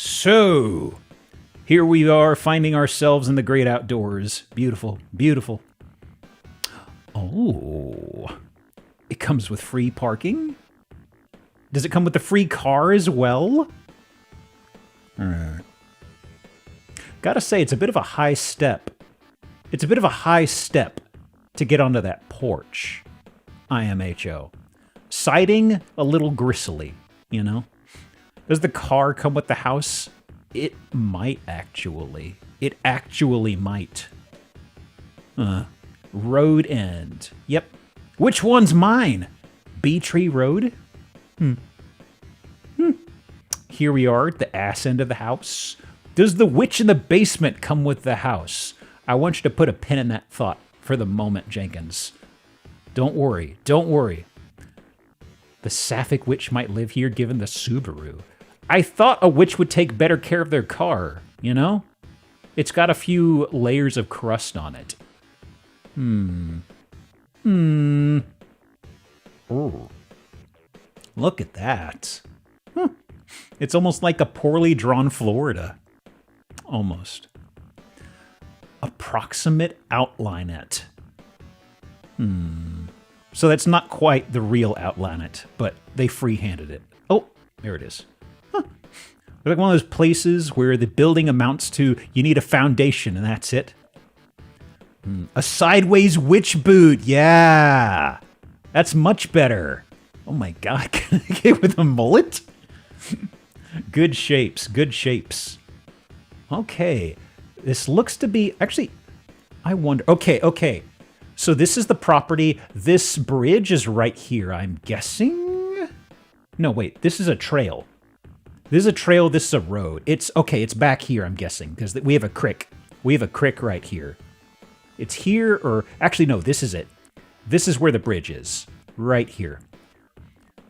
So, here we are finding ourselves in the great outdoors. Beautiful, beautiful. Oh, it comes with free parking? Does it come with the free car as well? Gotta say, it's a bit of a high step. It's a bit of a high step to get onto that porch. IMHO. Siding, a little gristly, you know? Does the car come with the house? It might actually. It actually might. Road end. Yep. Which one's mine? Bee Tree Road? Here we are at the ass end of the house. Does the witch in the basement come with the house? I want you to put a pin in that thought for the moment, Jenkins. Don't worry. Don't worry. The Sapphic witch might live here given the Subaru. I thought a witch would take better care of their car, you know? It's got a few layers of crust on it. Oh. Look at that. It's almost like a poorly drawn Florida. Almost. Approximate outline-it. So that's not quite the real outline-it, but they free-handed it. Oh, there it is. Like one of those places where the building amounts to you need a foundation and that's it. A sideways witch boot, yeah. That's much better. Oh my god, can I get with a mullet? Good shapes, good shapes. Okay, this looks to be, actually, I wonder, okay. So this is the property, this bridge is right here, I'm guessing? No, wait, this is a trail. This is a trail, this is a road. It's back here, I'm guessing, because we have a creek. We have a creek right here. It's here, or actually, no, this is it. This is where the bridge is, right here.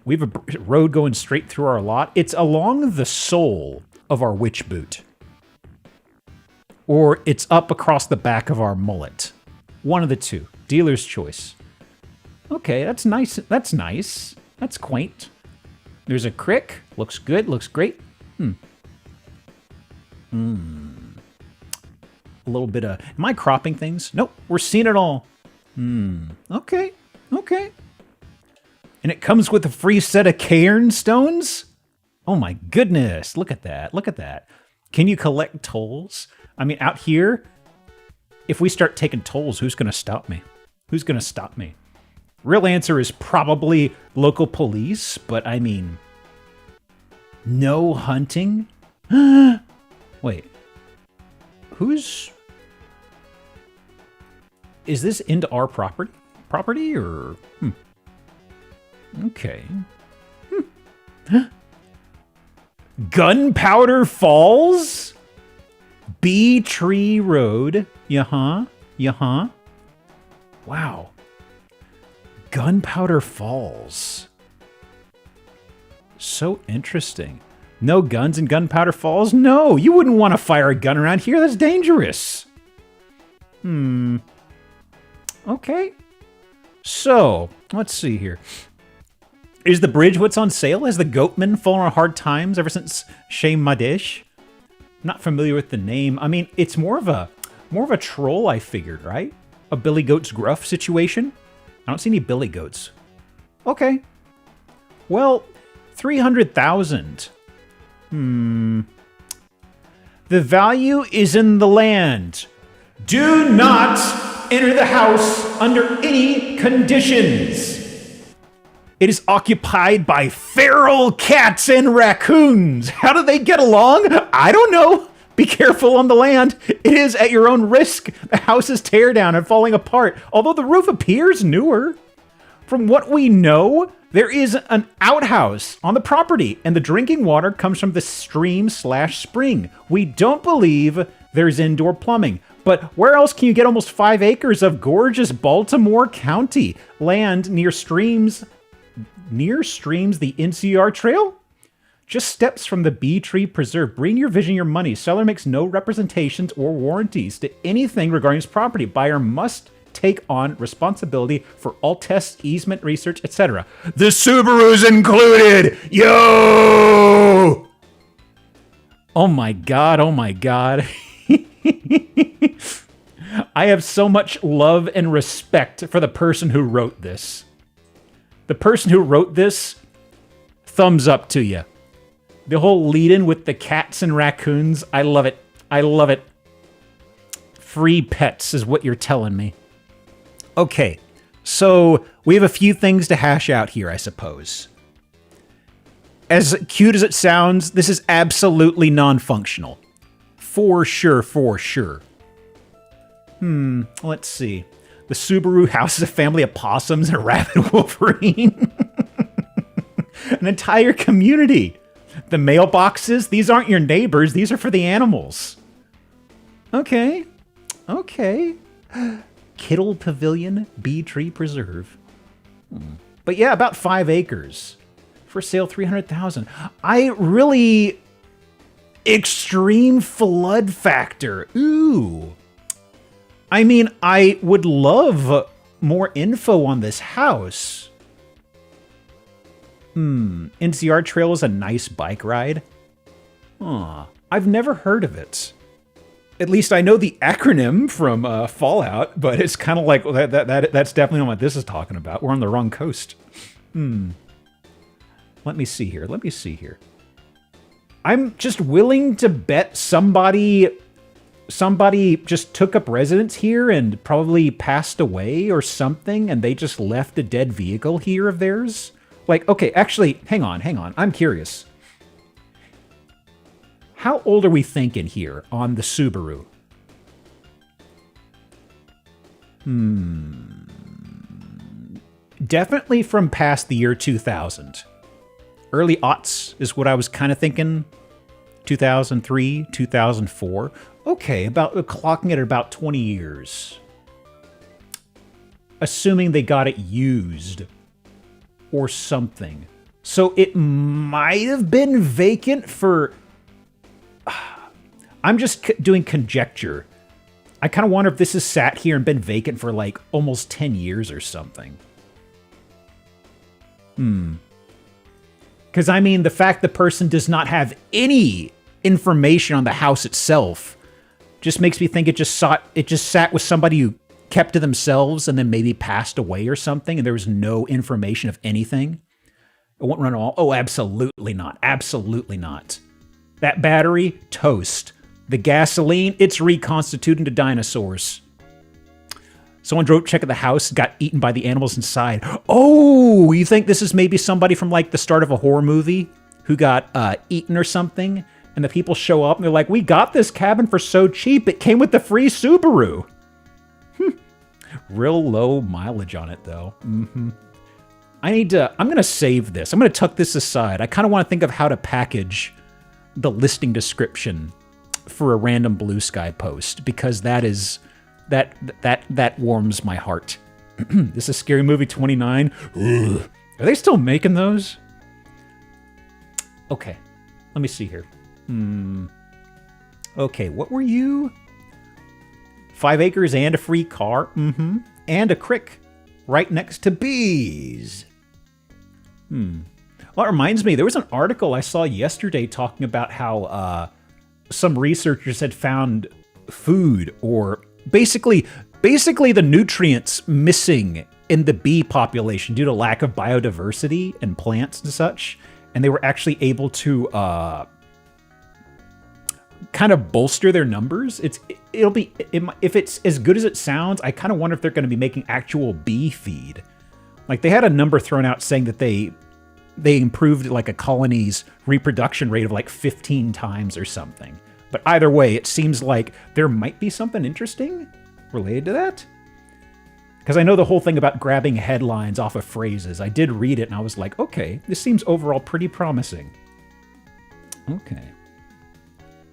We have a road going straight through our lot. It's along the sole of our witch boot. Or it's up across the back of our mullet. One of the two. Dealer's choice. Okay, that's nice. That's nice. That's quaint. There's a creek. Looks good. Looks great. A little bit of... Am I cropping things? Nope. We're seeing it all. Okay. Okay. And it comes with a free set of cairn stones? Oh my goodness. Look at that. Look at that. Can you collect tolls? I mean, out here, if we start taking tolls, who's going to stop me? Who's going to stop me? Real answer is probably local police, but I mean, no hunting? Wait, is this into our property or? Okay. Gunpowder Falls? Bee Tree Road? Yeah-huh. Wow. Gunpowder Falls. So interesting. No guns in Gunpowder Falls? No, you wouldn't want to fire a gun around here. That's dangerous. Okay. So, let's see here. Is the bridge what's on sale? Has the Goatman fallen on hard times ever since Shame Madesh? Not familiar with the name. I mean, it's more of a troll, I figured, right? A Billy Goat's Gruff situation. I don't see any Billy Goats. Okay. Well, 300,000. The value is in the land. Do not enter the house under any conditions. It is occupied by feral cats and raccoons. How do they get along? I don't know. Be careful on the land. It is at your own risk. The house is tear down and falling apart, although the roof appears newer. From what we know, there is an outhouse on the property, and the drinking water comes from the stream/spring. We don't believe there's indoor plumbing. But where else can you get almost 5 acres of gorgeous Baltimore County land near streams the NCR Trail? Just steps from the Bee Tree Preserve. Bring your vision, your money. Seller makes no representations or warranties to anything regarding his property. Buyer must take on responsibility for all tests, easement, research, etc. The Subaru's included! Yo! Oh my god, oh my god. I have so much love and respect for the person who wrote this. The person who wrote this, thumbs up to you. The whole lead-in with the cats and raccoons, I love it. I love it. Free pets is what you're telling me. Okay, so we have a few things to hash out here, I suppose. As cute as it sounds, this is absolutely non-functional. For sure, for sure. Let's see. The Subaru houses a family of possums and a rabid wolverine. An entire community. The mailboxes, these aren't your neighbors, these are for the animals. Okay. Okay. Kittle Pavilion Bee Tree Preserve. But yeah, about 5 acres. For sale, $300,000. I really... Extreme flood factor. Ooh. I mean, I would love more info on this house. NCR Trail is a nice bike ride. I've never heard of it. At least I know the acronym from Fallout, but it's kind of like that's definitely not what this is talking about. We're on the wrong coast. Let me see here. Let me see here. I'm just willing to bet somebody just took up residence here and probably passed away or something, and they just left a dead vehicle here of theirs. Like, okay, actually, hang on. I'm curious. How old are we thinking here on the Subaru? Definitely from past the year 2000. Early aughts is what I was kind of thinking. 2003, 2004. Okay, about clocking it at about 20 years. Assuming they got it used or something. So it might have been vacant for... I'm just doing conjecture. I kind of wonder if this has sat here and been vacant for like almost 10 years or something. Because I mean, the fact the person does not have any information on the house itself just makes me think it just sat with somebody who kept to themselves and then maybe passed away or something, and there was no information of anything. It won't run all. Oh, absolutely not. Absolutely not. That battery, toast. The gasoline, it's reconstituted into dinosaurs. Someone drove to check out the house, got eaten by the animals inside. Oh, you think this is maybe somebody from like the start of a horror movie who got eaten or something? And the people show up and they're like, we got this cabin for so cheap, it came with the free Subaru. Real low mileage on it, though. I'm going to save this. I'm going to tuck this aside. I kind of want to think of how to package the listing description for a random Blue Sky post, because that warms my heart. This is Scary Movie 29. Ugh. Are they still making those? Okay, let me see here. Okay, what were you? 5 acres and a free car. And a crick right next to bees. Well, it reminds me, there was an article I saw yesterday talking about how some researchers had found food, or basically the nutrients missing in the bee population due to lack of biodiversity and plants and such. And they were actually able to kind of bolster their numbers. If it's as good as it sounds, I kind of wonder if they're going to be making actual bee feed. Like, they had a number thrown out saying that they improved like a colony's reproduction rate of like 15 times or something. But either way, it seems like there might be something interesting related to that. Because I know the whole thing about grabbing headlines off of phrases. I did read it and I was like, okay, this seems overall pretty promising. Okay.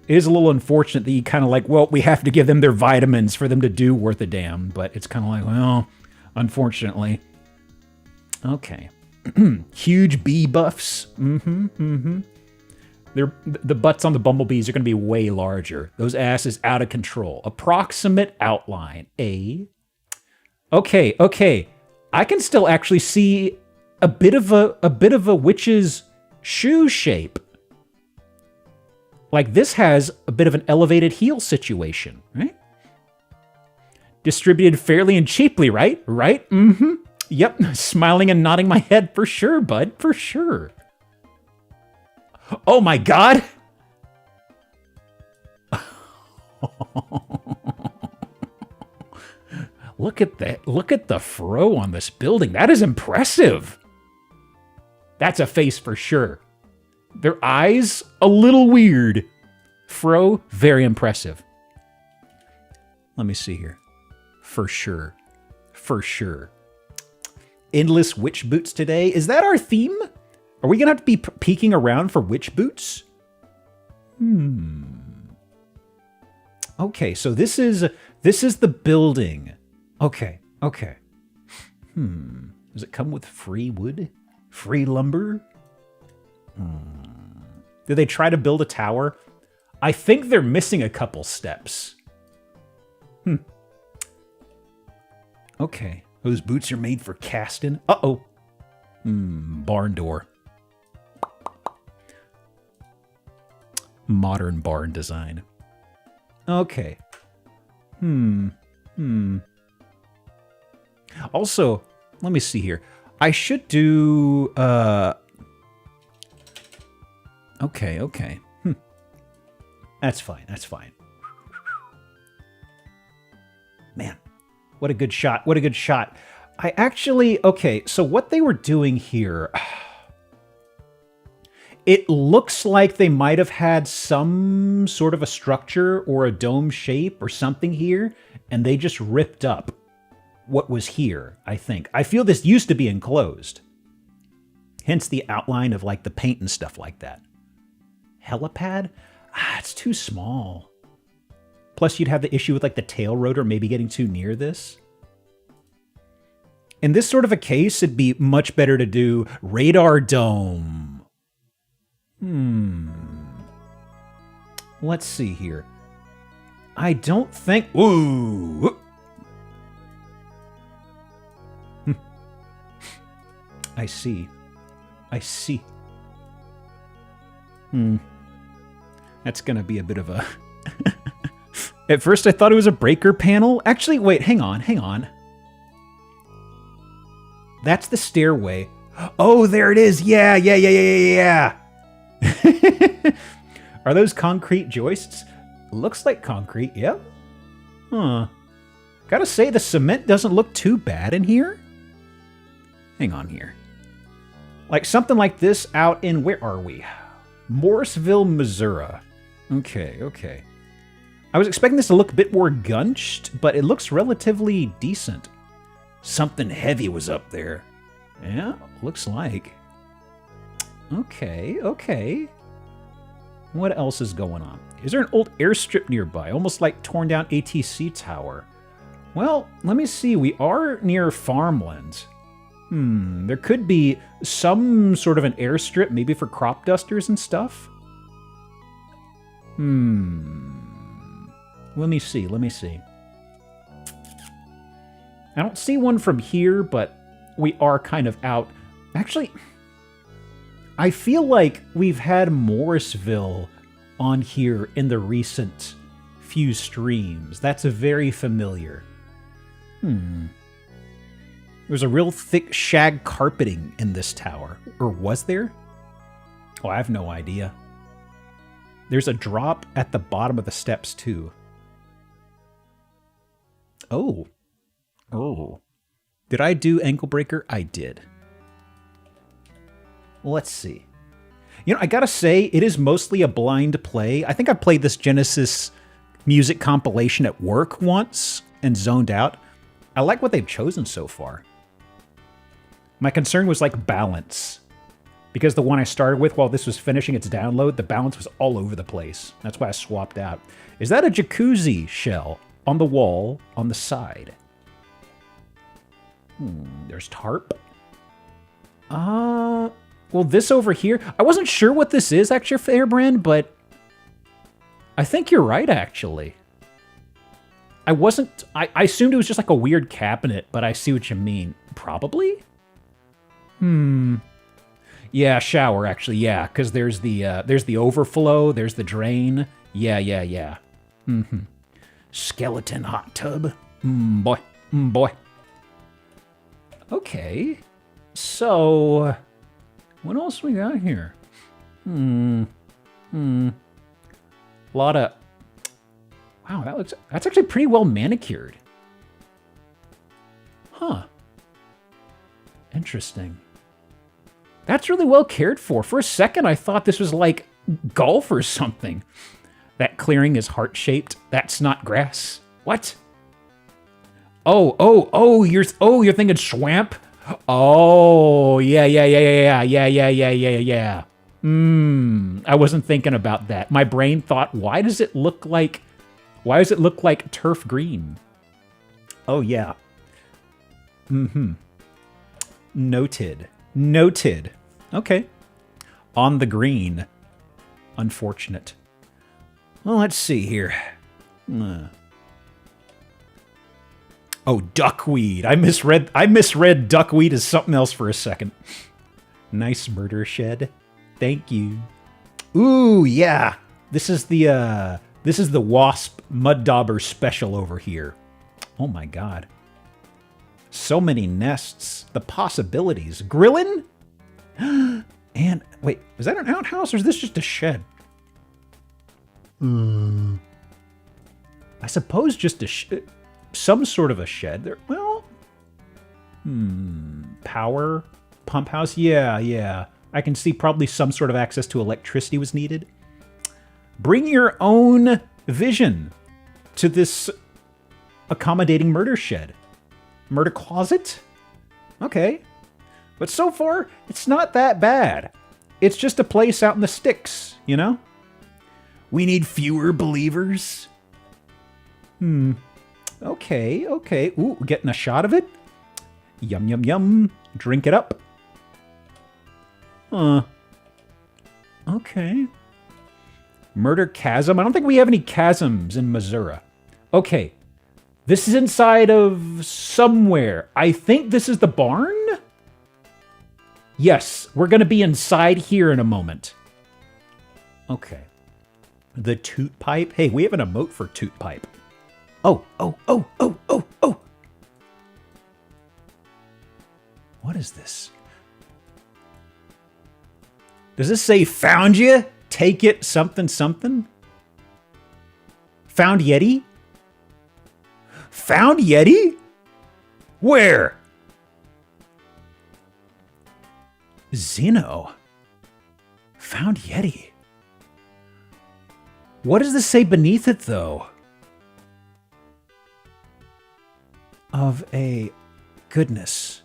It is a little unfortunate that you kind of like, well, we have to give them their vitamins for them to do worth a damn. But it's kind of like, well, unfortunately. Okay. Huge bee buffs. The butts on the bumblebees are going to be way larger. Those asses out of control. Approximate outline. Okay. I can still actually see a bit of a witch's shoe shape. Like this has a bit of an elevated heel situation, right? Distributed fairly and cheaply, right? Right? Mm-hmm. Yep. Smiling and nodding my head for sure, bud. For sure. Oh my God. Look at that. Look at the fro on this building. That is impressive. That's a face for sure. Their eyes, a little weird. Fro, very impressive. Let me see here. For sure. For sure. Endless witch boots today. Is that our theme? Are we going to have to be peeking around for witch boots? Okay, so this is the building. Okay, okay. Does it come with free wood? Free lumber? Did they try to build a tower? I think they're missing a couple steps. Okay, those boots are made for casting. Uh-oh. Barn door. Modern barn design. Okay. Also, let me see here. I should do, okay. That's fine, that's fine. Man, what a good shot, what a good shot. I actually, okay, so what they were doing here, it looks like they might have had some sort of a structure or a dome shape or something here, and they just ripped up what was here, I think. I feel this used to be enclosed. Hence the outline of like the paint and stuff like that. Helipad? It's too small. Plus you'd have the issue with like the tail rotor maybe getting too near this. In this sort of a case, it'd be much better to do radar dome. Let's see here. I don't think... Ooh! I see. I see. That's gonna be a bit of a... At first I thought it was a breaker panel. Actually, wait, hang on. That's the stairway. Oh, there it is. Yeah. Are those concrete joists? Looks like concrete, yep. Huh. Gotta say, the cement doesn't look too bad in here. Hang on here. Like something like this out in, where are we? Morrisville, Missouri. Okay. I was expecting this to look a bit more gunched, but it looks relatively decent. Something heavy was up there. Yeah, looks like. Okay. What else is going on? Is there an old airstrip nearby? Almost like torn down ATC tower. Well, let me see. We are near farmland. There could be some sort of an airstrip, maybe for crop dusters and stuff. Let me see. I don't see one from here, but we are kind of out. Actually, I feel like we've had Morrisville on here in the recent few streams. That's very familiar. There's a real thick shag carpeting in this tower. Or was there? Oh, I have no idea. There's a drop at the bottom of the steps, too. Oh. Did I do ankle breaker? I did. Let's see. You know, I gotta say, it is mostly a blind play. I think I played this Genesis music compilation at work once and zoned out. I like what they've chosen so far. My concern was like balance. Because the one I started with while this was finishing its download, the balance was all over the place. That's why I swapped out. Is that a jacuzzi shell on the wall on the side? There's tarp. Well, this over here, I wasn't sure what this is, actually, Fairbrand, but I think you're right, actually. I assumed it was just like a weird cabinet, but I see what you mean. Probably? Yeah, shower, actually, yeah, because there's the overflow, there's the drain. Yeah, yeah, yeah. Mm-hmm. Skeleton hot tub. Boy. Boy. Okay. So, what else we got here? A lot of... Wow, that's actually pretty well manicured. Huh. Interesting. That's really well cared for. For a second, I thought this was like golf or something. That clearing is heart-shaped. That's not grass. What? You're thinking swamp? Oh, yeah. I wasn't thinking about that. My brain thought, why does it look like turf green? Oh, yeah. Noted. Okay. On the green. Unfortunate. Well, let's see here. Oh, duckweed. I misread duckweed as something else for a second. Nice murder shed. Thank you. Ooh, yeah. This is the wasp mud dauber special over here. Oh my god. So many nests. The possibilities. Grillin'? And wait, is that an outhouse or is this just a shed? I suppose just some sort of a shed. There. Well, power pump house. Yeah. I can see probably some sort of access to electricity was needed. Bring your own vision to this accommodating murder shed. Murder closet? Okay. But so far, it's not that bad. It's just a place out in the sticks, you know? We need fewer believers. Okay. Ooh, getting a shot of it? Yum. Drink it up. Okay. Murder chasm? I don't think we have any chasms in Missouri. Okay. This is inside of somewhere. I think this is the barn? Yes, we're going to be inside here in a moment. Okay. The toot pipe? Hey, we have an emote for toot pipe. Oh. What is this? Does this say found you? Take it something? Found Yeti? Found Yeti? Where? Zeno. Found Yeti. What does this say beneath it, though? Of a goodness.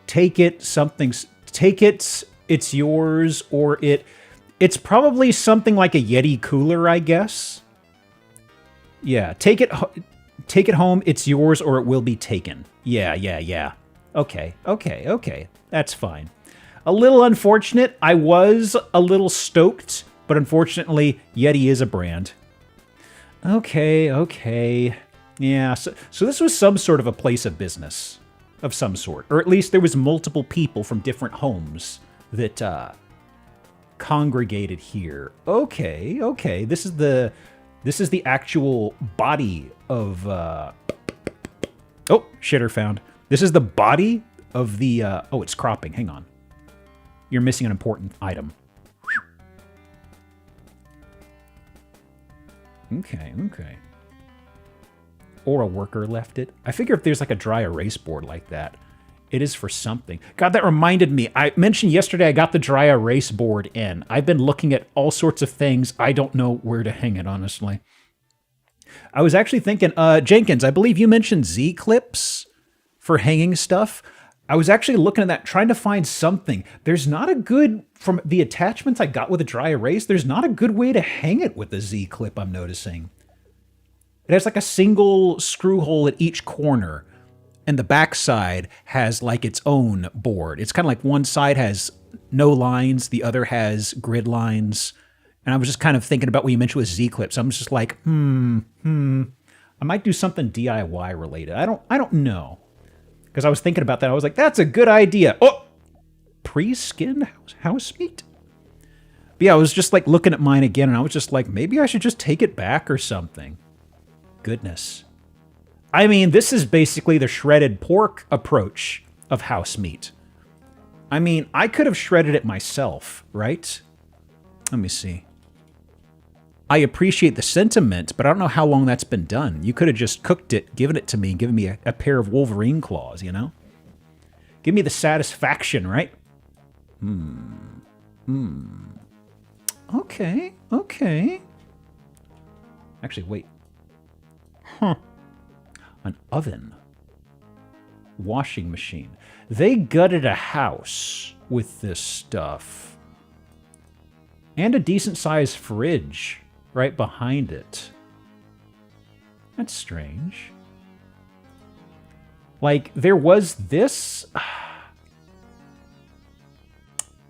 Take it something. Take it. It's yours, or it's probably something like a Yeti cooler, I guess. Yeah, take it home, it's yours, or it will be taken. Yeah. Okay. That's fine. A little unfortunate. I was a little stoked, but unfortunately, Yeti is a brand. Okay. Yeah, so this was some sort of a place of business of some sort, or at least there was multiple people from different homes that congregated here. Okay. This is the actual body of oh, shitter found. This is the body of the oh, it's cropping. Hang on. You're missing an important item. Okay. Or a worker left it. I figure if there's like a dry erase board like that, it is for something. God, that reminded me. I mentioned yesterday I got the dry erase board in. I've been looking at all sorts of things. I don't know where to hang it, honestly. I was actually thinking, Jenkins, I believe you mentioned Z-clips for hanging stuff. I was actually looking at that, trying to find something. There's not a good, from the attachments I got with a dry erase, there's not a good way to hang it with a Z-clip, I'm noticing. It has like a single screw hole at each corner, and the back side has like its own board. It's kind of like one side has no lines, the other has grid lines. And I was just kind of thinking about what you mentioned with Z-clips. I'm just like, I might do something DIY related. I don't know. Because I was thinking about that. I was like, that's a good idea. Oh! Pre-skinned house meat? But yeah, I was just like looking at mine again, and I was just like, maybe I should just take it back or something. Goodness. I mean, this is basically the shredded pork approach of house meat. I mean, I could have shredded it myself, right? Let me see. I appreciate the sentiment, but I don't know how long that's been done. You could have just cooked it, given it to me, and given me a pair of Wolverine claws, you know? Give me the satisfaction, right? Okay, okay. Actually, wait. Huh. An oven. Washing machine. They gutted a house with this stuff. And a decent-sized fridge right behind it. That's strange. Like, there was this...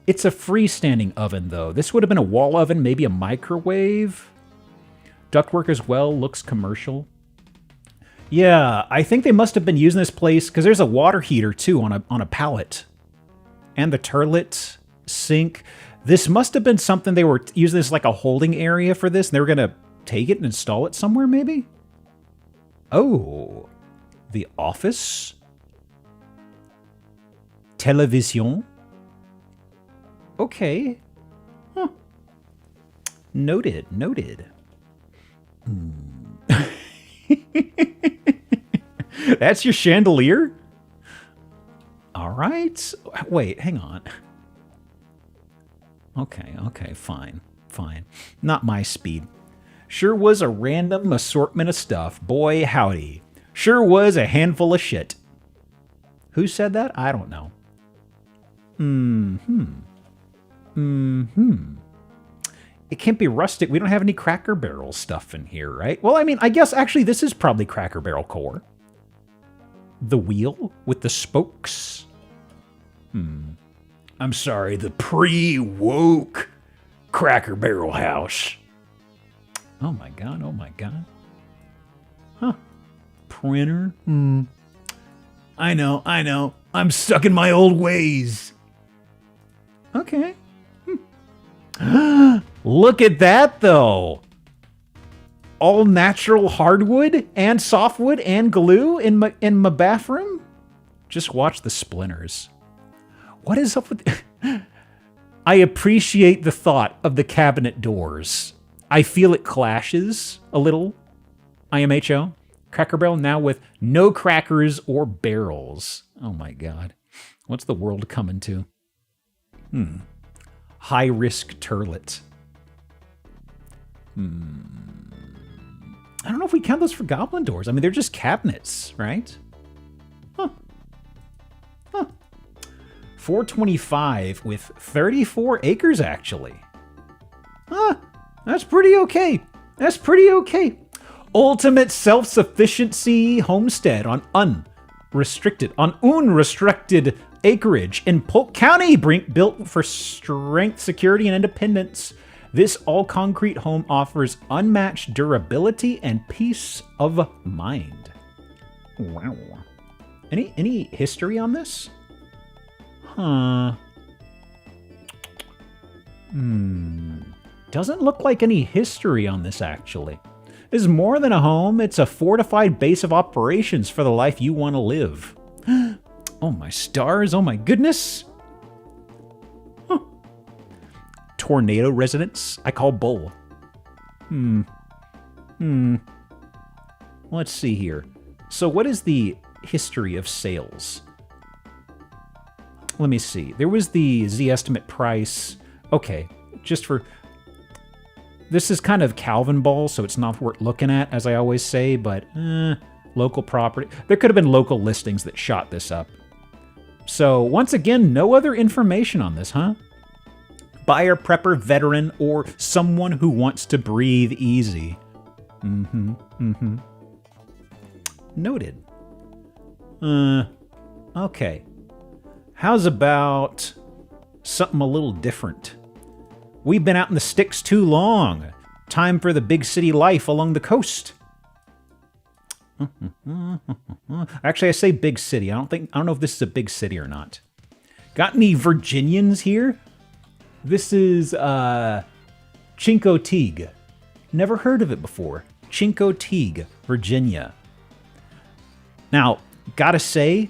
It's a freestanding oven, though. This would have been a wall oven, maybe a microwave. Ductwork as well, looks commercial. Yeah, I think they must have been using this place, because there's a water heater, too, on a pallet. And the turlet, sink. This must have been something they were using this like a holding area for this, and they were going to take it and install it somewhere, maybe? Oh, the office? Television? Okay. Huh. Noted, noted. That's your chandelier? All right. Wait, hang on. Okay, fine. Not my speed. Sure was a random assortment of stuff. Boy, howdy. Sure was a handful of shit. Who said that? I don't know. It can't be rustic. We don't have any Cracker Barrel stuff in here, right? Well, I mean, I guess actually this is probably Cracker Barrel core. The wheel with the spokes. I'm sorry, the pre-woke Cracker Barrel house. Oh my god, oh my god. Huh. Printer? I know. I'm stuck in my old ways. Okay. Look at that, though. All natural hardwood and softwood and glue in my bathroom? Just watch the splinters. What is up with... I appreciate the thought of the cabinet doors. I feel it clashes a little. IMHO. Cracker Barrel now with no crackers or barrels. Oh my god. What's the world coming to? High-risk turlet. I don't know if we count those for goblin doors. I mean, they're just cabinets, right? Huh. 425 with 34 acres, actually. That's pretty okay. That's pretty okay. Ultimate self-sufficiency homestead on unrestricted acreage in Polk County, built for strength, security, and independence. This all-concrete home offers unmatched durability and peace of mind. Wow. Any history on this? Huh. Doesn't look like any history on this, actually. This is more than a home. It's a fortified base of operations for the life you want to live. Oh my stars, oh my goodness. Huh. Tornado residence, I call bull. Let's see here. So what is the history of sales? Let me see. There was the Z estimate price. Okay, just for... This is kind of Calvin Ball, so it's not worth looking at, as I always say, but local property. There could have been local listings that shot this up. So, once again, no other information on this, huh? Buyer, prepper, veteran, or someone who wants to breathe easy. Noted. Okay. How's about something a little different? We've been out in the sticks too long. Time for the big city life along the coast. Actually, I say big city. I don't know if this is a big city or not. Got any Virginians here? This is Cinco Teague. Never heard of it before. Cinco Teague, Virginia. Now, gotta say,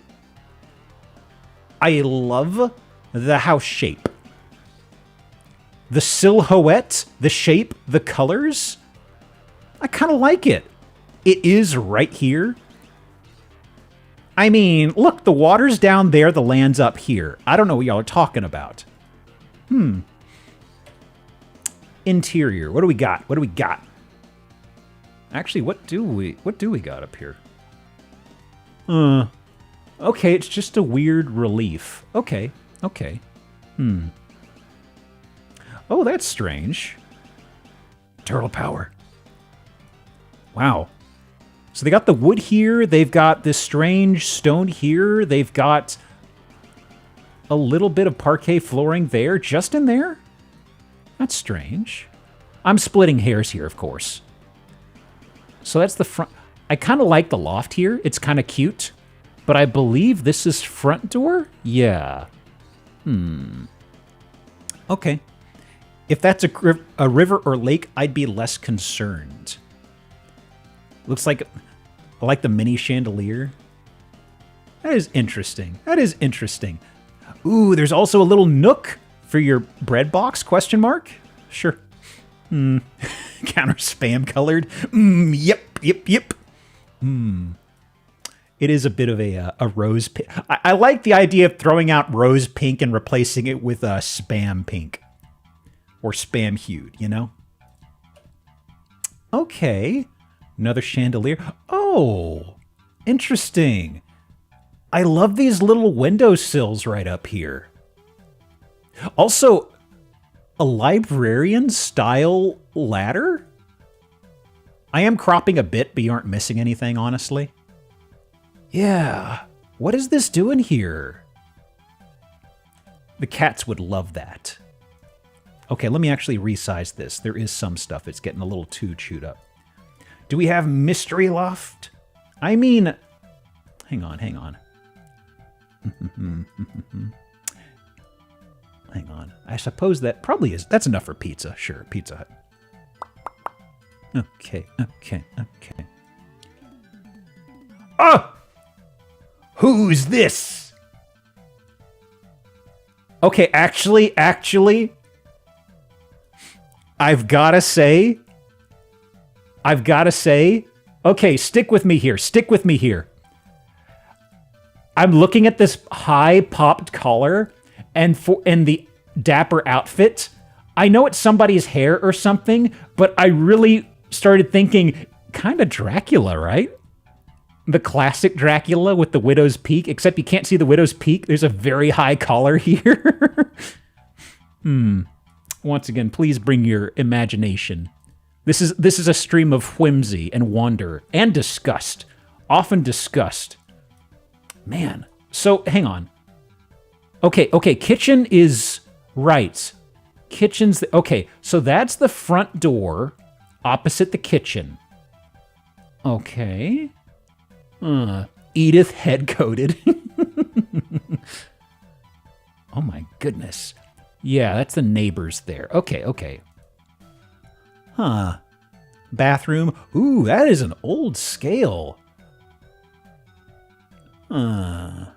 I love the house shape. The silhouette, the shape, the colors, I kind of like it. It is right here. I mean, look, the water's down there, the land's up here. I don't know what y'all are talking about. Interior, what do we got? What do we got? Actually, what do we got up here? Okay, it's just a weird relief. Okay. Oh, that's strange. Turtle power. Wow. So they got the wood here, they've got this strange stone here, they've got a little bit of parquet flooring there, just in there? That's strange. I'm splitting hairs here, of course. So that's the front. I kind of like the loft here. It's kind of cute. But I believe this is front door? Yeah. Okay. If that's a river or lake, I'd be less concerned. Looks like I like the mini chandelier. That is interesting. That is interesting. Ooh, there's also a little nook for your bread box, question mark? Sure. Counter spam colored. Yep. It is a bit of a rose pink. I like the idea of throwing out rose pink and replacing it with a spam pink. Or spam hued, you know? Okay. Another chandelier. Oh, interesting. I love these little windowsills right up here. Also, a librarian style ladder? I am cropping a bit, but you aren't missing anything, honestly. Yeah. What is this doing here? The cats would love that. Okay, let me actually resize this. There is some stuff. It's getting a little too chewed up. Do we have mystery loft? I mean, hang on. Hang on. I suppose that probably is. That's enough for pizza. Sure, Pizza Hut. Okay. Oh! Who's this? Okay, actually, I've gotta say, okay, stick with me here. I'm looking at this high popped collar and the dapper outfit. I know it's somebody's hair or something, but I really started thinking, kind of Dracula, right? The classic Dracula with the widow's peak, except you can't see the widow's peak. There's a very high collar here. Once again, please bring your imagination. This is a stream of whimsy and wonder and disgust. Often disgust. Man. So, hang on. Okay, kitchen is right. Kitchen's... Okay, so that's the front door opposite the kitchen. Okay. Edith head-coated. Oh my goodness. Yeah, that's the neighbors there. Okay. Huh. Bathroom. Ooh, that is an old scale. I'm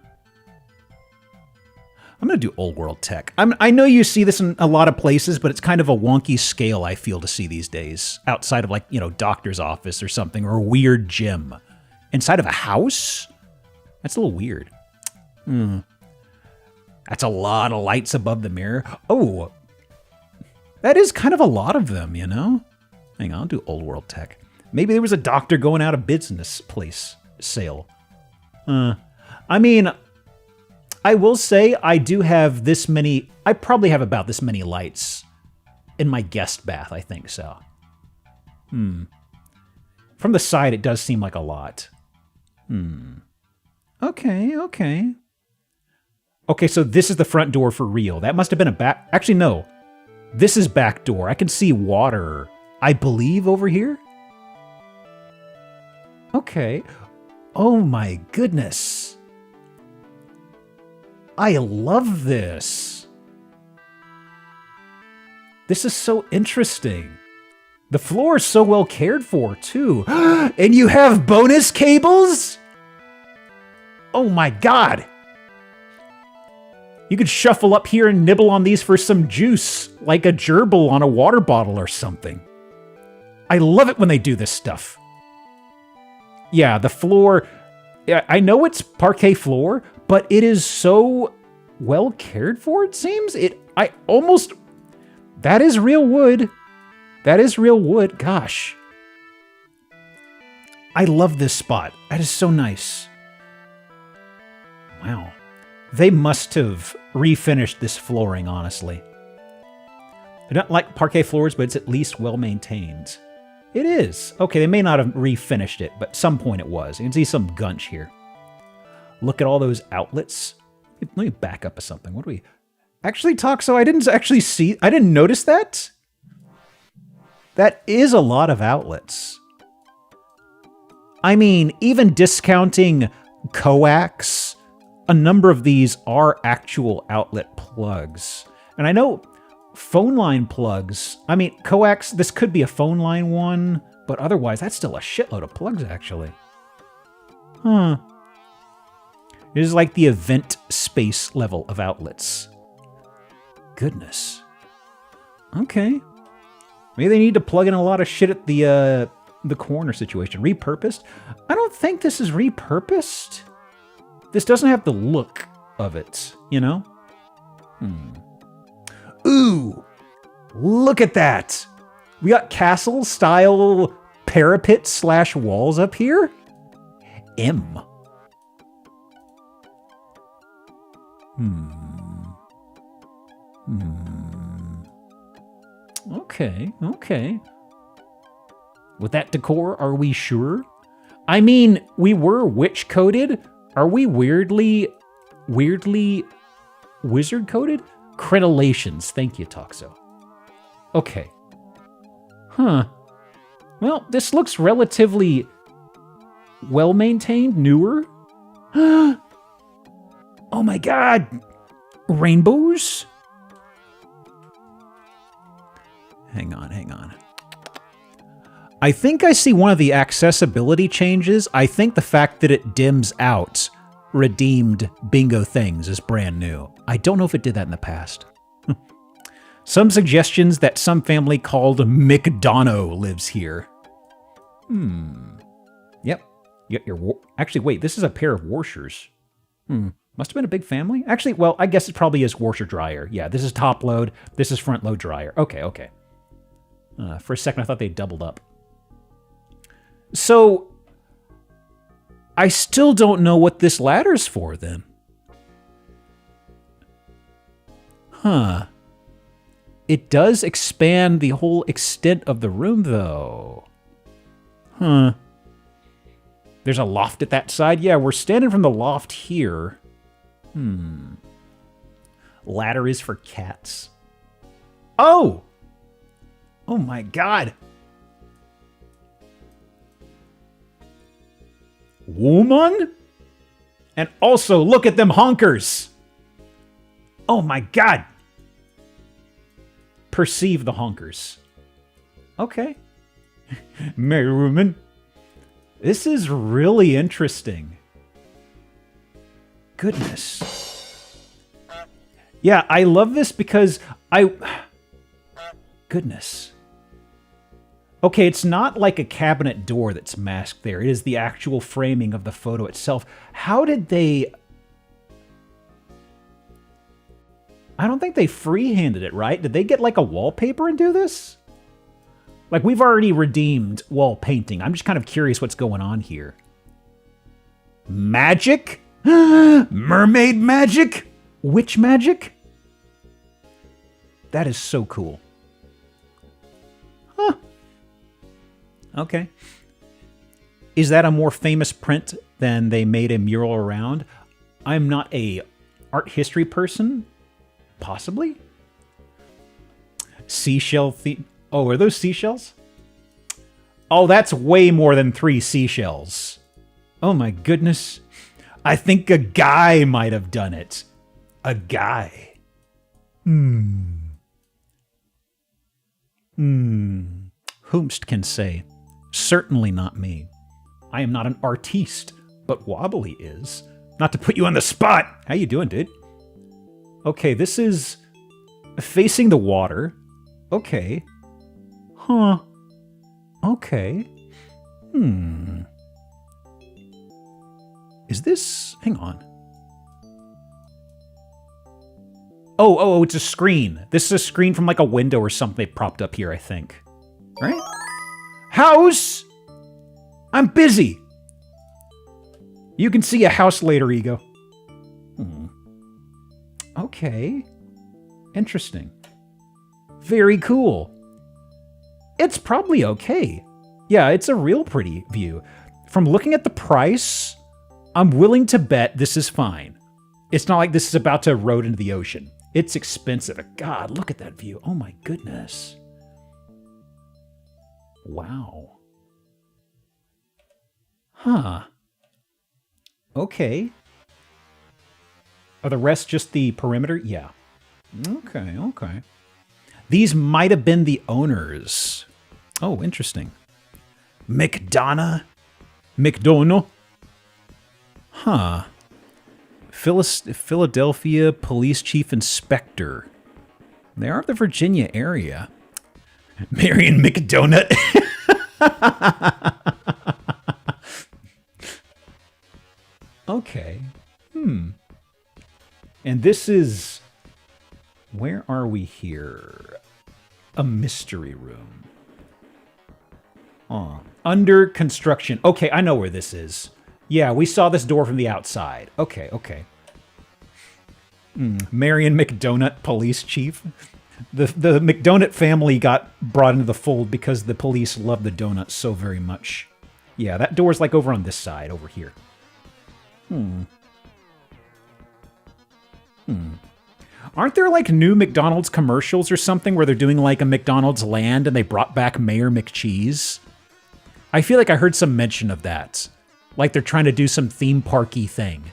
going to do old world tech. I know you see this in a lot of places, but it's kind of a wonky scale I feel to see these days. Outside of, like, doctor's office or something, or a weird gym. Inside of a house? That's a little weird. That's a lot of lights above the mirror. Oh, that is kind of a lot of them, you know? Hang on, I'll do old world tech. Maybe there was a doctor going out of business place sale. I mean, I will say I do have this many... I probably have about this many lights in my guest bath, I think so. From the side, it does seem like a lot. Okay. Okay, so this is the front door for real. That must have been a back... Actually, no. This is back door. I can see water, I believe, over here. Okay. Oh my goodness. I love this. This is so interesting. The floor is so well cared for, too. And you have bonus cables? Oh my God. You could shuffle up here and nibble on these for some juice, like a gerbil on a water bottle or something. I love it when they do this stuff. Yeah, the floor, I know it's parquet floor, but it is so well cared for, it seems. That is real wood. That is real wood. Gosh. I love this spot. That is so nice. Wow. They must have refinished this flooring, honestly. I don't like parquet floors, but it's at least well maintained. It is. Okay, they may not have refinished it, but at some point it was. You can see some gunch here. Look at all those outlets. Let me back up to something. What do we... Actually, Toxo, I didn't notice that. That is a lot of outlets. I mean, even discounting coax, a number of these are actual outlet plugs. And I know phone line plugs, I mean, coax, this could be a phone line one, but otherwise, that's still a shitload of plugs, actually. Huh. It is like the event space level of outlets. Goodness. Okay. Maybe they need to plug in a lot of shit at the corner situation. Repurposed? I don't think this is repurposed. This doesn't have the look of it, you know? Ooh! Look at that! We got castle-style parapet/walls up here? M. Okay, okay. With that decor, are we sure? I mean, we were witch-coded. Are we weirdly wizard-coded? Crenellations. Thank you, Toxo. Okay. Huh. Well, this looks relatively well-maintained, newer. Oh my God! Rainbows? Hang on. I think I see one of the accessibility changes. I think the fact that it dims out redeemed bingo things is brand new. I don't know if it did that in the past. Some suggestions that some family called McDonough lives here. Yep. You got your actually, wait, this is a pair of washers. Must have been a big family. Actually, well, I guess it probably is washer dryer. Yeah, this is top load. This is front load dryer. Okay. For a second, I thought they doubled up. So, I still don't know what this ladder's for, then. Huh. It does expand the whole extent of the room, though. Huh. There's a loft at that side? Yeah, we're standing from the loft here. Ladder is for cats. Oh! Oh my God! Woman? And also, look at them honkers! Oh my God! Perceive the honkers. Okay. Merry woman. This is really interesting. Goodness. Yeah, I love this because Goodness. Okay, it's not like a cabinet door that's masked there. It is the actual framing of the photo itself. How did they... I don't think they freehanded it, right? Did they get like a wallpaper and do this? Like, we've already redeemed wall painting. I'm just kind of curious what's going on here. Magic? Mermaid magic? Witch magic? That is so cool. Huh. Okay. Is that a more famous print than they made a mural around? I'm not a art history person. Possibly? Seashell theme. Oh, are those seashells? Oh, that's way more than 3 seashells. Oh my goodness. I think a guy might have done it. A guy. Whomst can say, certainly not me. I am not an artiste, but Wobbly is. Not to put you on the spot. How you doing, dude? Okay, this is facing the water. Okay. Huh. Okay. Is this... Hang on. Oh, it's a screen. This is a screen from like a window or something they propped up here, I think. Right? House! I'm busy! You can see a house later, Ego. Okay. Interesting. Very cool. It's probably okay. Yeah, it's a real pretty view. From looking at the price, I'm willing to bet this is fine. It's not like this is about to erode into the ocean. It's expensive. God, look at that view. Oh my goodness. Wow. Huh. Okay. Are the rest just the perimeter? Yeah. Okay. These might have been the owners. Oh, interesting. McDonough? Huh. Philadelphia Police Chief Inspector. They are the Virginia area. Marion McDonut. Okay. And this is... Where are we here? A mystery room. Under construction. Okay, I know where this is. Yeah, we saw this door from the outside. Okay. Marion McDonut, police chief. The McDonut family got brought into the fold because the police love the donuts so very much. Yeah, that door's like over on this side, over here. Aren't there like new McDonald's commercials or something where they're doing like a McDonald's land and they brought back Mayor McCheese? I feel like I heard some mention of that. Like they're trying to do some theme parky thing.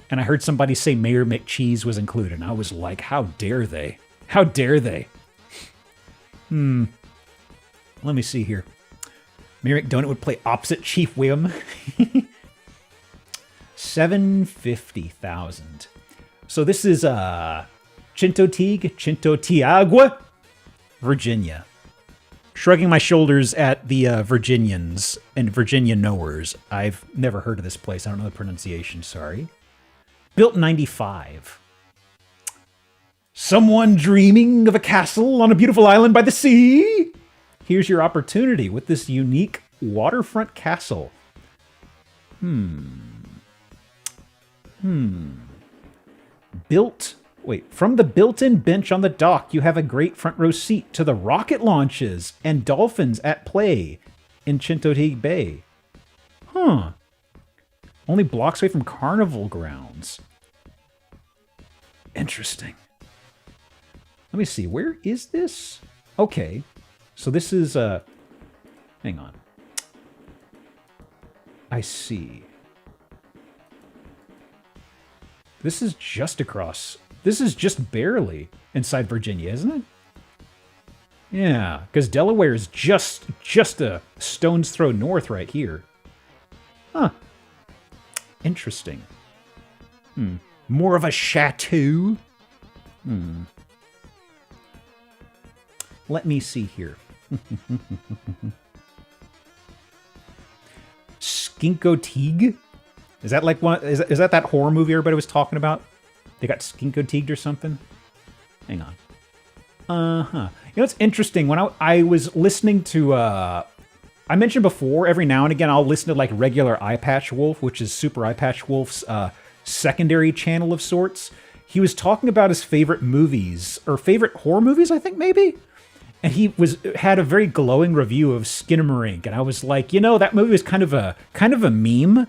And I heard somebody say Mayor McCheese was included. And I was like, how dare they? How dare they? Let me see here. Mayor McDonut would play opposite Chief Whim. 750,000. So this is Chincoteague, Virginia. Shrugging my shoulders at the Virginians and Virginia knowers. I've never heard of this place. I don't know the pronunciation, sorry. Built in 95. Someone dreaming of a castle on a beautiful island by the sea? Here's your opportunity with this unique waterfront castle. From the built-in bench on the dock, you have a great front row seat to the rocket launches and dolphins at play in Chincoteague Bay. Only blocks away from carnival grounds. Interesting. Let me see, where is this? Okay, so this is, hang on. I see. This is just across. This is just barely inside Virginia, isn't it? Yeah, because Delaware is just a stone's throw north right here. Huh. Interesting. More of a chateau? Let me see here. Chincoteague? Is that like one? Is that horror movie everybody was talking about? They got Chincoteagued or something? Hang on. You know, it's interesting. When I was listening to, I mentioned before, every now and again, I'll listen to like regular Eye Patch Wolf, which is Super Eye Patch Wolf's secondary channel of sorts. He was talking about his favorite movies, or favorite horror movies, I think, maybe? And he had a very glowing review of Skinamarink, and I was like, you know, that movie was kind of a meme.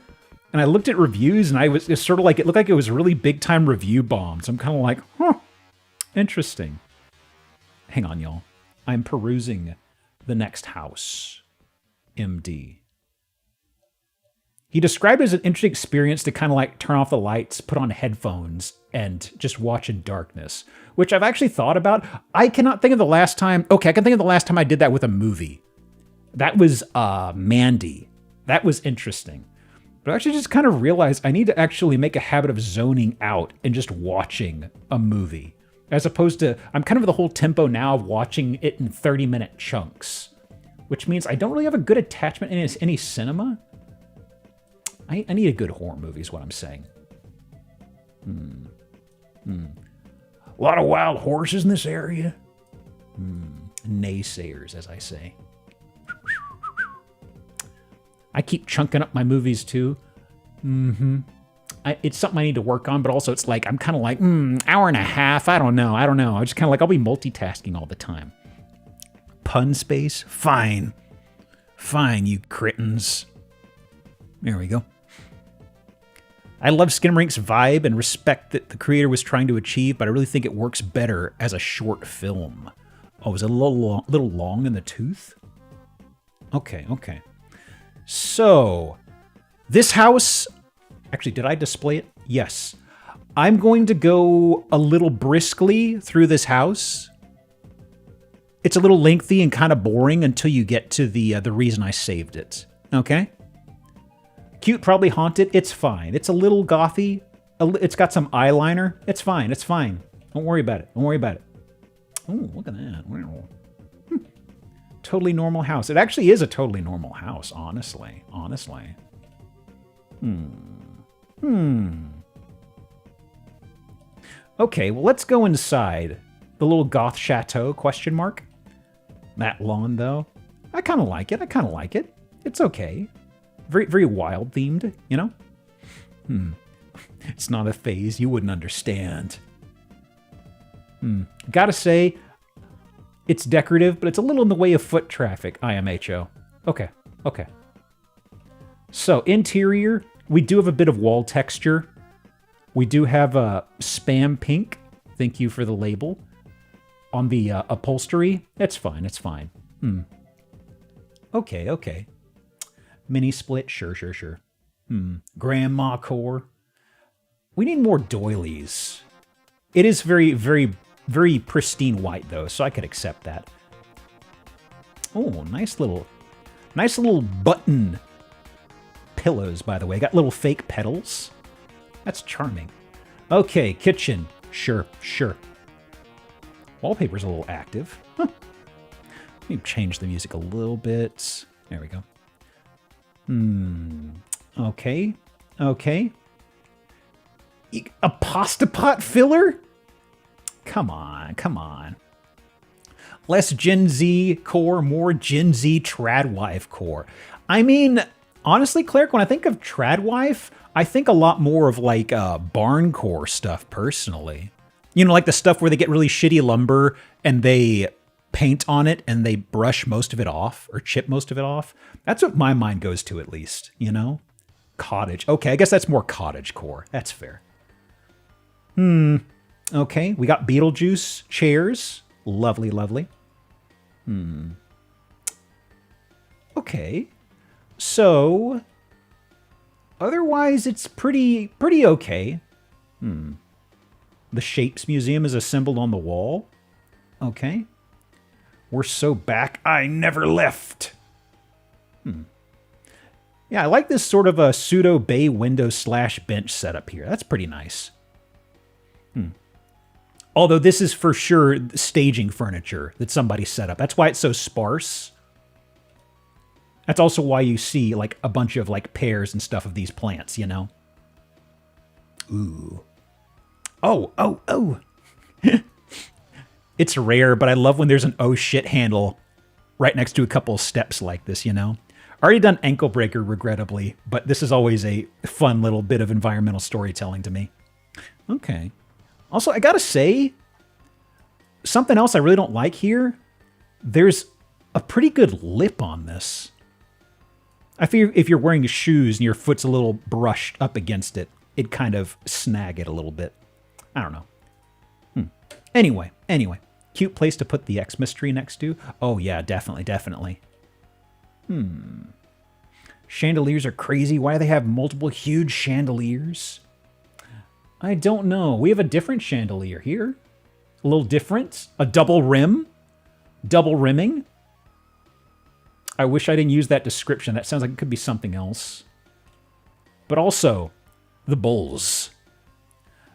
And I looked at reviews, and it's sort of like, it looked like it was a really big-time review bomb. So I'm kind of like, interesting. Hang on, y'all. I'm perusing the next house. MD. He described it as an interesting experience to kind of like turn off the lights, put on headphones, and just watch in darkness, which I've actually thought about. I cannot think of the last time. Okay, I can think of the last time I did that with a movie. That was Mandy. That was interesting. But I actually just kind of realized I need to actually make a habit of zoning out and just watching a movie. As opposed to, I'm kind of the whole tempo now of watching it in 30-minute chunks. Which means I don't really have a good attachment in any cinema. I need a good horror movie is what I'm saying. A lot of wild horses in this area. Naysayers, as I say. I keep chunking up my movies too. It's something I need to work on, but also it's like, I'm kind of like, hour and a half. I don't know. I just kind of like, I'll be multitasking all the time. Pun space? Fine. Fine, you cretins. There we go. I love Skinamarink's vibe and respect that the creator was trying to achieve, but I really think it works better as a short film. Oh, is it a little long in the tooth? Okay. So, this house... Actually, did I display it? Yes. I'm going to go a little briskly through this house. It's a little lengthy and kind of boring until you get to the reason I saved it. Okay? Cute, probably haunted. It's fine. It's a little gothy. It's got some eyeliner. It's fine. Don't worry about it. Oh, look at that. Wow. Totally normal house. It actually is a totally normal house, honestly. Okay, well, let's go inside. The little goth chateau, question mark. That lawn, though. I kind of like it. It's okay. Very, very wild themed, you know? It's not a phase you wouldn't understand. Gotta say, it's decorative, but it's a little in the way of foot traffic, IMHO. Okay. So, interior, we do have a bit of wall texture. We do have a spam pink. Thank you for the label. On the upholstery, it's fine. Okay. Mini split, sure. Grandma core. We need more doilies. It is very, very, very pristine white, though, so I could accept that. Oh, nice little button pillows, by the way. Got little fake petals. That's charming. Okay, kitchen. Sure. Wallpaper's a little active. Huh. Let me change the music a little bit. There we go. Okay. A pasta pot filler? Come on. Less Gen Z core, more Gen Z tradwife core. I mean, honestly, Cleric, when I think of tradwife, I think a lot more of like barn core stuff personally. You know, like the stuff where they get really shitty lumber and they paint on it and they brush most of it off or chip most of it off. That's what my mind goes to, at least, you know? Cottage. Okay, I guess that's more cottage core. That's fair. Okay, we got Beetlejuice chairs. Lovely. Okay. So, otherwise it's pretty okay. The Shapes Museum is assembled on the wall. Okay. We're so back, I never left. Yeah, I like this sort of a pseudo bay window / bench setup here. That's pretty nice. Although this is for sure staging furniture that somebody set up. That's why it's so sparse. That's also why you see like a bunch of like pairs and stuff of these plants, you know? Ooh. Oh. It's rare, but I love when there's an oh shit handle right next to a couple of steps like this, you know? Already done ankle breaker, regrettably, but this is always a fun little bit of environmental storytelling to me. Okay. Also, I gotta say, something else I really don't like here, there's a pretty good lip on this. I figure if you're wearing shoes and your foot's a little brushed up against it, it'd kind of snag it a little bit. I don't know. Anyway. Cute place to put the Xmas tree next to. Oh yeah, definitely. Chandeliers are crazy. Why do they have multiple huge chandeliers? I don't know. We have a different chandelier here. A little different. A double rim. Double rimming. I wish I didn't use that description. That sounds like it could be something else. But also, the Bulls.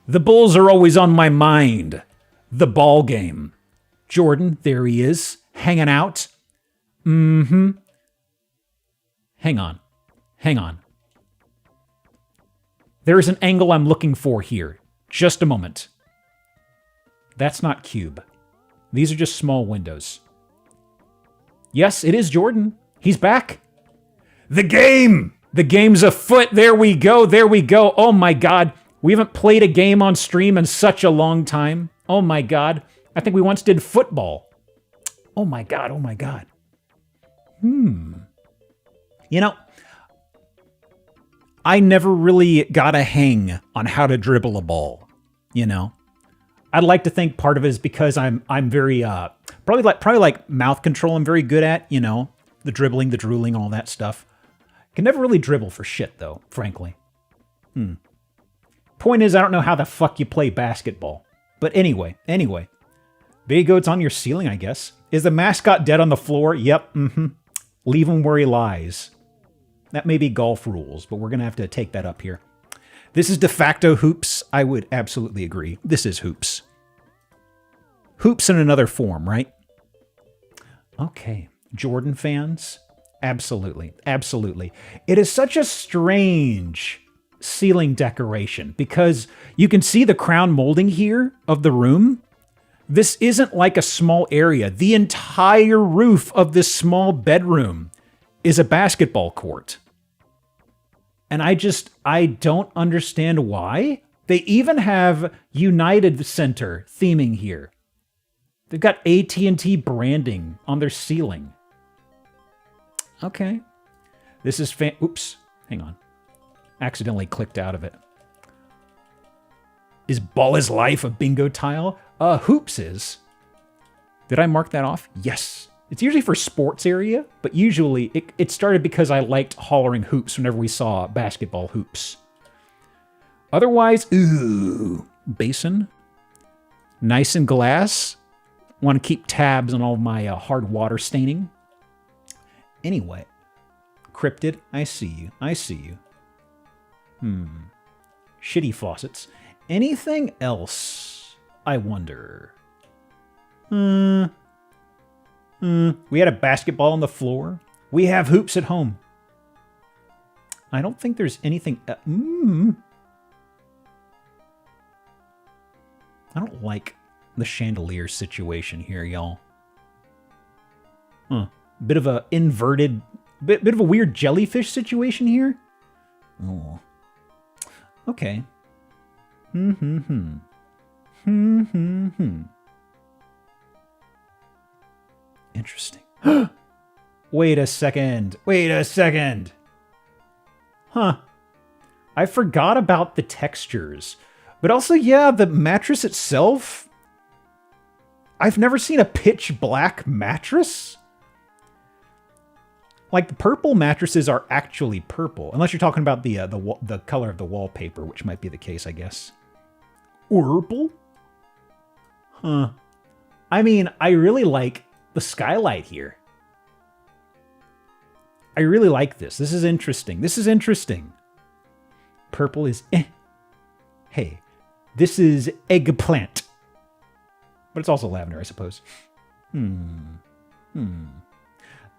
The Bulls are always on my mind. The ball game. Jordan, there he is, hanging out. Mm-hmm. Hang on. Hang on. There is an angle I'm looking for here. Just a moment. That's not cube. These are just small windows. Yes, it is Jordan. He's back. The game! The game's afoot. There we go. There we go. Oh my God. We haven't played a game on stream in such a long time. Oh my God. I think we once did football. Oh my God. Oh my God. You know, I never really got a hang on how to dribble a ball, you know? I'd like to think part of it is because I'm very probably like mouth control I'm very good at, you know, the dribbling, the drooling, all that stuff. Can never really dribble for shit though, frankly. Point is, I don't know how the fuck you play basketball. But anyway. Big goat's on your ceiling, I guess. Is the mascot dead on the floor? Yep, Leave him where he lies. That may be golf rules, but we're gonna have to take that up here. This is de facto hoops. I would absolutely agree. This is hoops. Hoops in another form, right? Okay. Jordan fans? Absolutely. Absolutely. It is such a strange ceiling decoration because you can see the crown molding here of the room. This isn't like a small area. The entire roof of this small bedroom is a basketball court. And I don't understand why. They even have United Center theming here. They've got AT&T branding on their ceiling. Okay. This is oops, hang on. Accidentally clicked out of it. Is Ball is Life a bingo tile? Hoops is. Did I mark that off? Yes. It's usually for sports area, but usually it started because I liked hollering hoops whenever we saw basketball hoops. Otherwise, ooh, basin. Nice and glass. Want to keep tabs on all of my hard water staining. Anyway, cryptid, I see you. I see you. Shitty faucets. Anything else? I wonder. We had a basketball on the floor. We have hoops at home. I don't think there's anything... I don't like the chandelier situation here, y'all. Bit of a inverted... Bit of a weird jellyfish situation here. Oh. Okay. Interesting. Wait a second. Wait a second. Huh. I forgot about the textures. But also, yeah, the mattress itself. I've never seen a pitch black mattress. Like, the purple mattresses are actually purple. Unless you're talking about the color of the wallpaper, which might be the case, I guess. Purple? Huh. I mean, I really like the skylight here. I really like this. This is interesting. This is interesting. Purple is eh. Hey, this is eggplant. But it's also lavender, I suppose. The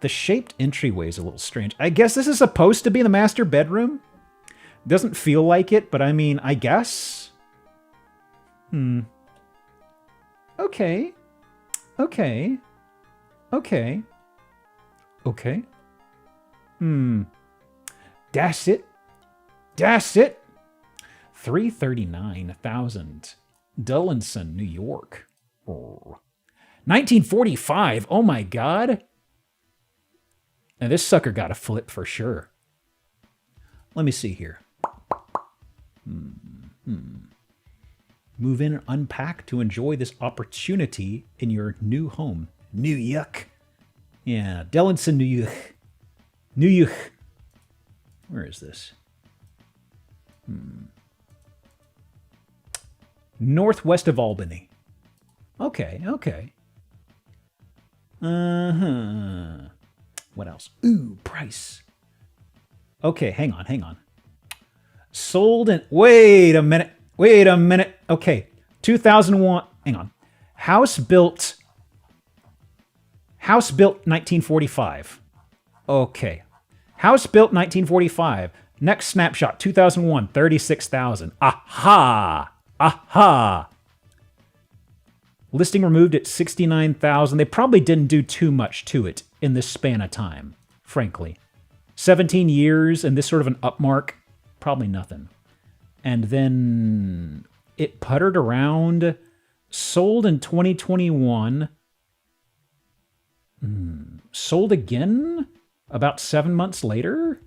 shaped entryway is a little strange. I guess this is supposed to be the master bedroom. Doesn't feel like it, but I mean, I guess. Okay. Okay. Okay. Okay. That's it. That's it. 339,000. Dullinson, New York. 1945. Oh my God. Now this sucker got a flip for sure. Let me see here. Move in and unpack to enjoy this opportunity in your new home. New York. Yeah, Dullinson, New York. New York. Where is this? Northwest of Albany. Okay, okay. Uh-huh. What else? Ooh, price. Okay, hang on, hang on. Sold in... Wait a minute. Wait a minute. Okay, 2001... Hang on. House built 1945. Okay. House built 1945. Next snapshot, 2001, 36,000. Aha! Aha! Listing removed at 69,000. They probably didn't do too much to it in this span of time, frankly. 17 years and this sort of an upmark, probably nothing. And then it puttered around, sold in 2021. Sold again about 7 months later?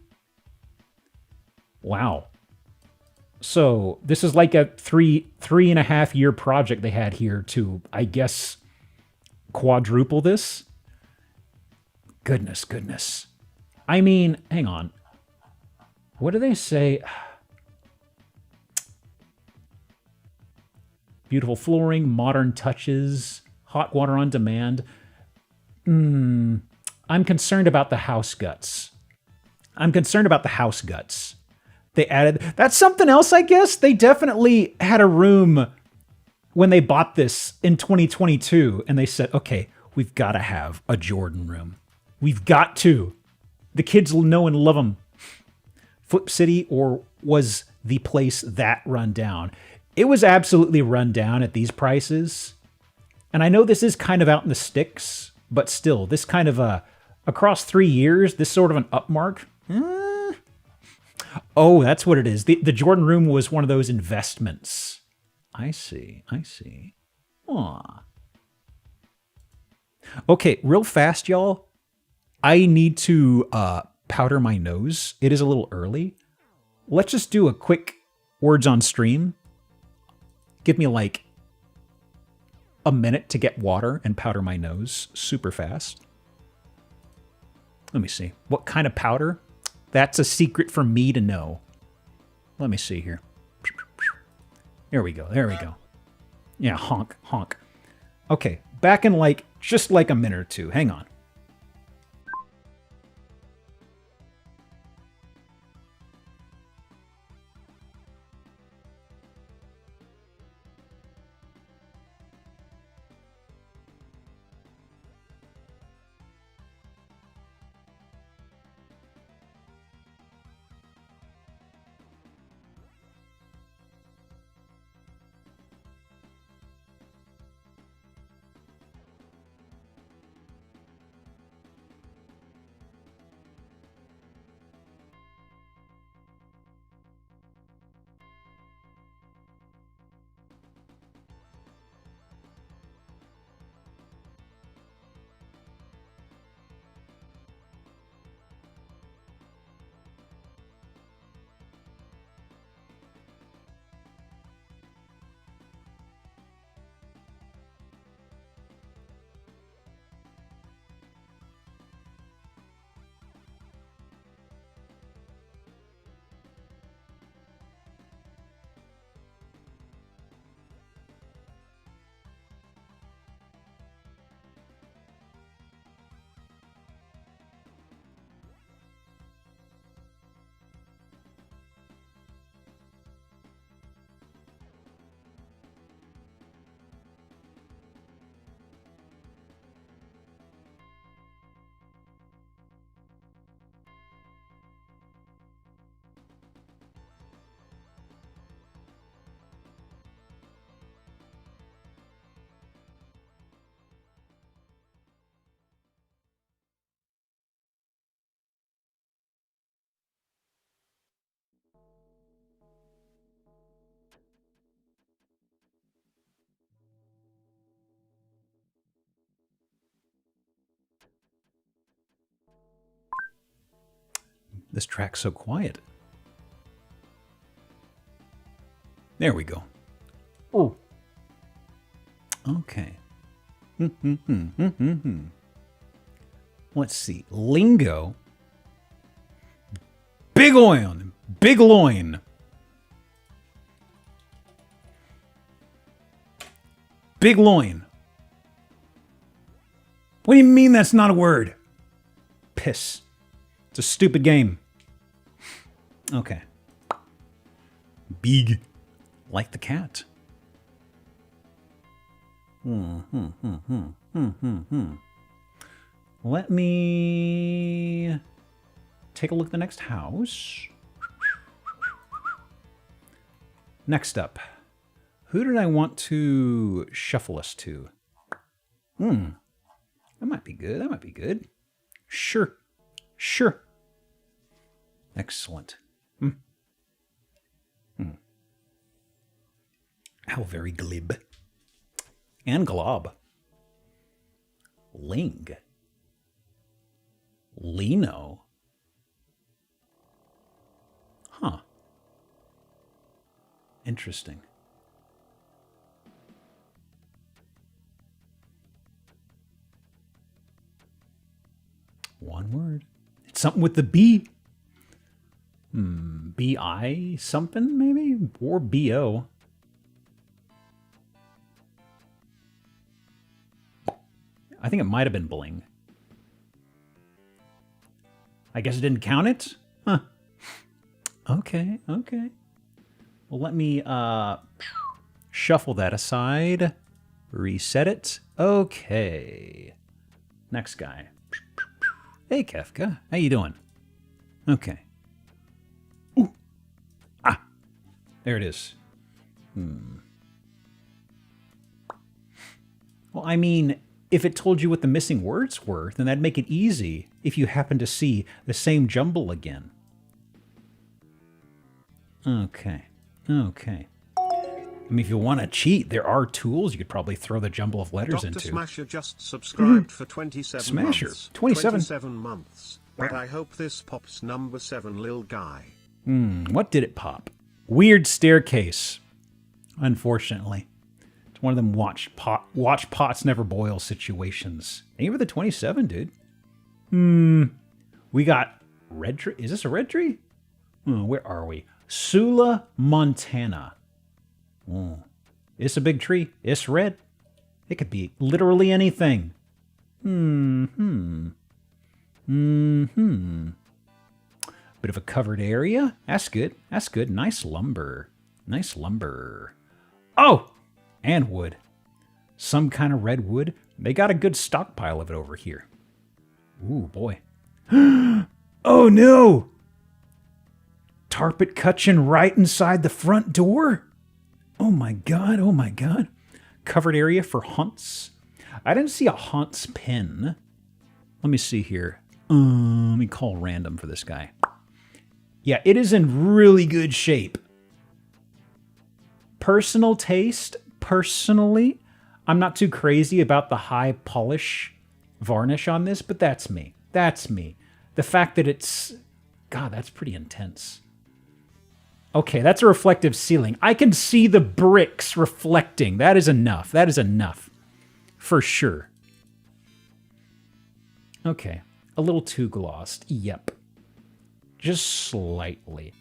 Wow. So this is like a three and a half year project they had here to, I guess, quadruple this. Goodness, goodness. I mean, hang on. What do they say? Beautiful flooring, modern touches, hot water on demand. I'm concerned about the house guts. I'm concerned about the house guts. They added... That's something else, I guess. They definitely had a room when they bought this in 2022, and they said, okay, we've got to have a Jordan room. We've got to. The kids will know and love them. Flip City, or was the place that run down? It was absolutely run down at these prices. And I know this is kind of out in the sticks, but still, this kind of across 3 years, this sort of an upmark. Oh, that's what it is. The Jordan room was one of those investments. I see. I see. Aw. Okay, real fast, y'all. I need to powder my nose. It is a little early. Let's just do a quick words on stream. Give me like a minute to get water and powder my nose super fast. Let me see. What kind of powder? That's a secret for me to know. Let me see here. There we go. There we go. Yeah, honk, honk. Okay, back in like, just like a minute or two. Hang on. This track's so quiet. There we go. Oh. Okay. Let's see. Lingo. Big loin. Big loin. Big loin. What do you mean that's not a word? Piss. It's a stupid game. Okay. Big. Like the cat. Let me take a look at the next house. Next up. Who did I want to shuffle us to? That might be good. That might be good. Sure. Sure. Excellent. How very glib. And glob. Ling. Lino. Huh. Interesting. One word. It's something with the B. B-I something, maybe? Or B-O. I think it might have been bling. I guess it didn't count it? Huh. Okay, okay. Well, let me shuffle that aside. Reset it. Okay. Next guy. Hey, Kefka. How you doing? Okay. Ooh. Ah. There it is. Well, I mean, if it told you what the missing words were, then that'd make it easy if you happen to see the same jumble again. Okay. Okay. I mean, if you want to cheat, there are tools you could probably throw the jumble of letters Dr. into. Smasher just subscribed for 27 Smasher. months. 27 months. But I hope this pops number 7, lil guy. What did it pop? Weird staircase. Unfortunately. It's one of them watch pots never boil situations. Thank you for the 27, dude. We got red tree. Is this a red tree? Where are we? Sula, Montana. It's a big tree. It's red. It could be literally anything. Bit of a covered area. That's good. That's good. Nice lumber. Nice lumber. Oh! And wood. Some kind of red wood. They got a good stockpile of it over here. Ooh, boy. Oh, no! Tarpet cutchin right inside the front door? Oh, my God. Oh, my God. Covered area for hunts. I didn't see a hunt's pin. Let me see here. Let me call random for this guy. Yeah, it is in really good shape. Personal taste, personally, I'm not too crazy about the high polish varnish on this, but that's me. That's me. The fact that it's... God, that's pretty intense. Okay, that's a reflective ceiling. I can see the bricks reflecting. That is enough. That is enough. For sure. Okay. A little too glossed. Yep. Just slightly.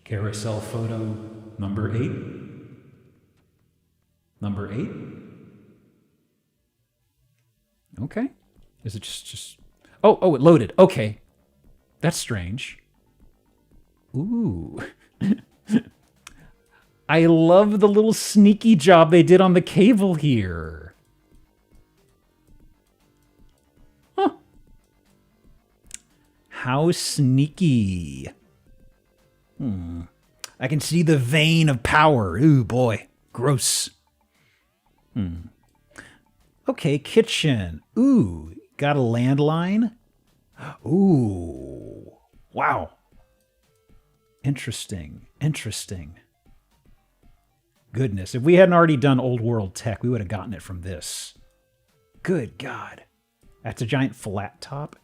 Carousel photo number 8. Number 8? Okay. Is it just... Oh, it loaded. Okay. That's strange. Ooh. I love the little sneaky job they did on the cable here. Huh. How sneaky. I can see the vein of power. Ooh, boy. Gross. Okay, kitchen. Ooh, got a landline? Ooh. Wow. Interesting. Interesting. Goodness, if we hadn't already done old world tech, we would have gotten it from this. Good God. That's a giant flat top.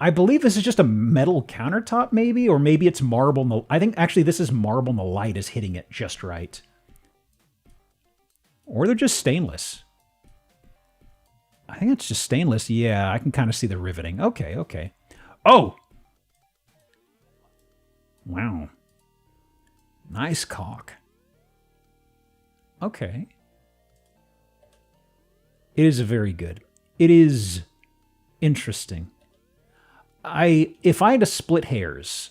I believe this is just a metal countertop, maybe? Or maybe it's marble. I think actually this is marble and the light is hitting it just right. Or they're just stainless. I think it's just stainless. Yeah, I can kind of see the riveting. Okay, okay. Oh! Wow. Nice cock. Okay. It is very good. It is interesting. If I had to split hairs,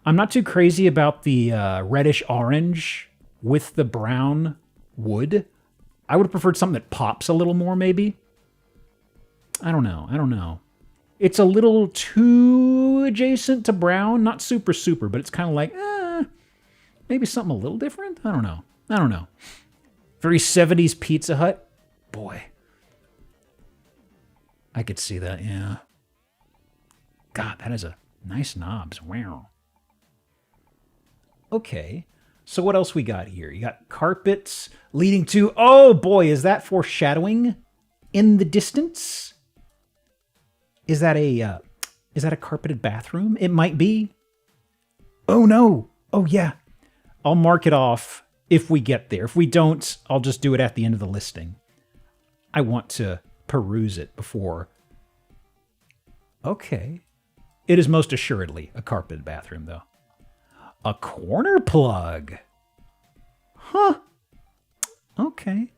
I'm not too crazy about the reddish orange with the brown wood. I would have preferred something that pops a little more, maybe. I don't know. It's a little too adjacent to brown. Not super, but it's kind of like, maybe something a little different? I don't know. Very 70s Pizza Hut. Boy. I could see that, yeah. God, that is a nice knobs. Wow. Okay. So what else we got here? You got carpets leading to... Oh, boy, is that foreshadowing in the distance? Is that a carpeted bathroom? It might be. Oh, no. Oh, yeah. I'll mark it off if we get there. If we don't, I'll just do it at the end of the listing. I want to peruse it before. Okay. It is most assuredly a carpeted bathroom, though. A corner plug. Huh. Okay.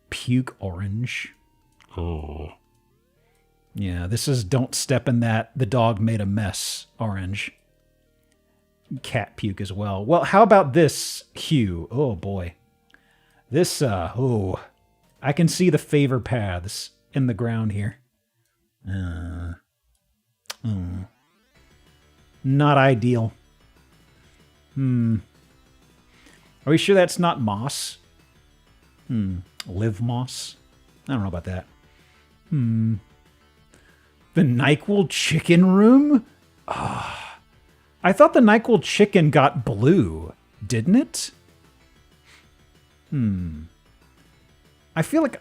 Puke orange. Oh. Yeah, this is don't step in that. The dog made a mess orange. Cat puke as well. Well, how about this hue? Oh, boy. This, I can see the favor paths in the ground here. Not ideal. Are we sure that's not moss? Live moss? I don't know about that. The NyQuil chicken room? I thought the NyQuil chicken got blue, didn't it? I feel like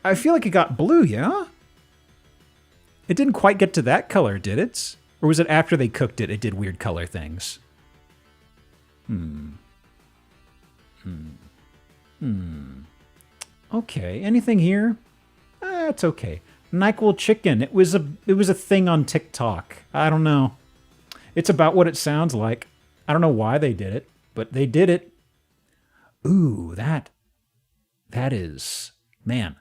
it got blue, yeah? It didn't quite get to that color, did it? Or was it after they cooked it, it did weird color things? Okay, anything here? It's okay. NyQuil chicken. It was a thing on TikTok. I don't know. It's about what it sounds like. I don't know why they did it, but they did it. Ooh, that is, man.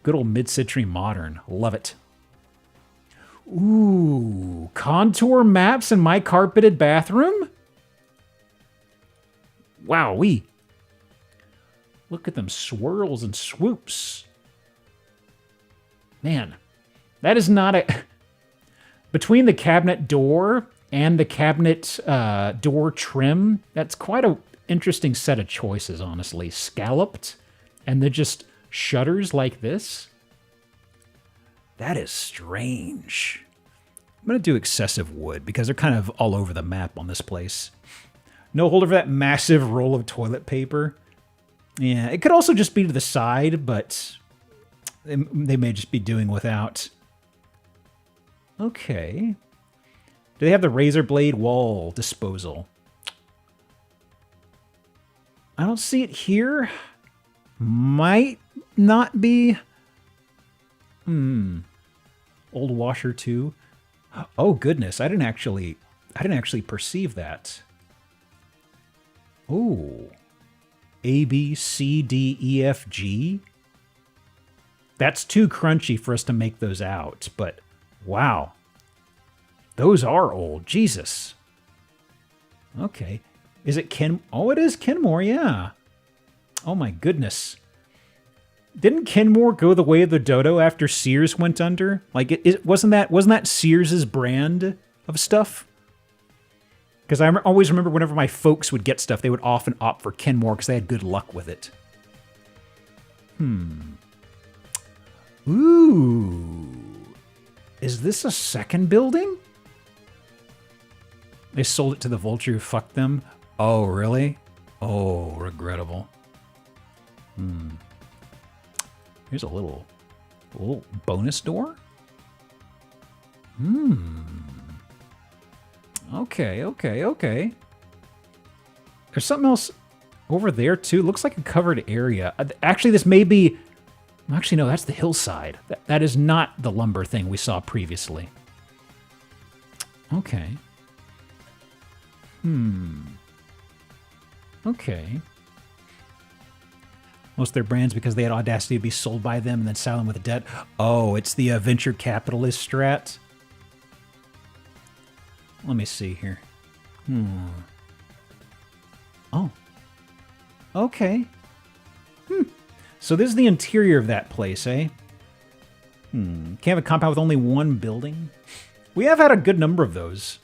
Good old mid-century modern. Love it. Ooh, contour maps in my carpeted bathroom? Wowee. Look at them swirls and swoops. Man, that is not a... Between the cabinet door and the cabinet door trim, that's quite an interesting set of choices, honestly. Scalloped, and then just shutters like this. That is strange. I'm going to do excessive wood, because they're kind of all over the map on this place. No holder for that massive roll of toilet paper. Yeah, it could also just be to the side, but they may just be doing without. Okay. Do they have the razor blade wall disposal? I don't see it here. Might not be. Old washer too. Oh goodness, I didn't actually perceive that. Oh. A, B, C, D, E, F, G. That's too crunchy for us to make those out, but wow. Those are old. Jesus. Okay. Is it Ken? Oh, it is Kenmore, yeah. Oh my goodness. Didn't Kenmore go the way of the dodo after Sears went under? Like, wasn't that Sears's brand of stuff? Because I always remember whenever my folks would get stuff, they would often opt for Kenmore because they had good luck with it. Ooh. Is this a second building? They sold it to the vulture who fucked them. Oh, really? Oh, regrettable. Here's a little bonus door. Okay. There's something else over there, too. Looks like a covered area. Actually, this may be... Actually, no, that's the hillside. That is not the lumber thing we saw previously. Okay. Okay. Most of their brands because they had audacity to be sold by them and then sell them with a debt. Oh, it's the venture capitalist strat. Let me see here. Oh. Okay. So this is the interior of that place, eh? Can't have a compound with only one building? We have had a good number of those.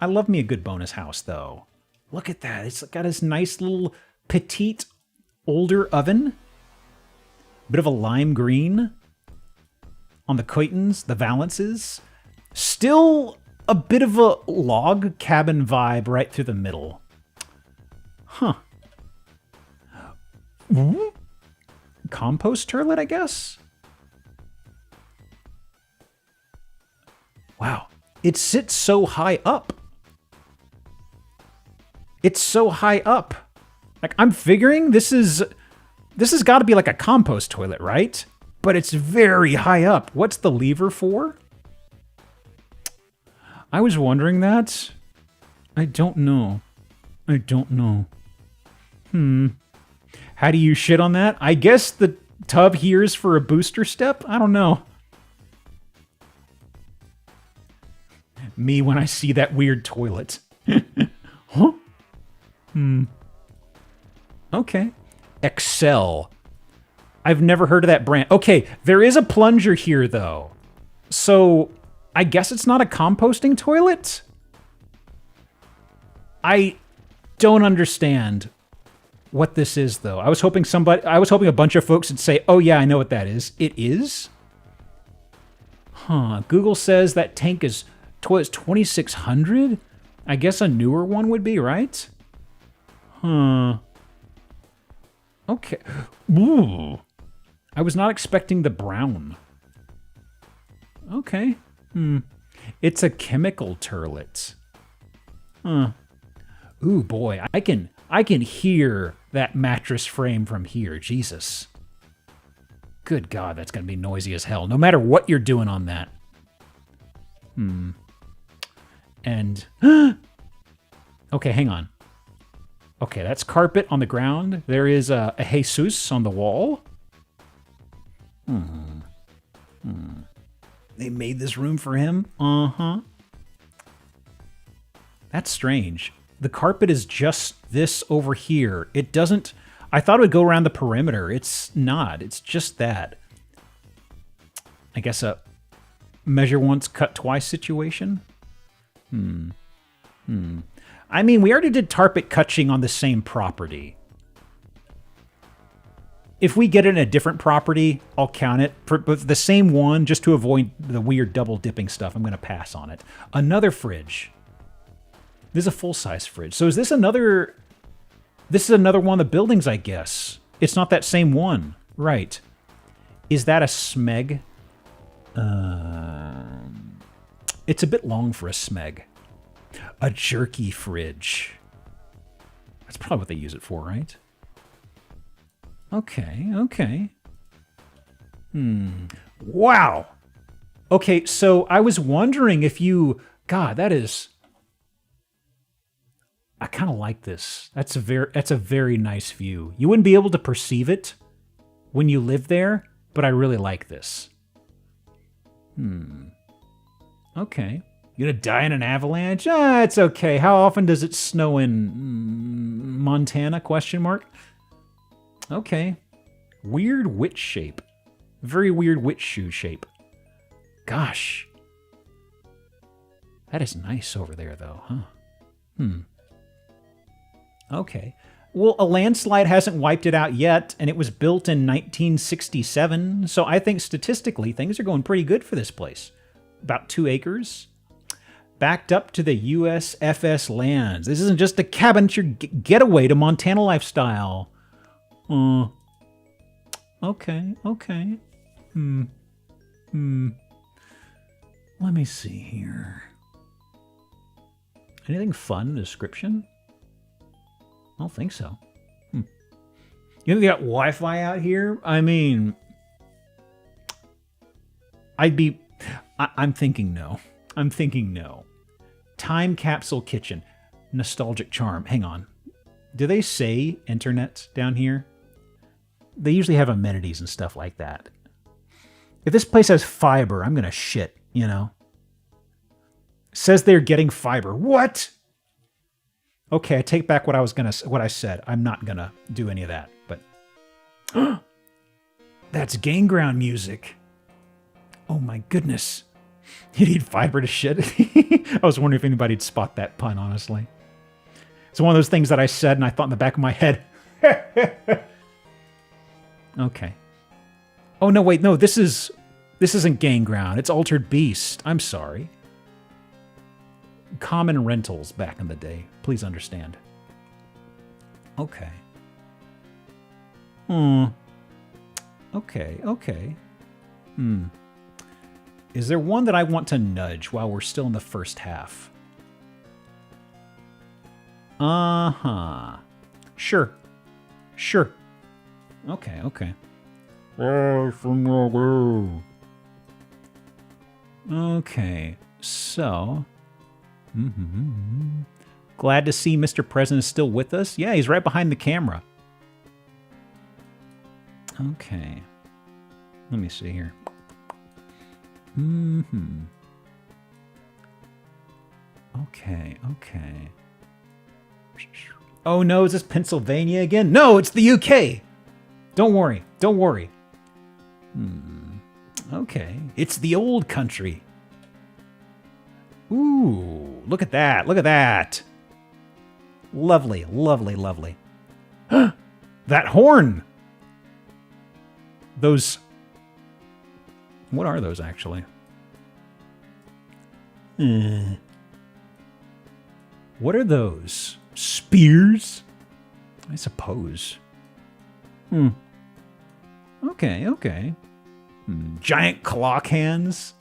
I love me a good bonus house, though. Look at that. It's got this nice little petite older oven. Bit of a lime green on the curtains, the valances. Still a bit of a log cabin vibe right through the middle. Huh. Compost turlet, I guess? Wow. It sits so high up. It's so high up. Like, I'm figuring this has got to be like a compost toilet, right? But it's very high up. What's the lever for? I was wondering that. I don't know. I don't know. How do you shit on that? I guess the tub here is for a booster step? I don't know. Me when I see that weird toilet. Huh? Okay. Excel. I've never heard of that brand. Okay, there is a plunger here, though. So, I guess it's not a composting toilet? I don't understand what this is, though. I was hoping a bunch of folks would say, oh yeah, I know what that is. It is? Huh. Google says that tank is 2,600? I guess a newer one would be, right? Huh. Okay. Ooh. I was not expecting the brown. Okay. It's a chemical turlet. Huh. Ooh, boy. I can hear that mattress frame from here. Jesus. Good God, that's going to be noisy as hell. No matter what you're doing on that. And... okay, hang on. Okay, that's carpet on the ground. There is a Jesus on the wall. They made this room for him? Uh-huh. That's strange. The carpet is just this over here. It doesn't... I thought it would go around the perimeter. It's not. It's just that. I guess a measure once, cut twice situation? I mean, we already did carpet cutching on the same property. If we get it in a different property, I'll count it. For the same one, just to avoid the weird double dipping stuff, I'm going to pass on it. Another fridge. This is a full-size fridge. So is this another... This is another one of the buildings, I guess. It's not that same one. Right. Is that a smeg? It's a bit long for a smeg. A jerky fridge. That's probably what they use it for, right? Okay, okay. Wow! Okay, so I was wondering if you... God, that is... I kind of like this. That's a very nice view. You wouldn't be able to perceive it when you live there, but I really like this. Okay. You gonna die in an avalanche? Ah, it's okay. How often does it snow in Montana? Question mark. Okay. Weird witch shape. Very weird witch shoe shape. Gosh. That is nice over there, though, huh? Okay. Well, a landslide hasn't wiped it out yet, and it was built in 1967, so I think statistically things are going pretty good for this place. About 2 acres. Backed up to the USFS lands. This isn't just a cabin, it's your getaway to Montana lifestyle. Okay, okay. Let me see here. Anything fun in the description? I don't think so. You think they got Wi-Fi out here? I mean, I'm thinking no. I'm thinking no. Time capsule kitchen. Nostalgic charm. Hang on. Do they say internet down here? They usually have amenities and stuff like that. If this place has fiber, I'm going to shit, you know? Says they're getting fiber. What? Okay, I take back what I said. I'm not going to do any of that, but that's gang ground music. Oh my goodness. You need fiber to shit. I was wondering if anybody'd spot that pun, honestly. It's one of those things that I said and I thought in the back of my head. Okay. Oh no, wait, no, this isn't gang ground. It's Altered Beast. I'm sorry. Common rentals back in the day. Please understand. Okay. Okay. Is there one that I want to nudge while we're still in the first half? Uh-huh. Sure. Okay. Okay, so... Glad to see Mr. President is still with us. Yeah, he's right behind the camera. Okay. Let me see here. Okay. Oh no, is this Pennsylvania again? No, it's the UK! Don't worry. Okay, it's the old country. Ooh, look at that. Lovely. That horn! Those... What are those, actually? What are those? Spears? I suppose. Okay. Giant clock hands?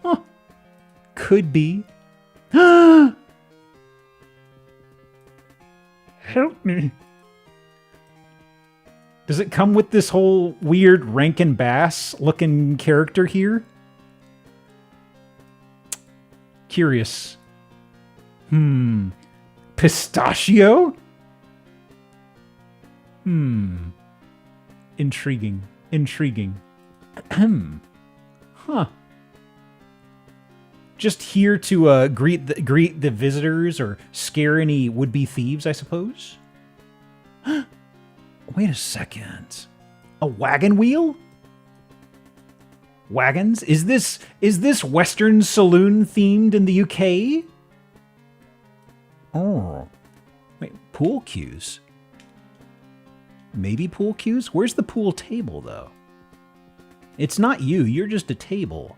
Huh. Could be. Help me. Does it come with this whole weird Rankin Bass looking character here? Curious. Pistachio? Intriguing. Huh. Just here to greet the visitors or scare any would-be thieves, I suppose? Wait a second. A wagon wheel? Wagons? Is this Western saloon themed in the UK? Oh. Wait, pool cues? Maybe pool cues? Where's the pool table, though? It's not you. You're just a table.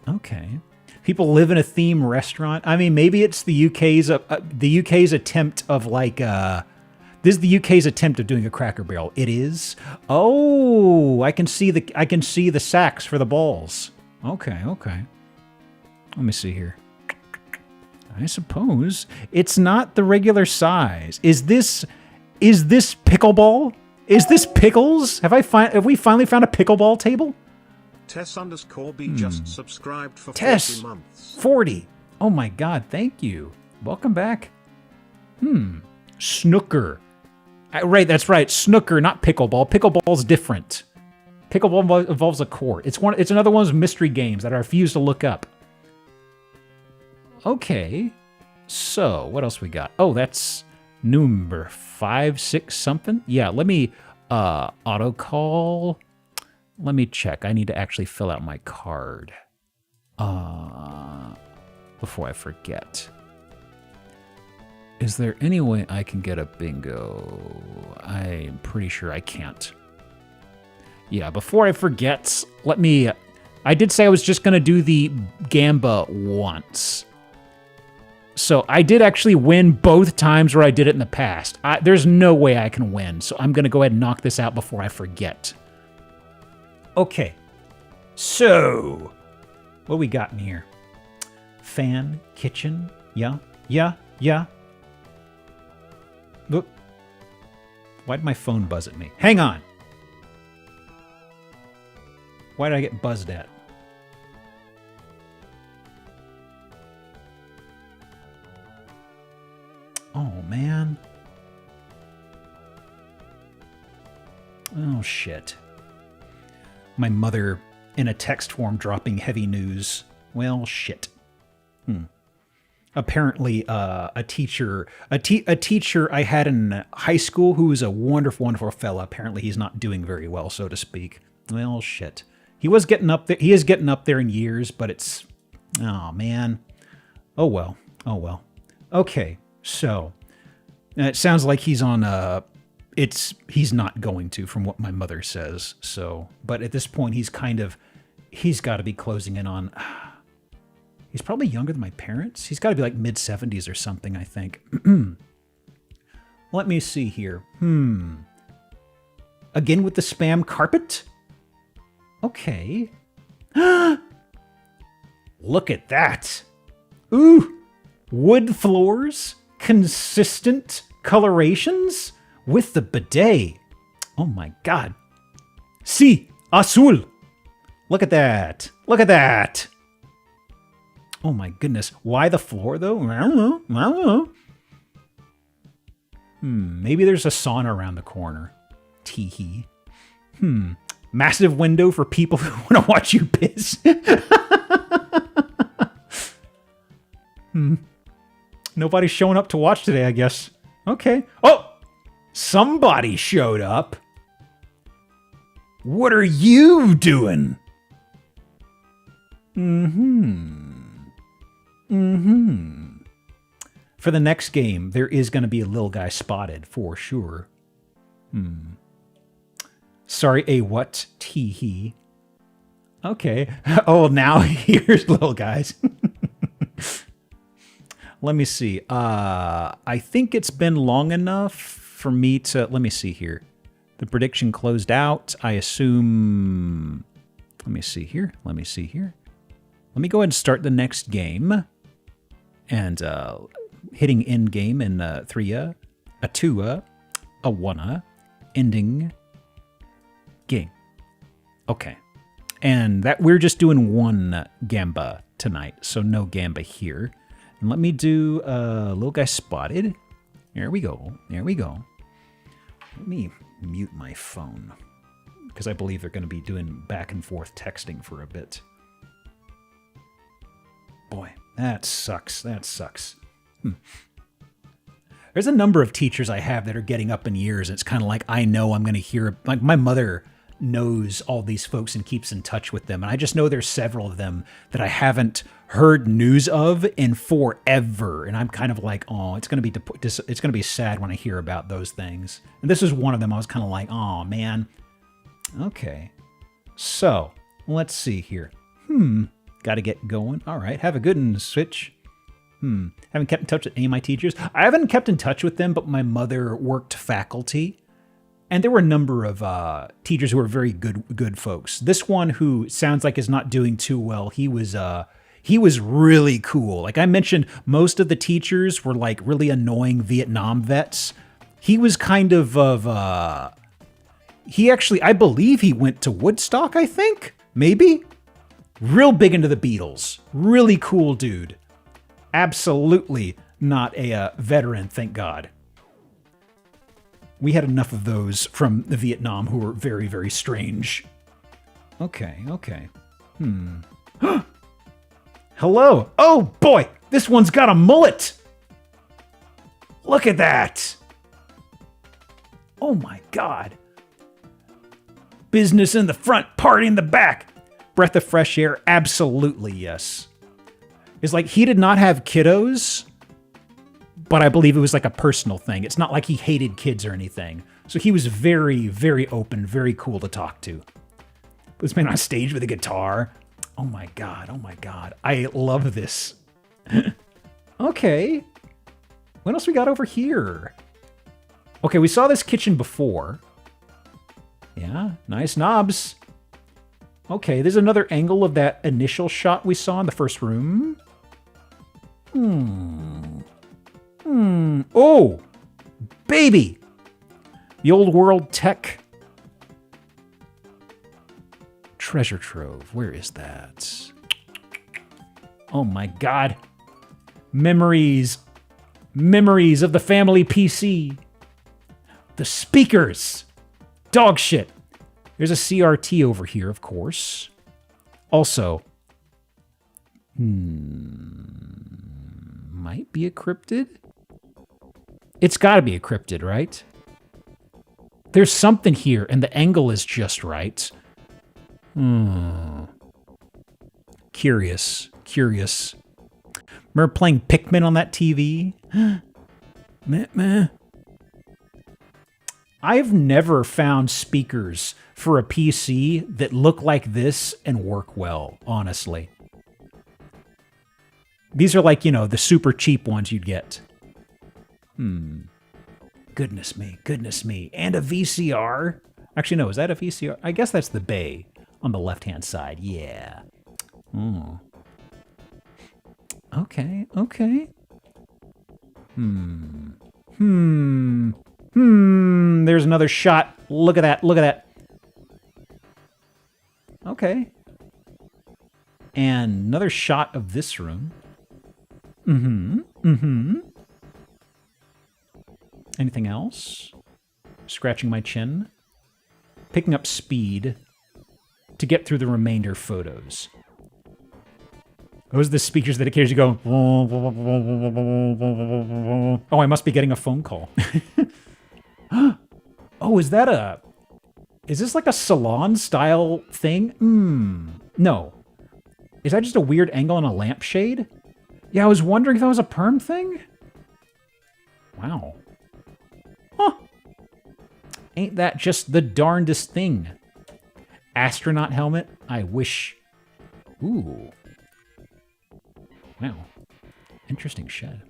Okay. People live in a theme restaurant. I mean, maybe it's the UK's attempt of like this is the UK's attempt of doing a Cracker Barrel. It is. Oh, I can see the sacks for the balls. Okay. Let me see here. I suppose it's not the regular size. Is this pickleball? Is this pickles? Have we finally found a pickleball table? Tess_B just subscribed for 40 months. 40. Oh my God, thank you. Welcome back. Snooker. Right, that's right. Snooker, not pickleball. Pickleball's different. Pickleball involves a court. It's another one of those mystery games that I refuse to look up. Okay. So, what else we got? Oh, that's number 5, 6 something. Yeah, let me auto call. Let me check. I need to actually fill out my card. Before I forget. Is there any way I can get a bingo? I'm pretty sure I can't. Yeah, before I forget, I did say I was just going to do the Gamba once. So I did actually win both times where I did it in the past. There's no way I can win, so I'm going to go ahead and knock this out before I forget. Okay, so what we got in here? Fan, kitchen, yeah. Look, why'd my phone buzz at me? Hang on. Why did I get buzzed at? man. Oh, shit. My mother in a text form dropping heavy news. Well, shit. Apparently, a teacher I had in high school who was a wonderful, wonderful fella. Apparently, he's not doing very well, so to speak. Well, shit. He was getting up there. He is getting up there in years, but it's, oh man. Oh well. Oh well. Okay, so it sounds like he's on he's not going to, from what my mother says. So, but at this point, he's got to be closing in on. He's probably younger than my parents. He's got to be like mid-70s or something, I think. Let me see here. Again with the spam carpet? Okay. Look at that. Ooh. Wood floors. Consistent colorations. With the bidet. Oh my god. Si. Azul. Look at that. Look at that. Oh my goodness. Why the floor, though? I don't know. Maybe there's a sauna around the corner. Teehee. Massive window for people who want to watch you piss. Nobody's showing up to watch today, I guess. Okay. Oh! Somebody showed up. What are you doing? For the next game, there is going to be a little guy spotted, for sure. Sorry, a what? Tee-hee. Okay. Oh, now here's little guys. Let me see. I think it's been long enough for me to... Let me see here. The prediction closed out. I assume... Let me see here. Let me go ahead and start the next game. And hitting end game in 3, a 2, a 1, ending game. Okay. And that we're just doing one gamba tonight, so no gamba here. And let me do little guy spotted. There we go. There we go. Let me mute my phone because I believe they're going to be doing back and forth texting for a bit. Boy, that sucks. That sucks. There's a number of teachers I have that are getting up in years, and it's kind of like I know I'm going to hear... Like my mother knows all these folks and keeps in touch with them, and I just know there's several of them that I haven't heard news of in forever, and I'm kind of like, oh, it's going to be sad when I hear about those things. And this is one of them. I was kind of like, oh man. Okay, so let's see here. Got to get going. All right, have a good one, Switch. Haven't kept in touch with any of my teachers. I haven't kept in touch with them, but my mother worked faculty. And there were a number of teachers who were very good folks. This one who sounds like is not doing too well, he was really cool. Like I mentioned, most of the teachers were like really annoying Vietnam vets. He was kind of he actually, I believe he went to Woodstock, I think, maybe. Real big into the Beatles. Really cool dude. Absolutely not a veteran, thank God. We had enough of those from the Vietnam who were very, very strange. Okay. Hello. Oh, boy. This one's got a mullet. Look at that. Oh, my God. Business in the front, party in the back. Breath of fresh air. Absolutely, yes. It's like he did not have kiddos, but I believe it was like a personal thing. It's not like he hated kids or anything. So he was very, very open, very cool to talk to. This man on stage with a guitar. Oh my God, oh my God. I love this. Okay. What else we got over here? Okay, we saw this kitchen before. Yeah, nice knobs. Okay, there's another angle of that initial shot we saw in the first room. Oh, baby. The old world tech treasure trove. Where is that? Oh my God. Memories Memories of the family PC. The speakers. Dog shit. There's a CRT over here, of course. Also, might be a cryptid? It's got to be a cryptid, right? There's something here, and the angle is just right. Curious. Remember playing Pikmin on that TV? Meh. I've never found speakers for a PC that look like this and work well, honestly. These are like, the super cheap ones you'd get. Goodness me. And a VCR? Actually, no, is that a VCR? I guess that's the bay on the left-hand side. Yeah. Okay. There's another shot. Look at that. Okay. And another shot of this room. Anything else? Scratching my chin. Picking up speed to get through the remainder photos. Those are the speakers that occasionally go... Oh, I must be getting a phone call. Oh, is this like a salon-style thing? No. Is that just a weird angle on a lampshade? Yeah, I was wondering if that was a perm thing? Wow. Huh. Ain't that just the darndest thing? Astronaut helmet? I wish... Ooh. Wow. Interesting shed.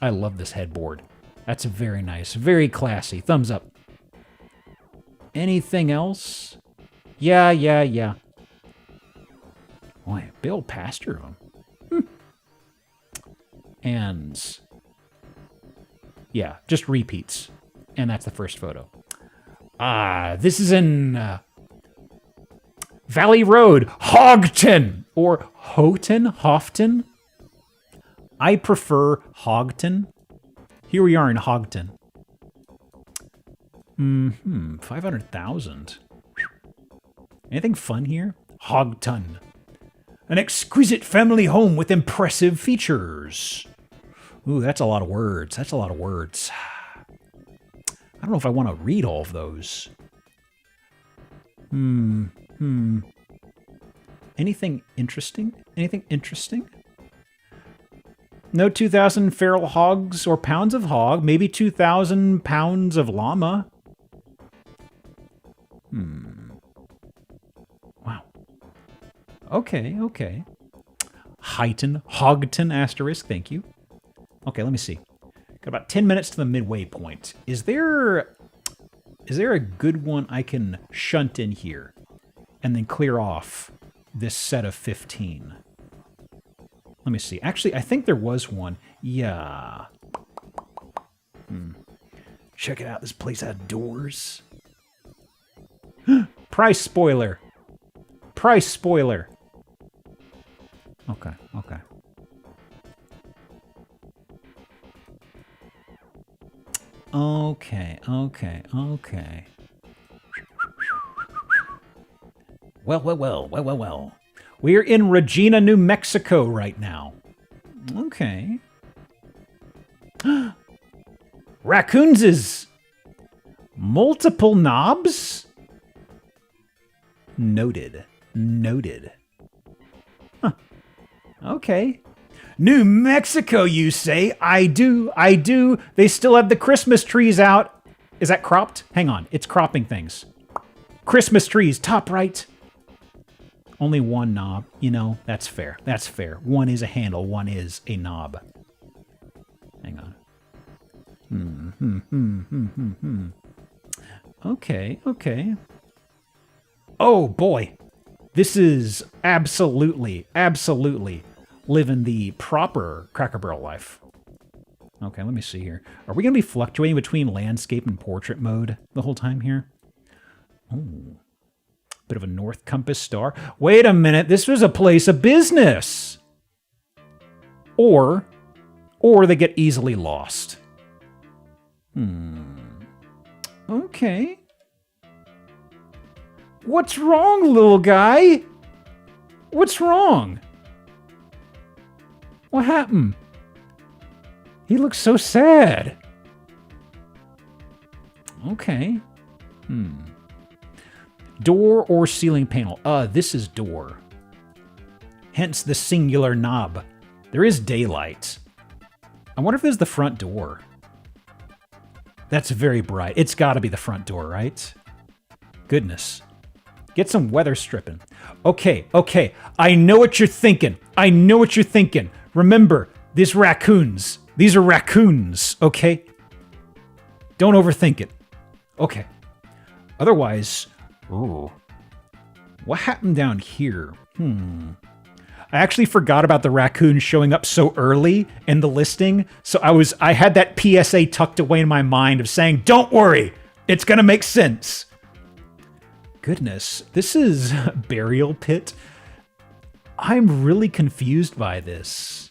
I love this headboard. That's very nice. Very classy. Thumbs up. Anything else? Yeah. Boy, big old pasture of them. And... yeah, just repeats. And that's the first photo. This is in... Valley Road, Hogton, or Houghton. I prefer Hogton. Here we are in Hogton. 500,000. Anything fun here? Hogton. An exquisite family home with impressive features. Ooh, that's a lot of words. I don't know if I want to read all of those. Anything interesting? No 2,000 feral hogs or pounds of hog. Maybe 2,000 pounds of llama. Wow. Okay. Hogton asterisk, thank you. Okay, let me see. Got about 10 minutes to the midway point. Is there a good one I can shunt in here and then clear off this set of 15? Let me see. Actually, I think there was one. Yeah. Check it out. This place had doors. Price spoiler. Okay. Well. We're in Regina, New Mexico right now. Okay. Raccoons' multiple knobs? Noted. Huh. Okay. New Mexico, you say? I do. They still have the Christmas trees out. Is that cropped? Hang on. It's cropping things. Christmas trees, top right. Only one knob. That's fair. One is a handle, one is a knob. Hang on. Okay. Oh, boy. This is absolutely living the proper Cracker Barrel life. Okay, let me see here. Are we going to be fluctuating between landscape and portrait mode the whole time here? Oh. Bit of a north compass star. Wait a minute, this was a place of business. Or they get easily lost. Okay. What's wrong, little guy? What's wrong? What happened? He looks so sad. Okay. Door or ceiling panel? This is door. Hence the singular knob. There is daylight. I wonder if this is the front door. That's very bright. It's got to be the front door, right? Goodness. Get some weather stripping. Okay. I know what you're thinking. Remember, these raccoons. These are raccoons, okay? Don't overthink it. Okay. Otherwise, ooh. What happened down here? I actually forgot about the raccoon showing up so early in the listing. So I had that PSA tucked away in my mind of saying, don't worry, it's gonna make sense. Goodness, this is Burial Pit. I'm really confused by this.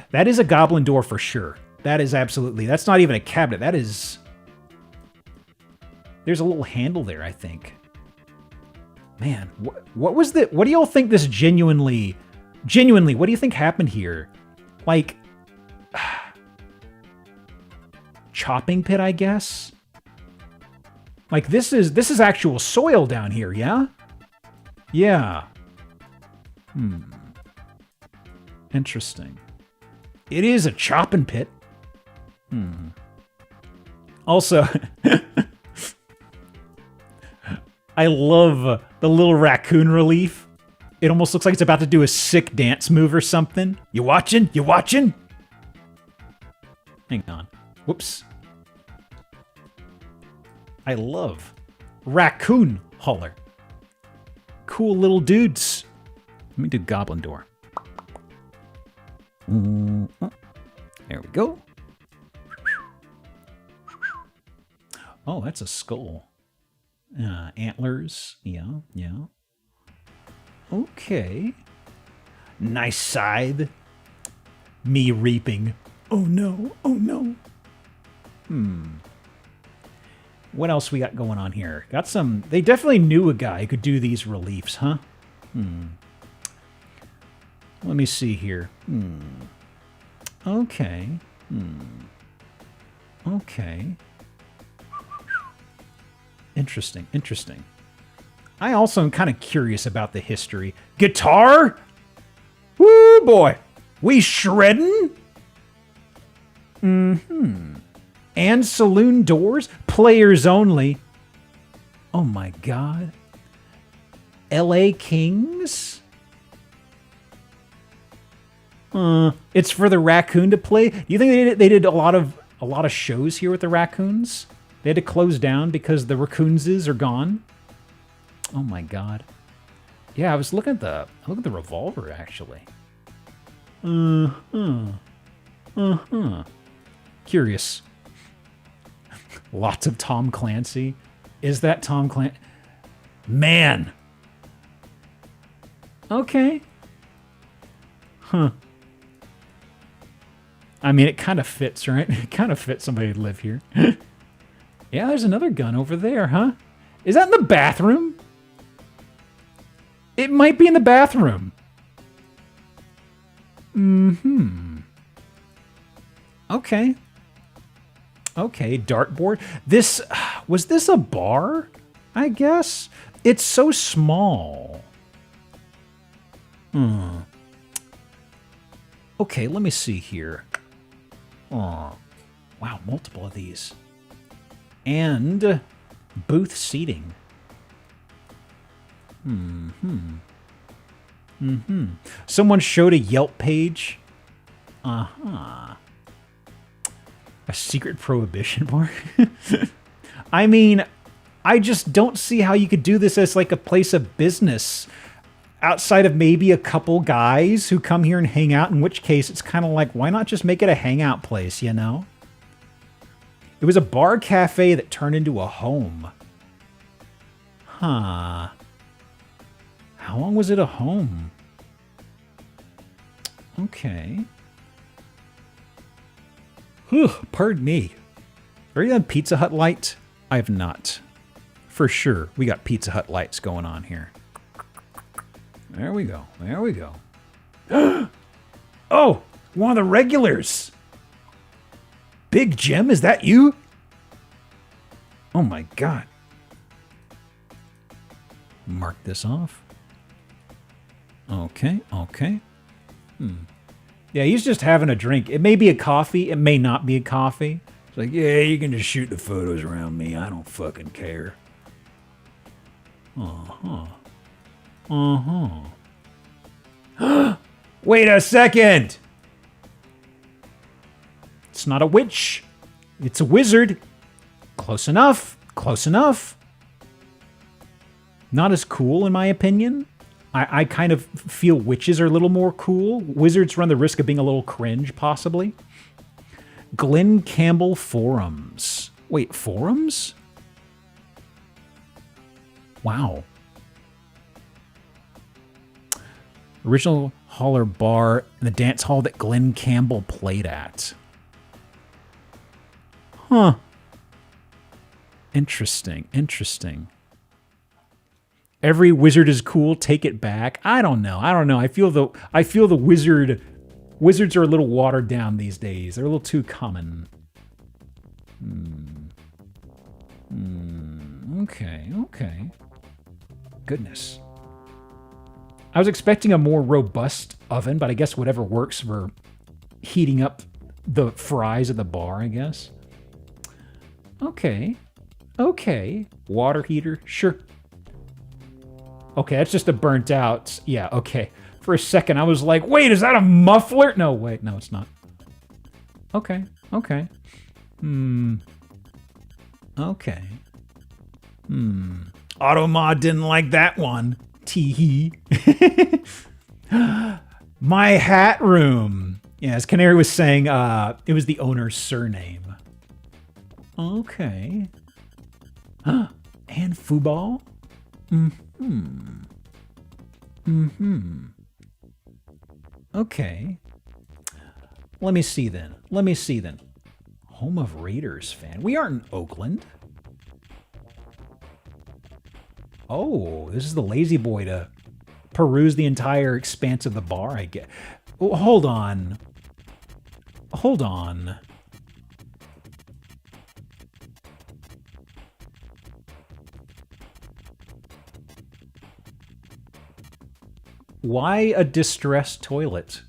That is a goblin door for sure. That is absolutely, that's not even a cabinet. That is, there's a little handle there, I think. Man, what was the, what do y'all think this genuinely, what do you think happened here? Like, chopping pit, I guess? Like this is actual soil down here, yeah? Yeah. Interesting. It is a chopping pit. Also, I love the little raccoon relief. It almost looks like it's about to do a sick dance move or something. You watching? You watching? Hang on. Whoops. I love raccoon hauler. Cool little dudes. Let me do goblin door. There we go. Oh, that's a skull. Antlers. Yeah. Okay. Nice scythe. Me reaping. Oh no. What else we got going on here? Got some... They definitely knew a guy who could do these reliefs, huh? Let me see here. Okay. Okay. Interesting. I also am kind of curious about the history. Guitar? Woo, boy. We shredding? And saloon doors? Players only. Oh my God. LA Kings? It's for the raccoon to play? Do you think they did a lot of shows here with the raccoons? They had to close down because the raccoonses are gone? Oh my God. Yeah, I was looking at the revolver actually. Curious. Lots of Tom Clancy. Is that Tom Clancy? Man. Okay. Huh. I mean, it kind of fits, right? It kind of fits somebody to live here. Yeah, there's another gun over there, huh? Is that in the bathroom? It might be in the bathroom. Okay. Okay, dartboard. Was this a bar? I guess. It's so small. Okay, let me see here. Oh, wow, multiple of these. And booth seating. Someone showed a Yelp page. A secret prohibition bar? I mean, I just don't see how you could do this as like a place of business outside of maybe a couple guys who come here and hang out, in which case it's kind of like, why not just make it a hangout place, you know? It was a bar cafe that turned into a home. Huh. How long was it a home? Okay. Whew, pardon me. Are you on Pizza Hut light? I have not. For sure, we got Pizza Hut lights going on here. There we go. There we go. Oh, one of the regulars. Big Jim, is that you? Oh my God. Mark this off. Okay, okay. Yeah, he's just having a drink. It may be a coffee. It may not be a coffee. It's like, yeah, you can just shoot the photos around me. I don't fucking care. Uh-huh. Uh-huh. Wait a second! It's not a witch. It's a wizard. Close enough. Close enough. Not as cool, in my opinion. I kind of feel witches are a little more cool. Wizards run the risk of being a little cringe, possibly. Glenn Campbell forums. Wait, forums? Wow. Original Holler Bar and the dance hall that Glenn Campbell played at. Huh. Interesting, interesting. Every wizard is cool, take it back. I don't know. I feel the wizards are a little watered down these days. They're a little too common. Okay. Goodness. I was expecting a more robust oven, but I guess whatever works for heating up the fries at the bar, I guess. Okay. Water heater, sure. Okay, that's just a burnt out. Yeah, okay. For a second, I was like, wait, is that a muffler? No, wait, no, it's not. Okay. Okay. Automod didn't like that one. Tee-hee. My hat room. Yeah, as Canary was saying, it was the owner's surname. Okay. And Football? Okay. Let me see then. Home of Raiders fan. We aren't in Oakland. Oh, this is the lazy boy to peruse the entire expanse of the bar, I guess. Oh, hold on. Why a distressed toilet?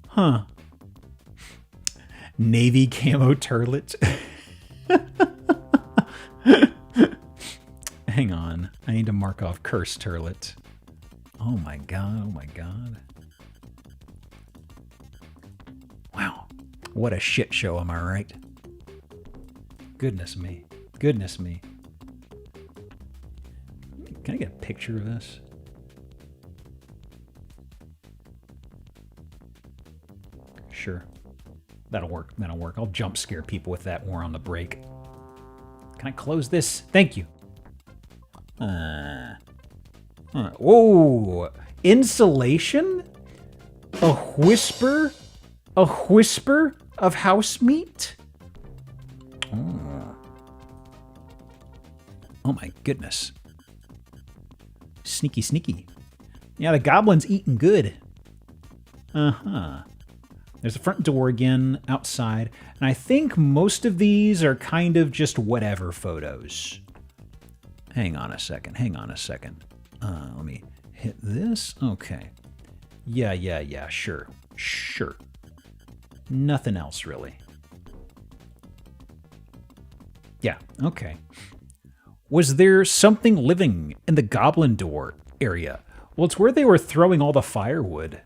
Huh. Navy camo turlet. Hang on. I need to mark off curse turlet. Oh my god. Wow. What a shit show, am I right? Goodness me. Can I get a picture of this? Sure. That'll work. I'll jump scare people with that when we're on the break. Can I close this? Thank you. Whoa! Insulation? A whisper of house meat? Oh my goodness. Sneaky. Yeah, the goblin's eating good. There's a front door again outside, and I think most of these are kind of just whatever photos. Hang on a second. Let me hit this. Okay. Yeah, sure. Nothing else, really. Yeah, okay. Was there something living in the Goblin Door area? Well, it's where they were throwing all the firewood.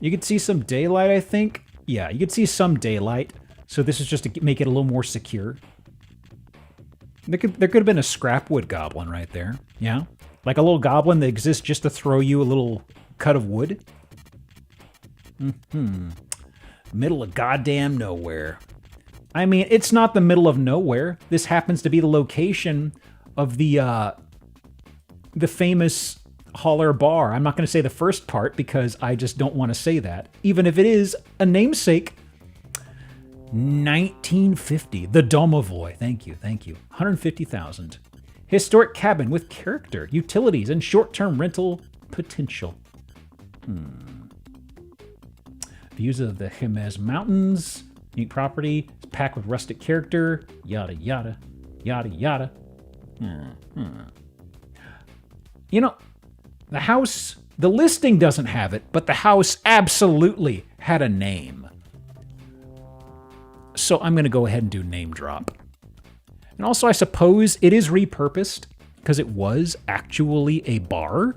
You could see some daylight, I think. Yeah, you could see some daylight. So this is just to make it a little more secure. There could have been a scrapwood goblin right there. Yeah? Like a little goblin that exists just to throw you a little cut of wood. Middle of goddamn nowhere. I mean, it's not the middle of nowhere. This happens to be the location of the famous Holler Bar. I'm not going to say the first part because I just don't want to say that. Even if it is a namesake. 1950. The Domovoy. Thank you. 150,000. Historic cabin with character, utilities, and short-term rental potential. Views of the Jemez Mountains. Unique property. It's packed with rustic character. Yada, yada. Yada, yada. You know, the house, the listing doesn't have it, but the house absolutely had a name. So I'm going to go ahead and do name drop. And also, I suppose it is repurposed because it was actually a bar.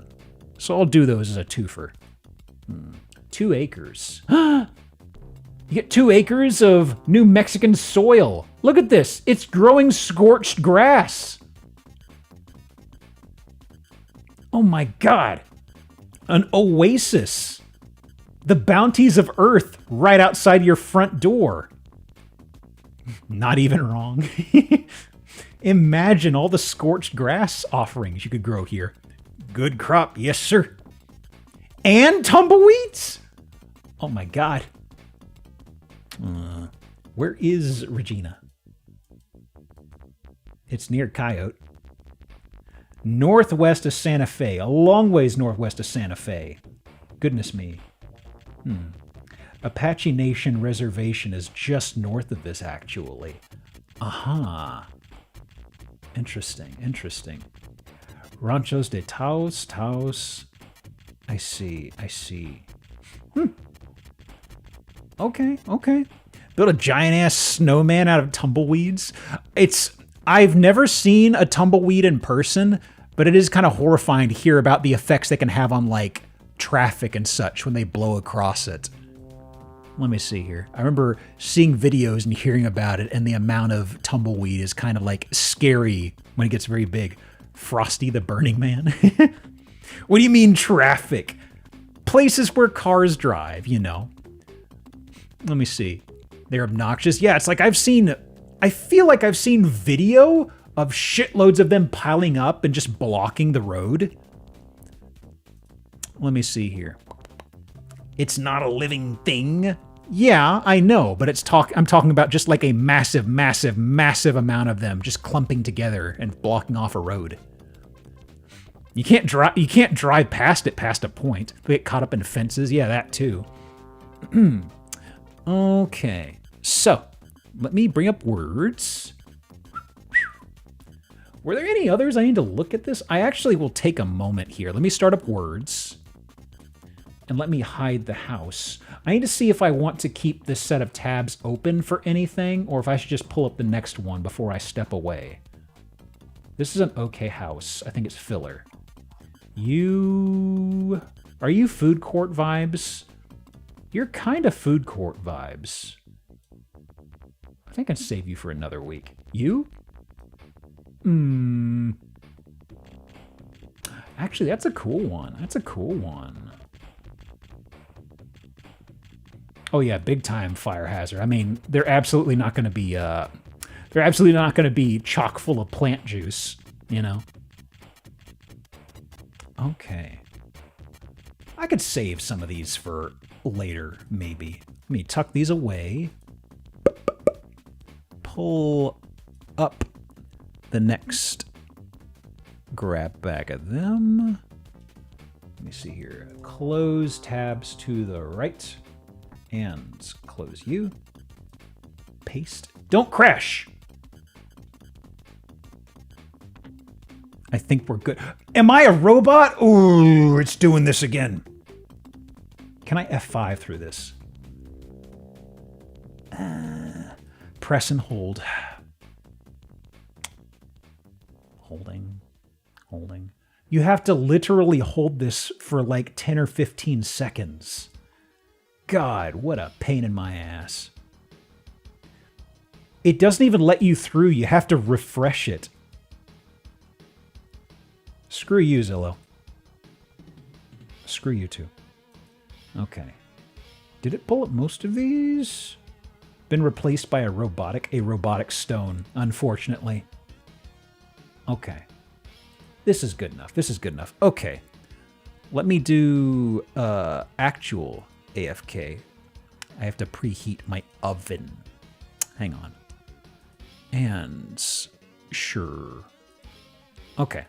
So I'll do those as a twofer. 2 acres. You get 2 acres of New Mexican soil. Look at this. It's growing scorched grass. Oh my God. An oasis. The bounties of Earth right outside your front door. Not even wrong. Imagine all the scorched grass offerings you could grow here. Good crop, yes sir. And tumbleweeds? Oh my God. Where is Regina? It's near Coyote. Northwest of Santa Fe. A long ways northwest of Santa Fe. Goodness me. Apache Nation Reservation is just north of this, actually. Aha. Interesting. Ranchos de Taos. I see. Okay. Build a giant-ass snowman out of tumbleweeds. I've never seen a tumbleweed in person, but it is kind of horrifying to hear about the effects they can have on, like, traffic and such when they blow across it. Let me see here. I remember seeing videos and hearing about it, and the amount of tumbleweed is kind of, like, scary when it gets very big. Frosty the Burning Man? What do you mean traffic? Places where cars drive, you know. Let me see. They're obnoxious. Yeah, it's like I feel like I've seen video of shitloads of them piling up and just blocking the road. Let me see here. It's not a living thing. Yeah, I know, but I'm talking about just like a massive amount of them just clumping together and blocking off a road. You can't drive past it past a point. They get caught up in fences. Yeah, that too. Okay. So, let me bring up words. Were there any others I need to look at this? I actually will take a moment here. Let me start up words. And let me hide the house. I need to see if I want to keep this set of tabs open for anything, or if I should just pull up the next one before I step away. This is an okay house. I think it's filler. Are you food court vibes? You're kind of food court vibes. I think I'd save you for another week. You? Actually, that's a cool one. Oh yeah, big time fire hazard. I mean, they're absolutely not going to be chock full of plant juice, you know. Okay. I could save some of these for later, maybe. Let me tuck these away. Pull up the next grab bag of them. Let me see here. Close tabs to the right. And close you. Paste. Don't crash! I think we're good. Am I a robot? Ooh, it's doing this again. Can I F5 through this? Press and hold. Holding. You have to literally hold this for like 10 or 15 seconds. God, what a pain in my ass. It doesn't even let you through. You have to refresh it. Screw you, Zillow. Screw you too. Okay. Did it pull up most of these? Been replaced by a robotic stone, unfortunately. Okay. This is good enough. Okay. Let me do actual AFK. I have to preheat my oven. Hang on. And sure. Okay.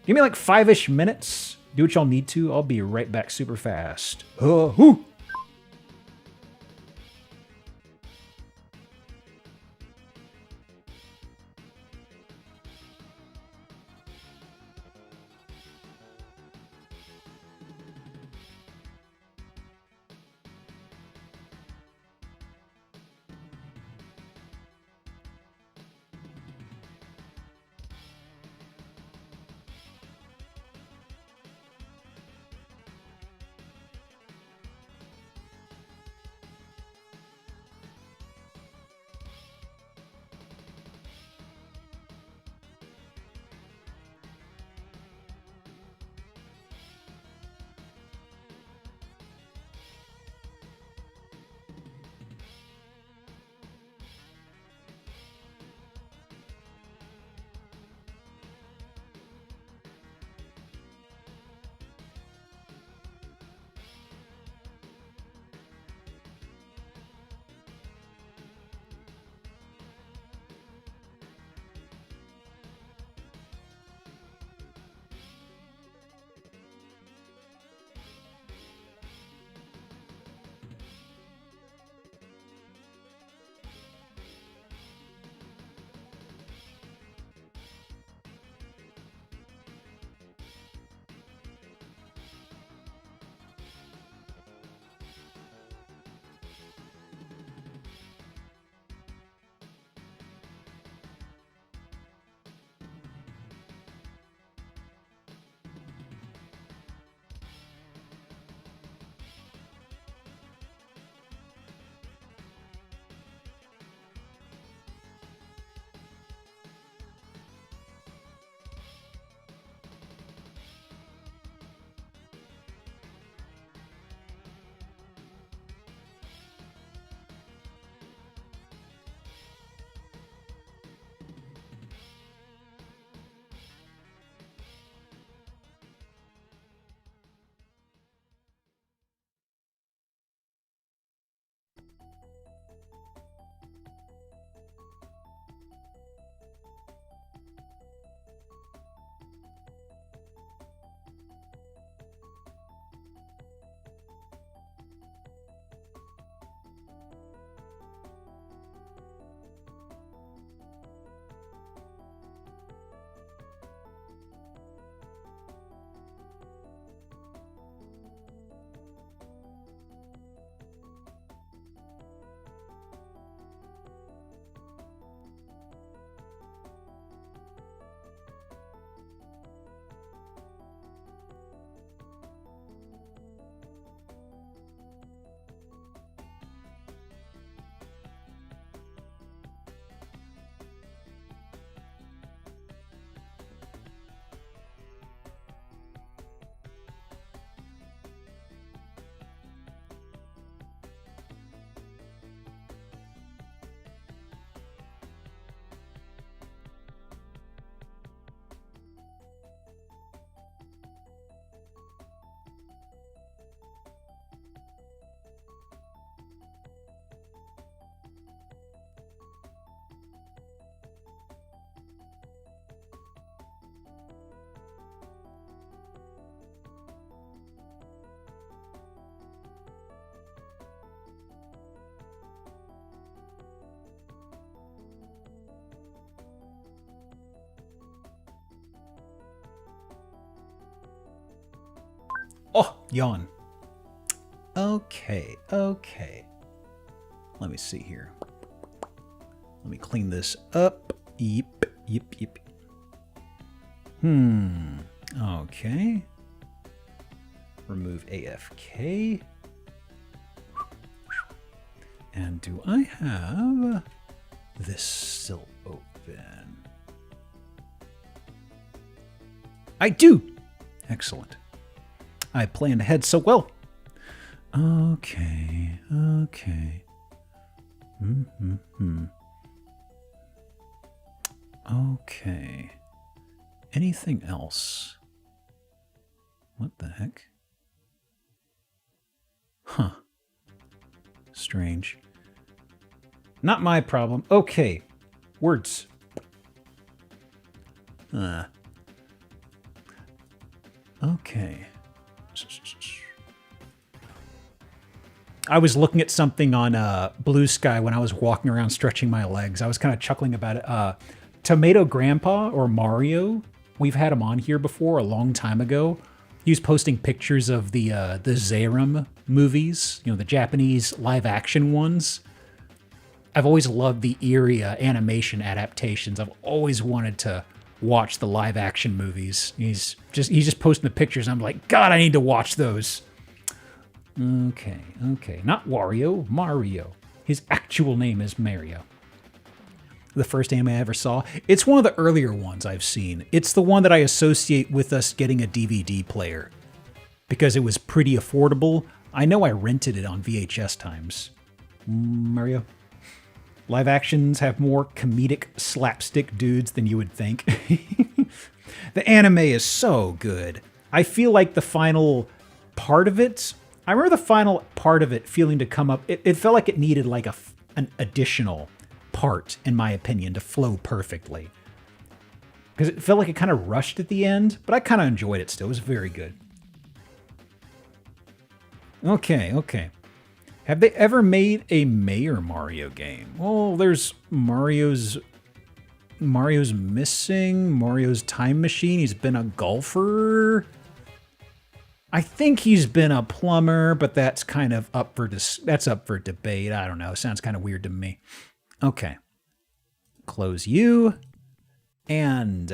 Give me like 5-ish minutes. Do what y'all need to. I'll be right back super fast. Whoo! Oh, yawn. Okay. Let me see here. Let me clean this up. Yep. Okay. Remove AFK. And do I have this still open? I do! Excellent. I planned ahead so well. Okay. Okay. Anything else? What the heck? Strange. Not my problem. Okay. Words. Okay. I was looking at something on Blue Sky when I was walking around stretching my legs. I was kind of chuckling about it. Tomato Grandpa, or Mario, we've had him on here before a long time ago. He was posting pictures of the Zerum movies, the Japanese live-action ones. I've always loved the eerie animation adaptations. I've always wanted to watch the live-action movies. He's just posting the pictures. I'm like, God, I need to watch those. Okay. Not Wario, Mario. His actual name is Mario. The first anime I ever saw. It's one of the earlier ones I've seen. It's the one that I associate with us getting a DVD player because it was pretty affordable. I know I rented it on VHS times. Mario. Live actions have more comedic slapstick dudes than you would think. The anime is so good. I feel like the final part of it, I remember the final part of it feeling to come up, it felt like it needed like an additional part, in my opinion, to flow perfectly. Because it felt like it kind of rushed at the end, but I kind of enjoyed it still. It was very good. Okay. Have they ever made a Mayor Mario game? Well, there's Mario's Missing, Mario's Time Machine. He's been a golfer. I think he's been a plumber, but that's kind of up for debate. I don't know. Sounds kind of weird to me. Okay. Close you. And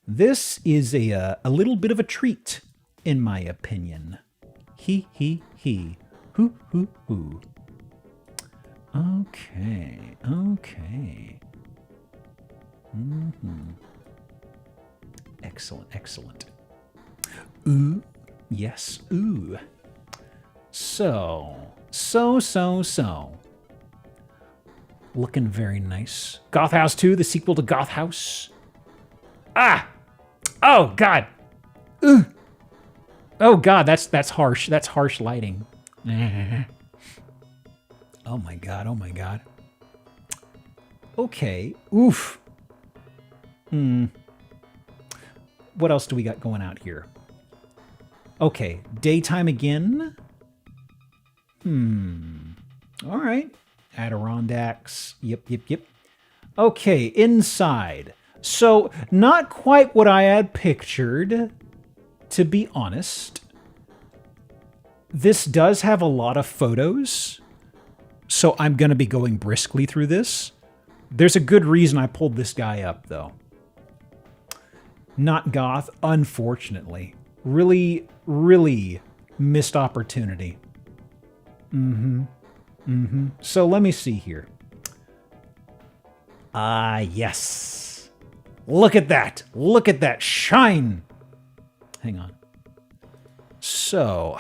this is a little bit of a treat, in my opinion. He. Hoo. Okay. Excellent. Ooh. Yes. Ooh. So. Looking very nice. Goth House 2, the sequel to Goth House. Ah! Oh, God. Ugh. Oh, God, that's harsh. That's harsh lighting. Oh, my God. Okay. Oof. What else do we got going out here? Okay. Daytime again. All right. Adirondacks. Yep. Okay, inside. So, not quite what I had pictured, to be honest. This does have a lot of photos, so I'm going to be going briskly through this. There's a good reason I pulled this guy up, though. Not goth, unfortunately. Really missed opportunity. So let me see here. Yes. Look at that. Look at that shine. Hang on. So,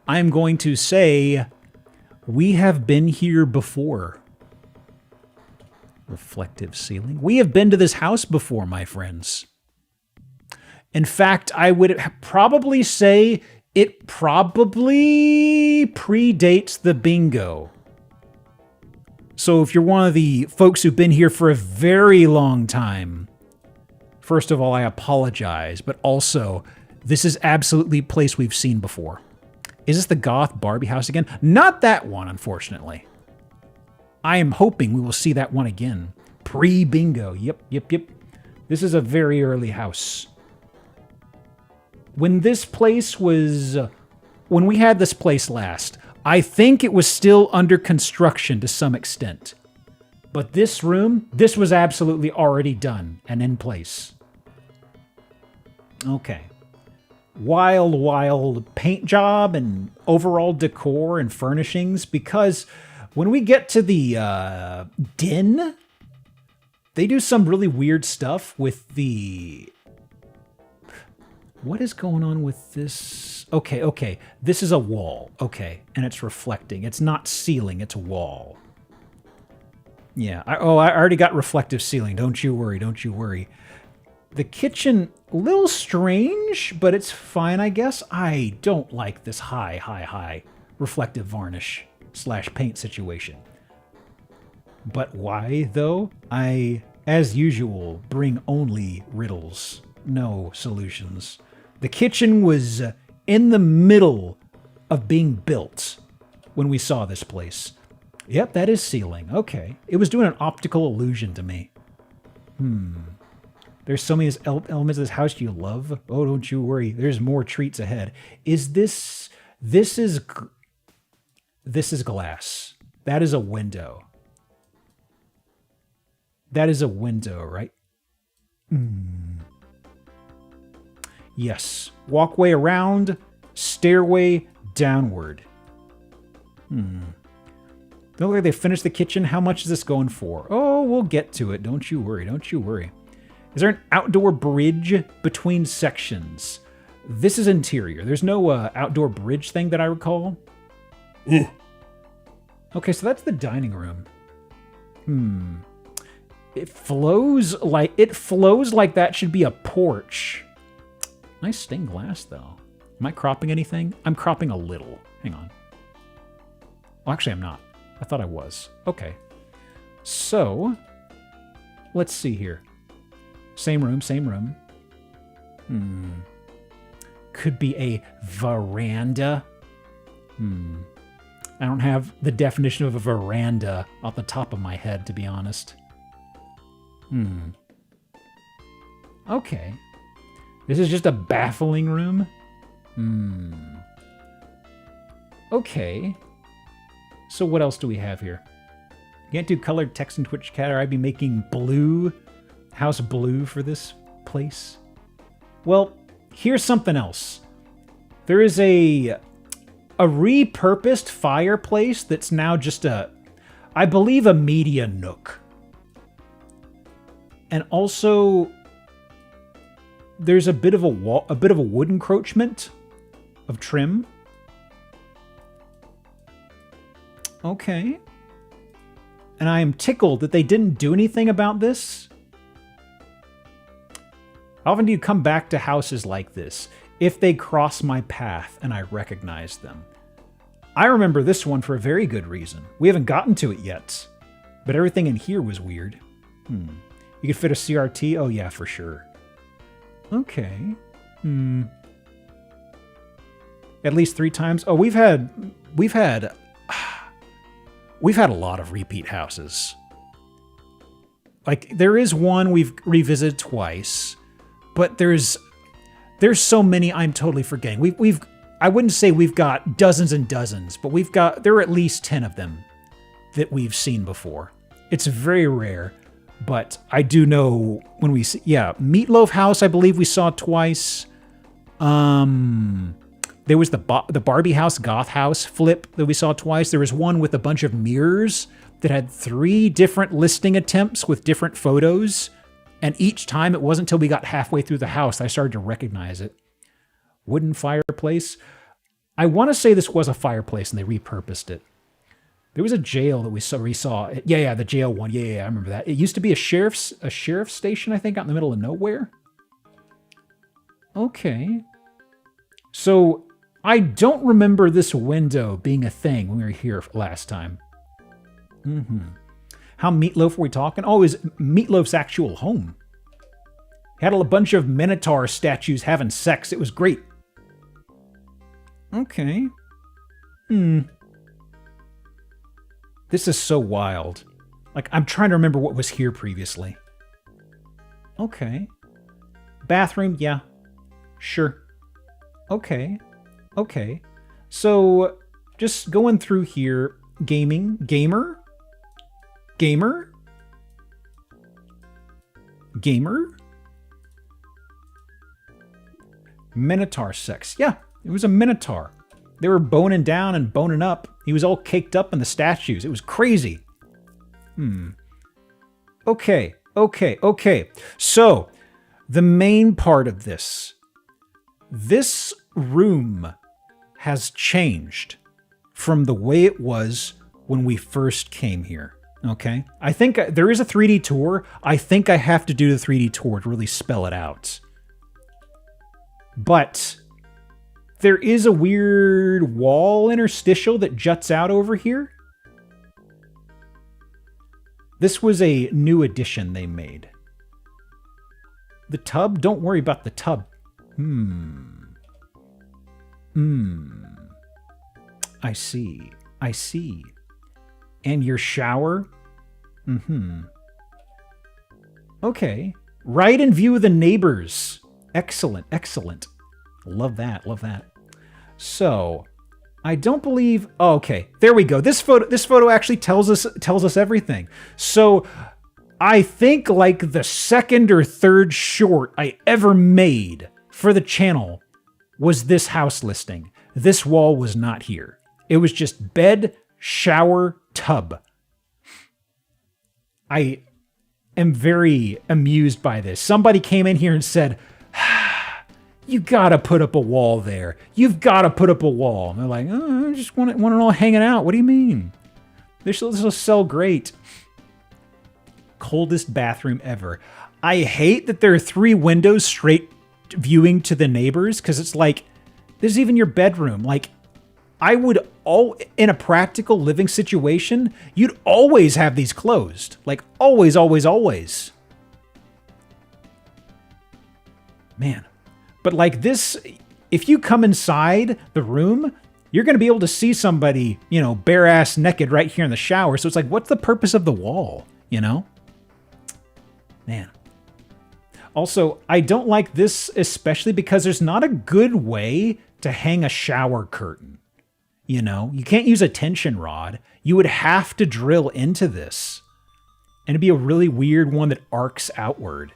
I'm going to say we have been here before. Reflective ceiling. We have been to this house before, my friends. In fact, I would probably say it probably predates the bingo. So if you're one of the folks who've been here for a very long time, first of all, I apologize, but also, this is absolutely a place we've seen before. Is this the goth Barbie house again? Not that one, unfortunately. I am hoping we will see that one again. Pre-bingo. Yep. This is a very early house. When we had this place last, I think it was still under construction to some extent. But this room, this was absolutely already done and in place. Okay. Wild paint job and overall decor and furnishings, because when we get to the den, they do some really weird stuff with the... What is going on with this? Okay. This is a wall. Okay. And it's reflecting. It's not ceiling, it's a wall. Yeah. I already got reflective ceiling. Don't you worry. The kitchen, a little strange, but it's fine, I guess. I don't like this high. reflective varnish / paint situation. But why, though? I, as usual, bring only riddles, no solutions. The kitchen was in the middle of being built when we saw this place. Yep, that is ceiling. Okay. It was doing an optical illusion to me. There's so many elements of this house you love. Oh, don't you worry. There's more treats ahead. Is this... This is glass. That is a window. That is a window, right? Yes. Walkway around, stairway downward. Don't look like they finished the kitchen. How much is this going for? Oh, we'll get to it. Don't you worry. Don't you worry. Is there an outdoor bridge between sections? This is interior. There's no outdoor bridge thing that I recall. Ugh. Okay, so that's the dining room. It flows like that should be a porch. Nice stained glass, though. Am I cropping anything? I'm cropping a little. Hang on. Oh, actually, I'm not. I thought I was. Okay. So, let's see here. Same room, same room. Could be a veranda. I don't have the definition of a veranda off the top of my head, to be honest. Okay. This is just a baffling room? Okay. So what else do we have here? Can't do colored text in Twitch Cat, or I'd be making blue, house blue for this place. Well, here's something else. There is a repurposed fireplace that's now just I believe a media nook. And also, there's a bit of a wood encroachment of trim. Okay. And I am tickled that they didn't do anything about this. How often do you come back to houses like this? If they cross my path and I recognize them. I remember this one for a very good reason. We haven't gotten to it yet, but everything in here was weird. You could fit a CRT? Oh yeah, for sure. Okay. At least 3 times. Oh, we've had a lot of repeat houses. Like, there is one we've revisited twice, but there's so many I'm totally forgetting. I wouldn't say we've got dozens and dozens, but there are at least 10 of them that we've seen before. It's very rare, but I do know when we see, Meatloaf House, I believe we saw twice. There was the Barbie House, Goth House flip that we saw twice. There was one with a bunch of mirrors that had 3 different listing attempts with different photos. And each time, it wasn't until we got halfway through the house that I started to recognize it. Wooden fireplace. I want to say this was a fireplace and they repurposed it. There was a jail that we saw. Yeah, the jail one. Yeah, I remember that. It used to be a sheriff's station, I think, out in the middle of nowhere. Okay. So, I don't remember this window being a thing when we were here last time. How Meatloaf were we talking? Oh, it was Meatloaf's actual home. He had a bunch of Minotaur statues having sex. It was great. Okay. This is so wild. Like, I'm trying to remember what was here previously. Okay. Bathroom, yeah. Sure. Okay. So, just going through here. Gamer? Minotaur sex. Yeah, it was a Minotaur. They were boning down and boning up. He was all caked up in the statues. It was crazy. Okay. So, the main part of this. This room has changed from the way it was when we first came here. Okay? I think there is a 3D tour. I think I have to do the 3D tour to really spell it out. But There is a weird wall interstitial that juts out over here. This was a new addition they made. The tub? Don't worry about the tub. I see. I see. And your shower? Okay. Right in view of the neighbors. Excellent, excellent. Love that, love that. So, I don't believe... Oh, okay, there we go. This photo actually tells us everything. So, I think like the second or third short I ever made for the channel was this house listing. This wall was not here. It was just bed, shower, tub. I am very amused by this. Somebody came in here and said, you gotta put up a wall there. You've gotta put up a wall. And they're like, oh, I just want it all hanging out. What do you mean? This will sell great. Coldest bathroom ever. I hate that there are 3 windows straight viewing to the neighbors, because it's like, this is even your bedroom. Like, I would in a practical living situation, you'd always have these closed. Like, always, always, always. Man. But like this, if you come inside the room, you're going to be able to see somebody, you know, bare ass naked right here in the shower. So it's like, what's the purpose of the wall, you know? Man. Also, I don't like this especially because there's not a good way to hang a shower curtain. You know, you can't use a tension rod. You would have to drill into this. And it'd be a really weird one that arcs outward.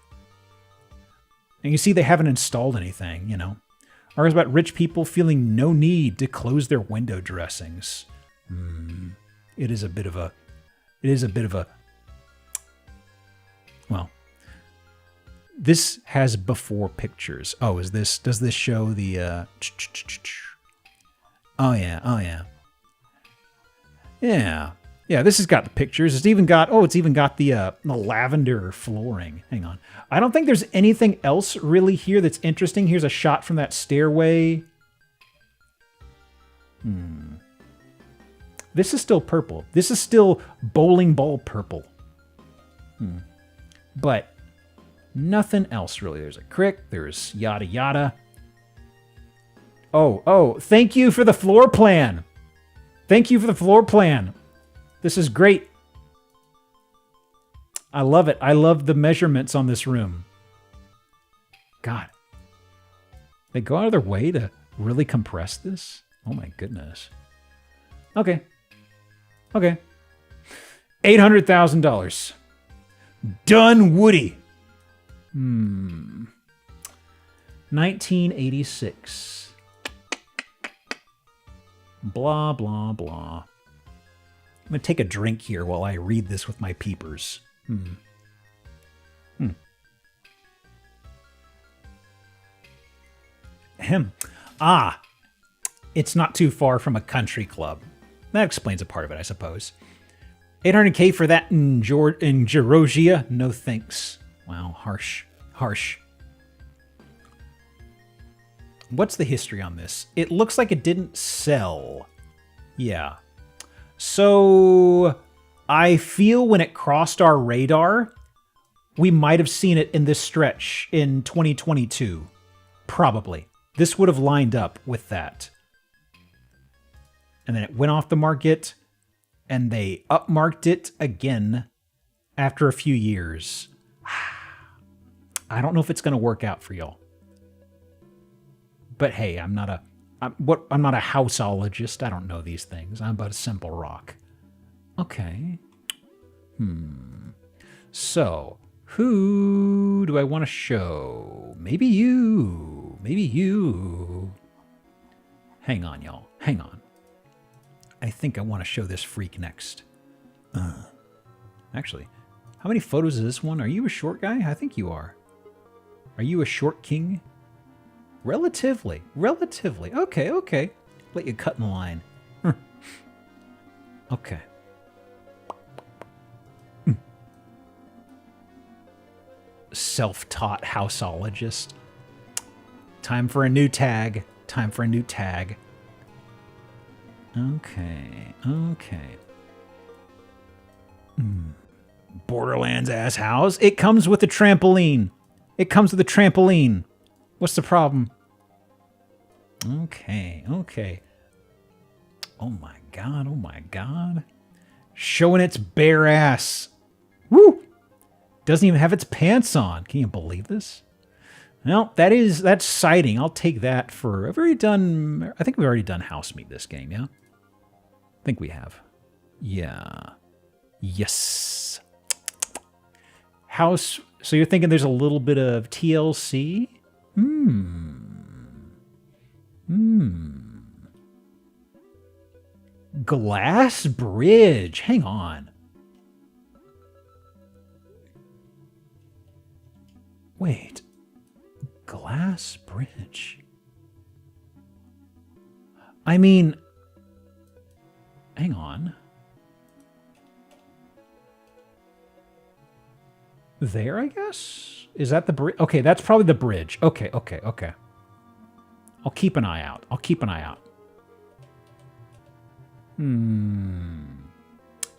And you see they haven't installed anything, you know. Articles about rich people feeling no need to close their window dressings. It is a bit of a... Well, this has before pictures. Oh, does this show the... Oh, yeah. Yeah, this has got the pictures. It's even got the lavender flooring. Hang on. I don't think there's anything else really here that's interesting. Here's a shot from that stairway. This is still purple. This is still bowling ball purple. But nothing else really. There's a crick. There's yada yada. Oh, thank you for the floor plan. Thank you for the floor plan. This is great. I love it. I love the measurements on this room. God. They go out of their way to really compress this? Oh my goodness. Okay. $800,000. Done, Woody. 1986. Blah, blah, blah. I'm going to take a drink here while I read this with my peepers. It's not too far from a country club. That explains a part of it, I suppose. $800K for that in Georgia? No thanks. Wow, harsh. What's the history on this? It looks like it didn't sell. Yeah. So I feel when it crossed our radar, we might have seen it in this stretch in 2022. Probably. This would have lined up with that. And then it went off the market, and they upmarked it again after a few years. I don't know if it's going to work out for y'all. But hey, I'm not a houseologist. I don't know these things. I'm but a simple rock. Okay. So, who do I want to show? Maybe you. Hang on, y'all. Hang on. I think I want to show this freak next. Actually, how many photos is this one? Are you a short guy? I think you are. Are you a short king? Relatively. Okay. Let you cut in line. Okay. Self-taught houseologist. Time for a new tag. Time for a new tag. Okay. Borderlands ass house. It comes with a trampoline. What's the problem? Okay. Oh my god. Showing its bare ass. Woo! Doesn't even have its pants on. Can you believe this? Well, that's siding. I'll take that for... I think we've already done house meat this game, yeah? I think we have. Yeah. Yes. House... So you're thinking there's a little bit of TLC? Glass bridge. Hang on. Wait. Glass bridge. I mean, hang on. There, I guess? Is that the bridge? Okay, that's probably the bridge. Okay. I'll keep an eye out.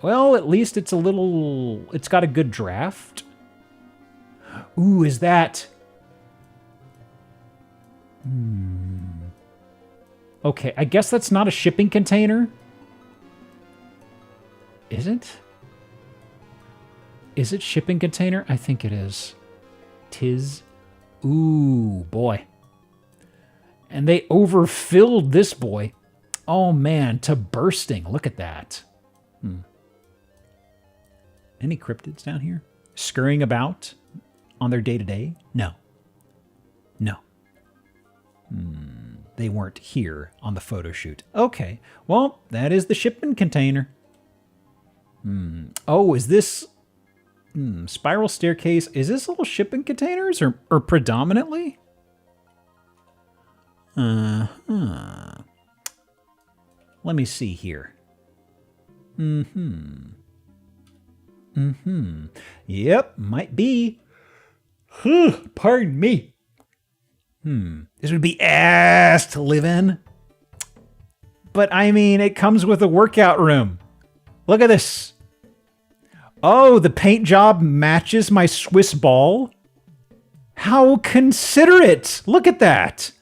Well, at least it's got a good draft. Ooh, is that... Okay, I guess that's not a shipping container. Is it? Is it shipping container? I think it is. Tis. Ooh, boy. And they overfilled this boy. Oh, man, to bursting. Look at that. Any cryptids down here? Scurrying about on their day-to-day? No. They weren't here on the photo shoot. Okay, well, that is the shipping container. Oh, is this... spiral staircase. Is this little shipping containers or predominantly? Let me see here. Yep, might be. Pardon me. This would be ass to live in. But I mean, it comes with a workout room. Look at this. Oh, the paint job matches my Swiss ball? How considerate! Look at that!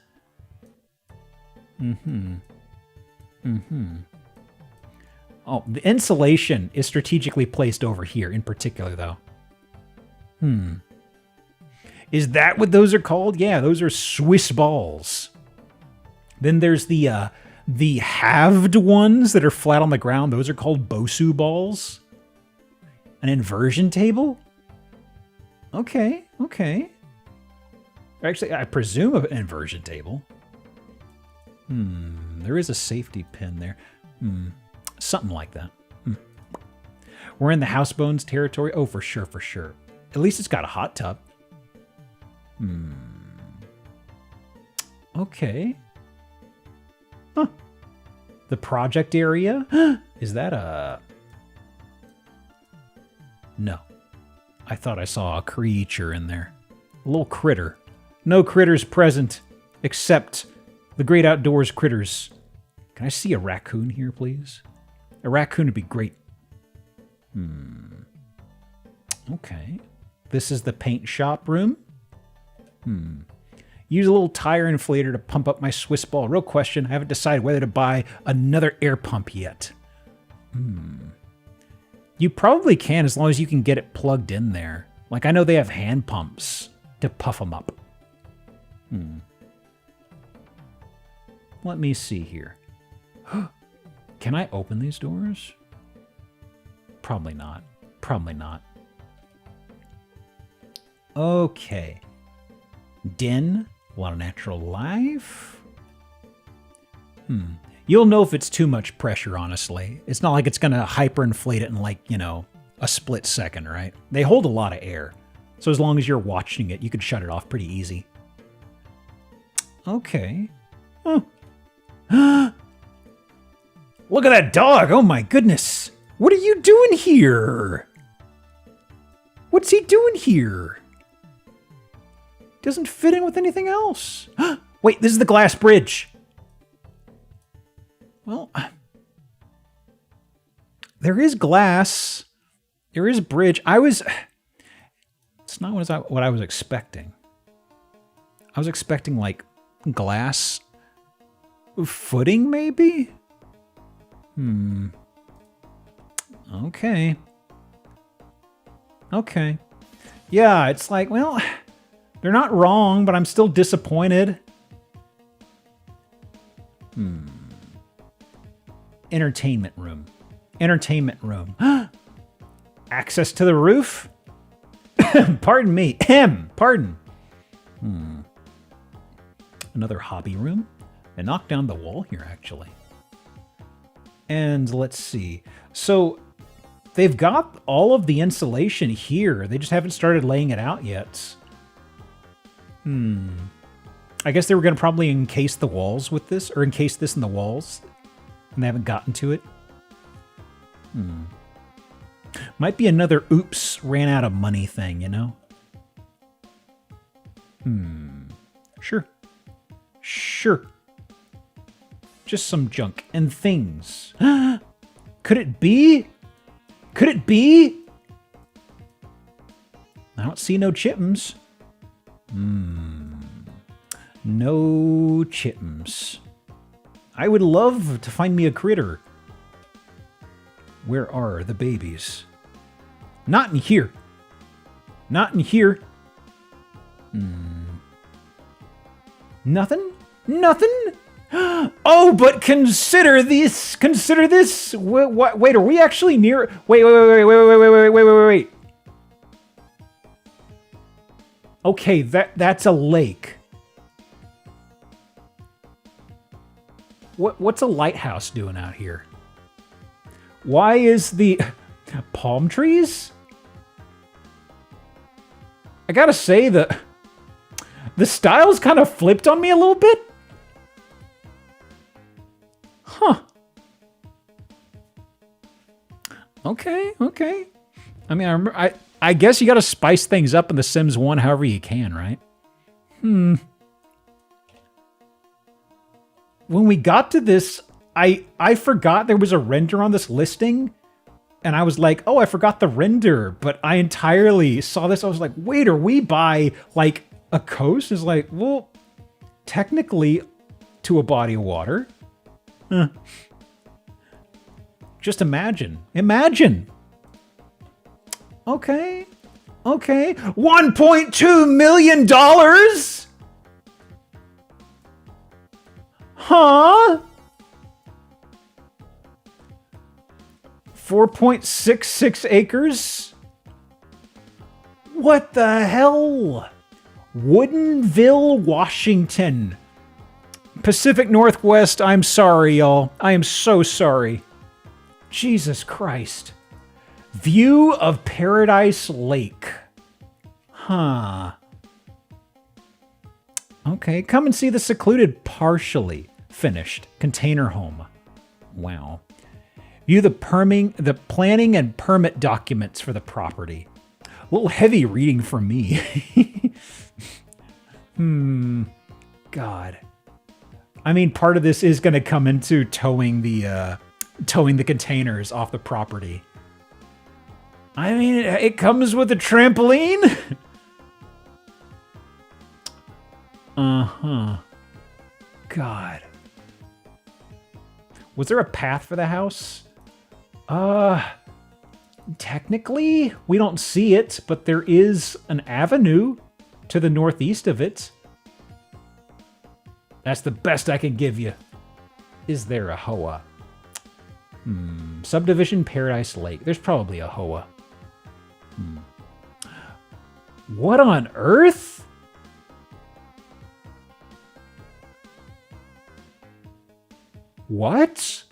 Oh, the insulation is strategically placed over here in particular, though. Is that what those are called? Yeah, those are Swiss balls. Then there's the halved ones that are flat on the ground. Those are called Bosu balls. An inversion table? Okay. Actually, I presume an inversion table. There is a safety pin there. Something like that. We're in the housebones territory. Oh, for sure. At least it's got a hot tub. Okay. Huh. The project area? Is that a... No. I thought I saw a creature in there. A little critter. No critters present, except the great outdoors critters. Can I see a raccoon here, please? A raccoon would be great. Okay. This is the paint shop room. Use a little tire inflator to pump up my Swiss ball. Real question, I haven't decided whether to buy another air pump yet. You probably can as long as you can get it plugged in there. Like, I know they have hand pumps to puff them up. Let me see here. Can I open these doors? Probably not. Okay. Den. A lot of natural life. You'll know if it's too much pressure, honestly. It's not like it's going to hyperinflate it in, like, a split second, right? They hold a lot of air. So as long as you're watching it, you can shut it off pretty easy. Okay. Oh. Look at that dog! Oh my goodness! What are you doing here? What's he doing here? Doesn't fit in with anything else. Wait, this is the glass bridge. Well, there is glass. There is bridge. It's not what I was expecting. I was expecting like glass footing maybe? Okay. Okay. Yeah, it's like, well, they're not wrong, but I'm still disappointed. Entertainment room. Entertainment room. Access to the roof? Pardon me. Pardon. Another hobby room. I knocked down the wall here, actually. And let's see. So they've got all of the insulation here. They just haven't started laying it out yet. I guess they were going to probably encase the walls with this, or encase this in the walls, and they haven't gotten to it. Might be another oops, ran out of money thing, you know? Sure. Sure. Just some junk and things. Could it be? Could it be? I don't see no chittens. No chittens. I would love to find me a critter. Where are the babies? Not in here. Not in here. Nothing? Nothing? Oh, but consider this. Consider this. Wait, are we actually near? Wait. Okay, that's a lake. What's a lighthouse doing out here? Why is the palm trees? I gotta say the style's kind of flipped on me a little bit. Huh. Okay. I mean, I guess you gotta spice things up in The Sims 1 however you can, right? When we got to this, I forgot there was a render on this listing, and I was like, oh, I forgot the render, but I entirely saw this. I was like, wait, are we by like a coast? It's like, well, technically to a body of water. Just imagine. Okay. $1.2 million? Huh? 4.66 acres? What the hell? Woodinville, Washington. Pacific Northwest, I'm sorry, y'all. I am so sorry. Jesus Christ. View of Paradise Lake. Huh. Okay, come and see the secluded, partially finished container home. Wow. View the planning and permit documents for the property. A little heavy reading for me. God. I mean, part of this is going to come into towing the containers off the property. I mean, it comes with a trampoline. God. Was there a path for the house? Technically, we don't see it, but there is an avenue to the northeast of it. That's the best I can give you. Is there a HOA? Subdivision Paradise Lake. There's probably a HOA. What on earth? What?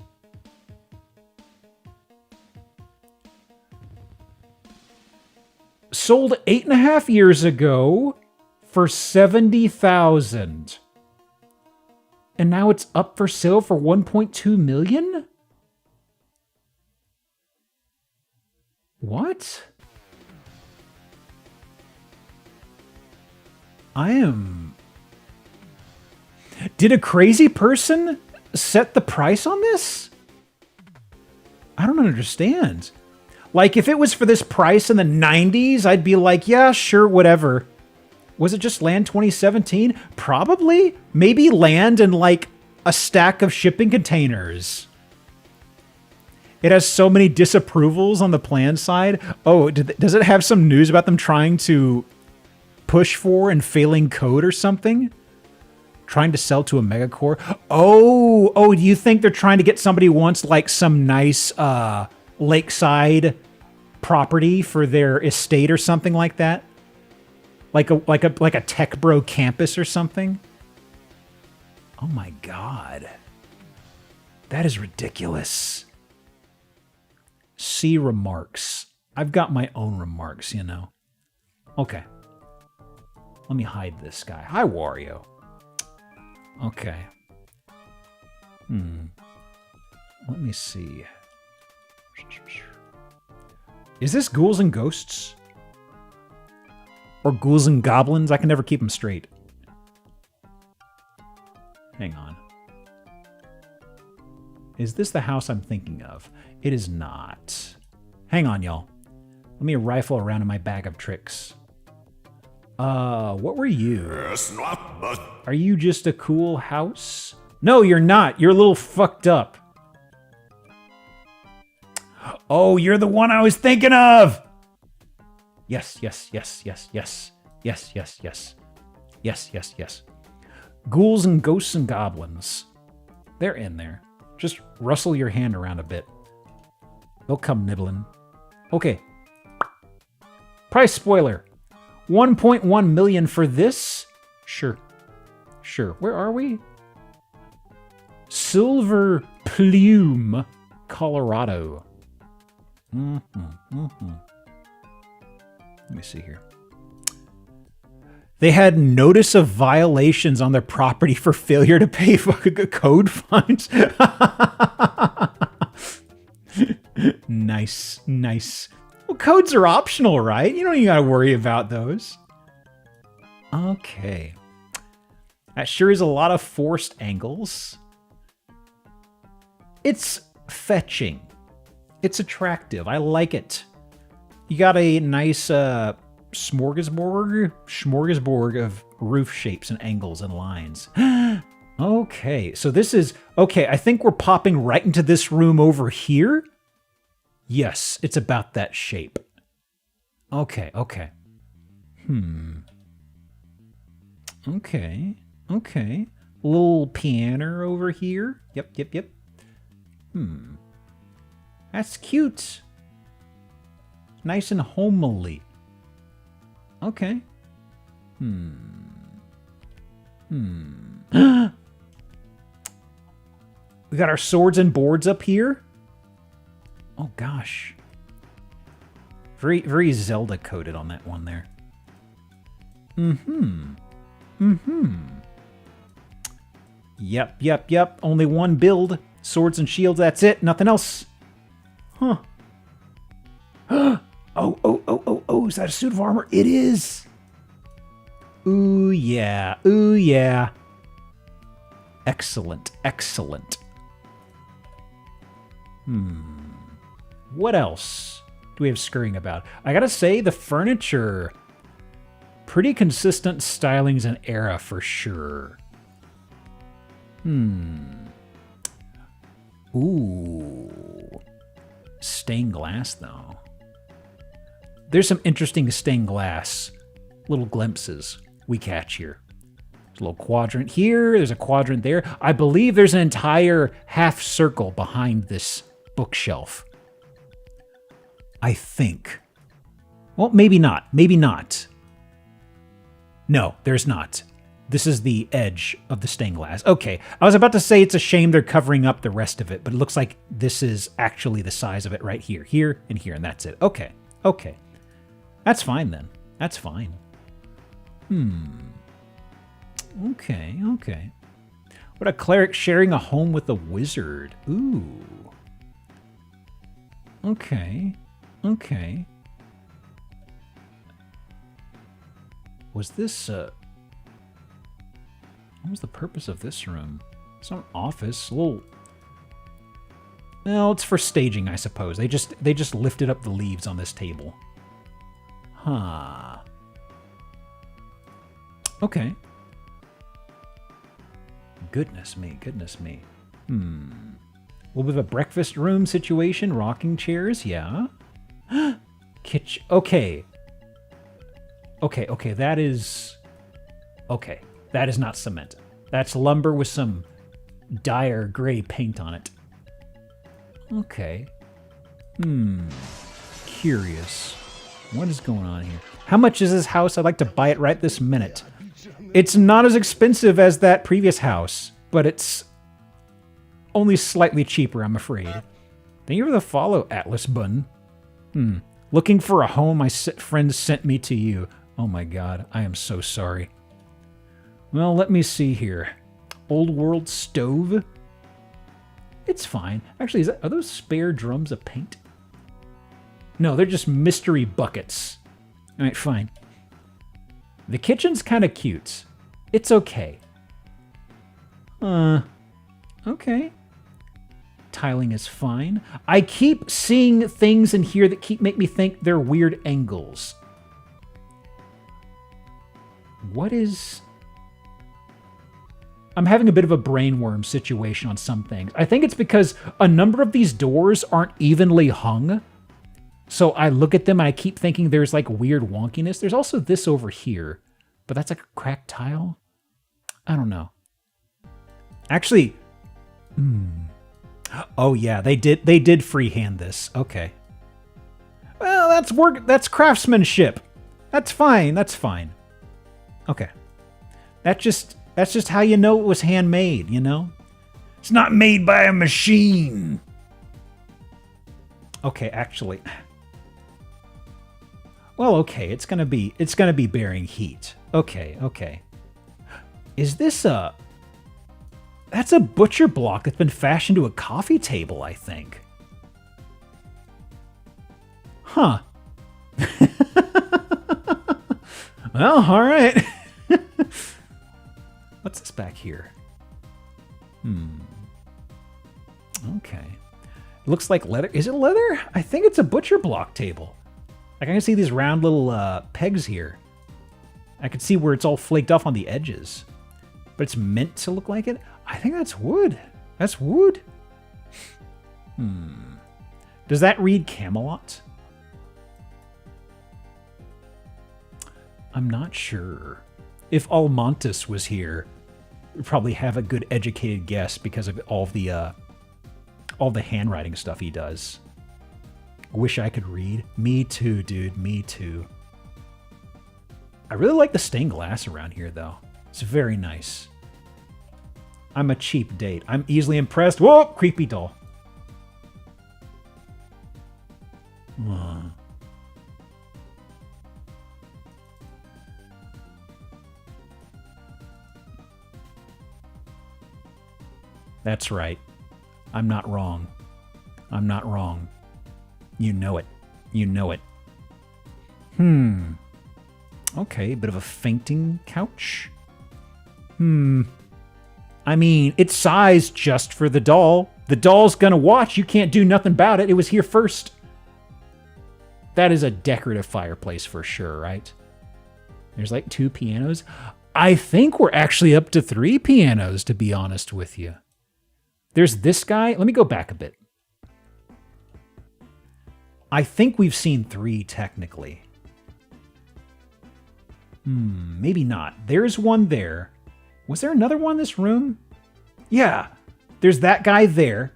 Sold 8.5 years ago for $70,000. And now it's up for sale for $1.2 million? What? Did a crazy person set the price on this? I don't understand. Like, if it was for this price in the 90s, I'd be like, yeah, sure, whatever. Was it just land 2017? Probably. Maybe land and, like, a stack of shipping containers. It has so many disapprovals on the plan side. Oh, does it have some news about them trying to push for and failing code or something? Trying to sell to a megacore? Oh, do you think they're trying to get somebody who wants like some nice lakeside property for their estate or something like that? Like a tech bro campus or something? Oh my god. That is ridiculous. See remarks. I've got my own remarks, you know. Okay. Let me hide this guy. Hi, Wario. Okay. Let me see. Is this ghouls and ghosts? Or ghouls and goblins? I can never keep them straight. Hang on. Is this the house I'm thinking of? It is not. Hang on, y'all. Let me rifle around in my bag of tricks. What were you? Are you just a cool house? No, you're not. You're a little fucked up. Oh, you're the one I was thinking of! Yes. Ghouls and ghosts and goblins. They're in there. Just rustle your hand around a bit. They'll come nibbling. Okay. Price spoiler. 1.1 million for this? Sure. Where are we? Silver Plume, Colorado. Let me see here. They had notice of violations on their property for failure to pay code fines. Nice. Well, codes are optional, right? You don't even gotta worry about those. Okay. That sure is a lot of forced angles. It's fetching. It's attractive. I like it. You got a nice smorgasbord of roof shapes and angles and lines. Okay, so this is... Okay, I think we're popping right into this room over here. Yes, it's about that shape. Okay. Okay. Little piano over here. Yep. That's cute. Nice and homely. Okay. We got our swords and boards up here. Oh gosh. Very Zelda coded on that one there. Yep. Only one build. Swords and shields, that's it. Nothing else. Huh. Oh, is that a suit of armor? It is. Ooh, yeah. Excellent. What else do we have scurrying about? I gotta say, the furniture, pretty consistent stylings and era for sure. Ooh. Stained glass, though. There's some interesting stained glass little glimpses we catch here. There's a little quadrant here. There's a quadrant there. I believe there's an entire half circle behind this bookshelf. I think. Well, maybe not. No, there's not. This is the edge of the stained glass. Okay, I was about to say it's a shame they're covering up the rest of it, but it looks like this is actually the size of it right here. Here, and that's it. Okay. That's fine then. That's fine. Okay. What a cleric sharing a home with a wizard. Ooh. Okay. Was this, what was the purpose of this room? Some office. A little... Well, it's for staging, I suppose. They just lifted up the leaves on this table. Huh. Okay. Goodness me, goodness me. A little bit of a breakfast room situation. Rocking chairs, yeah. Kitchen. Okay. Okay, that is... Okay, that is not cement. That's lumber with some dire gray paint on it. Okay. Curious. What is going on here? How much is this house? I'd like to buy it right this minute. It's not as expensive as that previous house, but it's only slightly cheaper, I'm afraid. Thank you for the follow, Atlas Bun. Looking for a home my friend sent me to you. Oh my god, I am so sorry. Well, let me see here. Old world stove? It's fine. Actually, are those spare drums of paint? No, they're just mystery buckets. All right, fine. The kitchen's kind of cute. It's okay. Okay. Tiling is fine. I keep seeing things in here that make me think they're weird angles. What is... I'm having a bit of a brainworm situation on some things. I think it's because a number of these doors aren't evenly hung. So I look at them and I keep thinking there's like weird wonkiness. There's also this over here, but that's like a cracked tile. I don't know. Actually, oh yeah, they did freehand this. Okay. Well, that's work. That's craftsmanship. That's fine. That's fine. Okay. That's just how you know it was handmade, you know? It's not made by a machine. Okay, actually. Well, okay, it's gonna be bearing heat. Okay. Is this that's a butcher block that's been fashioned to a coffee table, I think. Huh. Well, all right. What's this back here? Okay. It looks like leather. Is it leather? I think it's a butcher block table. Like I can see these round little pegs here. I can see where it's all flaked off on the edges. But it's meant to look like it. I think that's wood. That's wood. Does that read Camelot? I'm not sure. If Almontis was here, we'd probably have a good educated guess because of all the handwriting stuff he does. Wish I could read. Me too, dude. Me too. I really like the stained glass around here, though. It's very nice. I'm a cheap date. I'm easily impressed. Whoa! Creepy doll. That's right. I'm not wrong. I'm not wrong. You know it. You know it. Okay, bit of a fainting couch. I mean, it's sized just for the doll. The doll's gonna watch. You can't do nothing about it. It was here first. That is a decorative fireplace for sure, right? There's like 2 pianos. I think we're actually up to 3 pianos, to be honest with you. There's this guy. Let me go back a bit. I think we've seen 3 technically. Maybe not. There's one there. Was there another one in this room? Yeah. There's that guy there.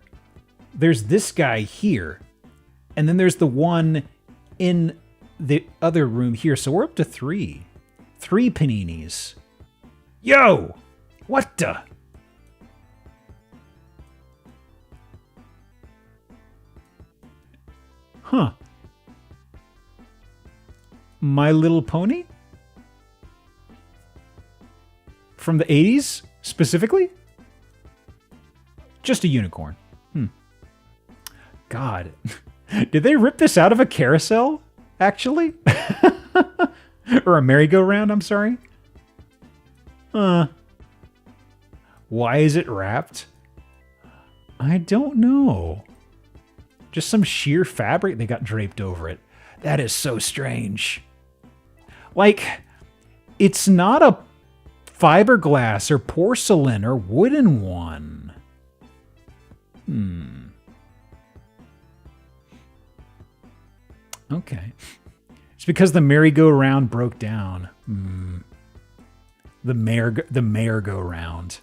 There's this guy here. And then there's the one in the other room here. So we're up to 3. 3 paninis. Yo! What the? Huh. My Little Pony? From the 80s, specifically? Just a unicorn. God. Did they rip this out of a carousel, actually? Or a merry-go-round, I'm sorry? Why is it wrapped? I don't know. Just some sheer fabric they got draped over it. That is so strange. Like, it's not a fiberglass or porcelain or wooden one. Okay. It's because the merry-go-round broke down. The merry-go-round.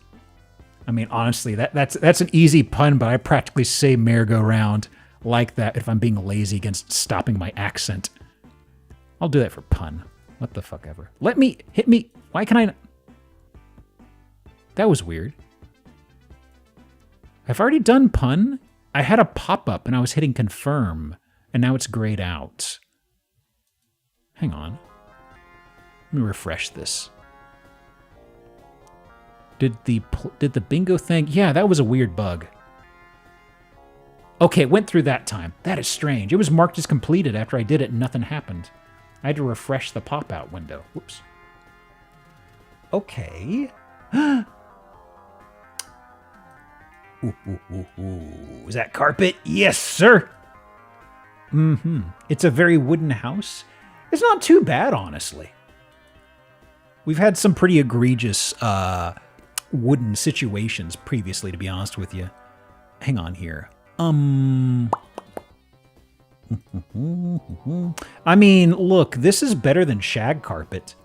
I mean, honestly, that's an easy pun, but I practically say merry-go-round like that if I'm being lazy against stopping my accent. I'll do that for pun. What the fuck ever. Hit me. Why can I not? That was weird. I've already done pun. I had a pop-up and I was hitting confirm, and now it's grayed out. Hang on. Let me refresh this. Did the bingo thing? Yeah, that was a weird bug. Okay, it went through that time. That is strange. It was marked as completed after I did it and nothing happened. I had to refresh the pop-out window. Whoops. Okay. Ooh. Is that carpet? Yes, sir. It's a very wooden house. It's not too bad, honestly. We've had some pretty egregious wooden situations previously, to be honest with you. Hang on here. I mean, look, this is better than shag carpet.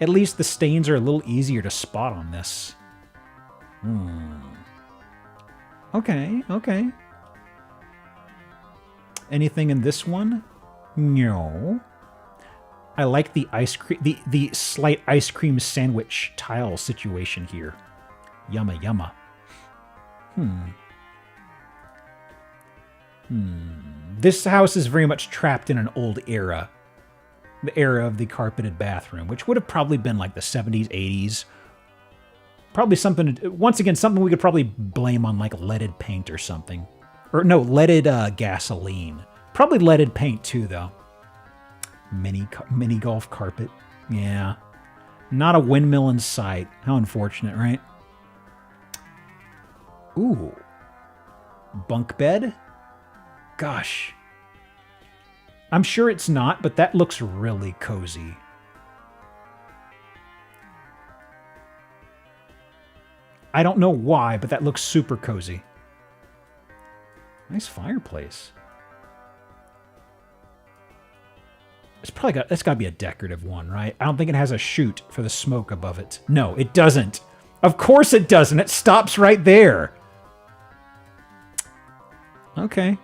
At least the stains are a little easier to spot on this. Okay. Anything in this one? No. I like the ice cream, the slight ice cream sandwich tile situation here. Yumma. This house is very much trapped in an old era. The era of the carpeted bathroom, which would have probably been like the 70s, 80s. Probably something, once again, something we could probably blame on like leaded paint or something. Or no, leaded gasoline. Probably leaded paint too, though. Mini golf carpet. Yeah. Not a windmill in sight. How unfortunate, right? Ooh. Bunk bed? Gosh. I'm sure it's not, but that looks really cozy. I don't know why, but that looks super cozy. Nice fireplace. That's got to be a decorative one, right? I don't think it has a chute for the smoke above it. No, it doesn't. Of course it doesn't. It stops right there. Okay.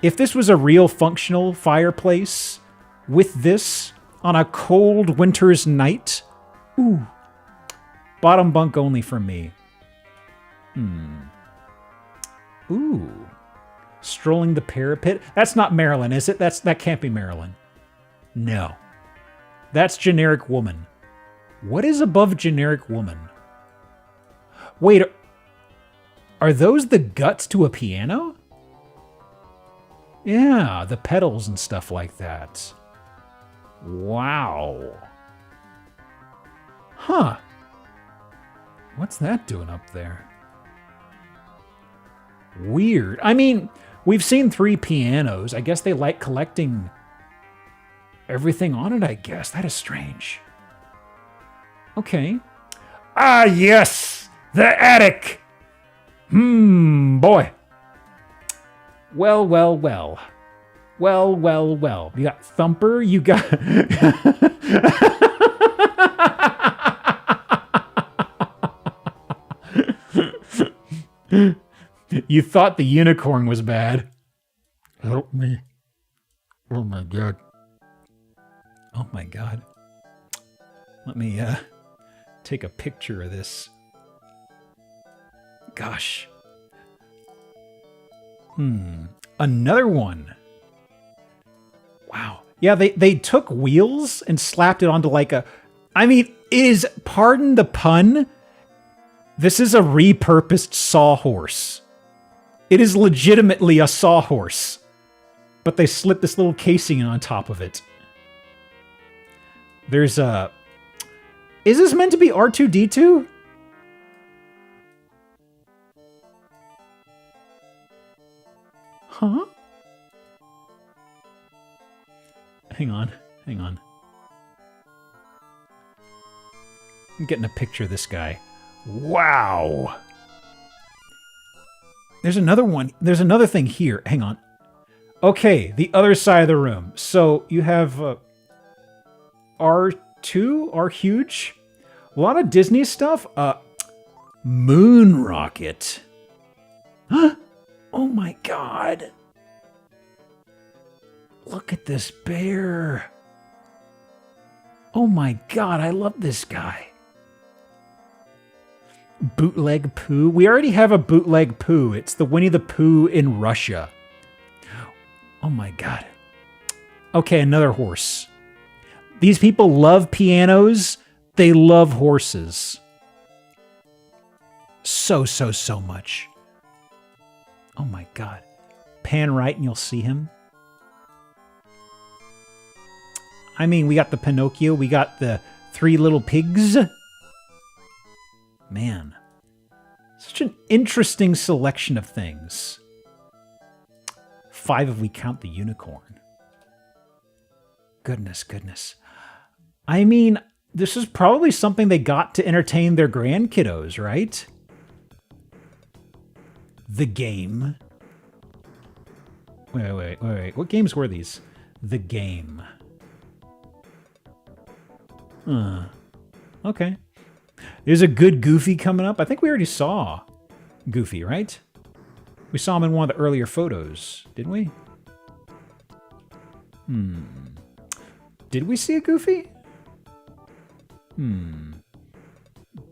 If this was a real functional fireplace with this on a cold winter's night, ooh, bottom bunk only for me. Ooh. Strolling the parapet. That's not Maryland, is it? That can't be Maryland. No. That's generic woman. What is above generic woman? Wait, are those the guts to a piano? Yeah, the pedals and stuff like that. Wow. Huh. What's that doing up there? Weird. I mean, we've seen 3 pianos. I guess they like collecting everything on it, I guess. That is strange. Okay. Ah, yes! The attic! Boy. Well. You got Thumper, you got... You thought the unicorn was bad. Help me. Oh my god. Oh my god. Let me take a picture of this. Gosh. Another one. Wow. Yeah, they took wheels and slapped it onto like a... I mean, pardon the pun, this is a repurposed sawhorse. It is legitimately a sawhorse. But they slipped this little casing on top of it. There's a... Is this meant to be R2-D2? Huh? Hang on. Hang on. I'm getting a picture of this guy. Wow. There's another one. There's another thing here. Hang on. Okay, the other side of the room. So you have R2, R huge. A lot of Disney stuff. Moon rocket. Huh? Oh my god. Look at this bear. Oh my god, I love this guy. Bootleg Pooh. We already have a bootleg Pooh. It's the Winnie the Pooh in Russia. Oh my god. Okay, another horse. These people love pianos. They love horses. So much. Oh my god. Pan right and you'll see him. I mean, we got the Pinocchio. We got the Three Little Pigs. Man. Such an interesting selection of things. 5 if we count the unicorn. Goodness, goodness. I mean, this is probably something they got to entertain their grandkiddos, right? The Game. Wait. What games were these? The Game. Okay. There's a good Goofy coming up. I think we already saw Goofy, right? We saw him in one of the earlier photos, didn't we? Did we see a Goofy?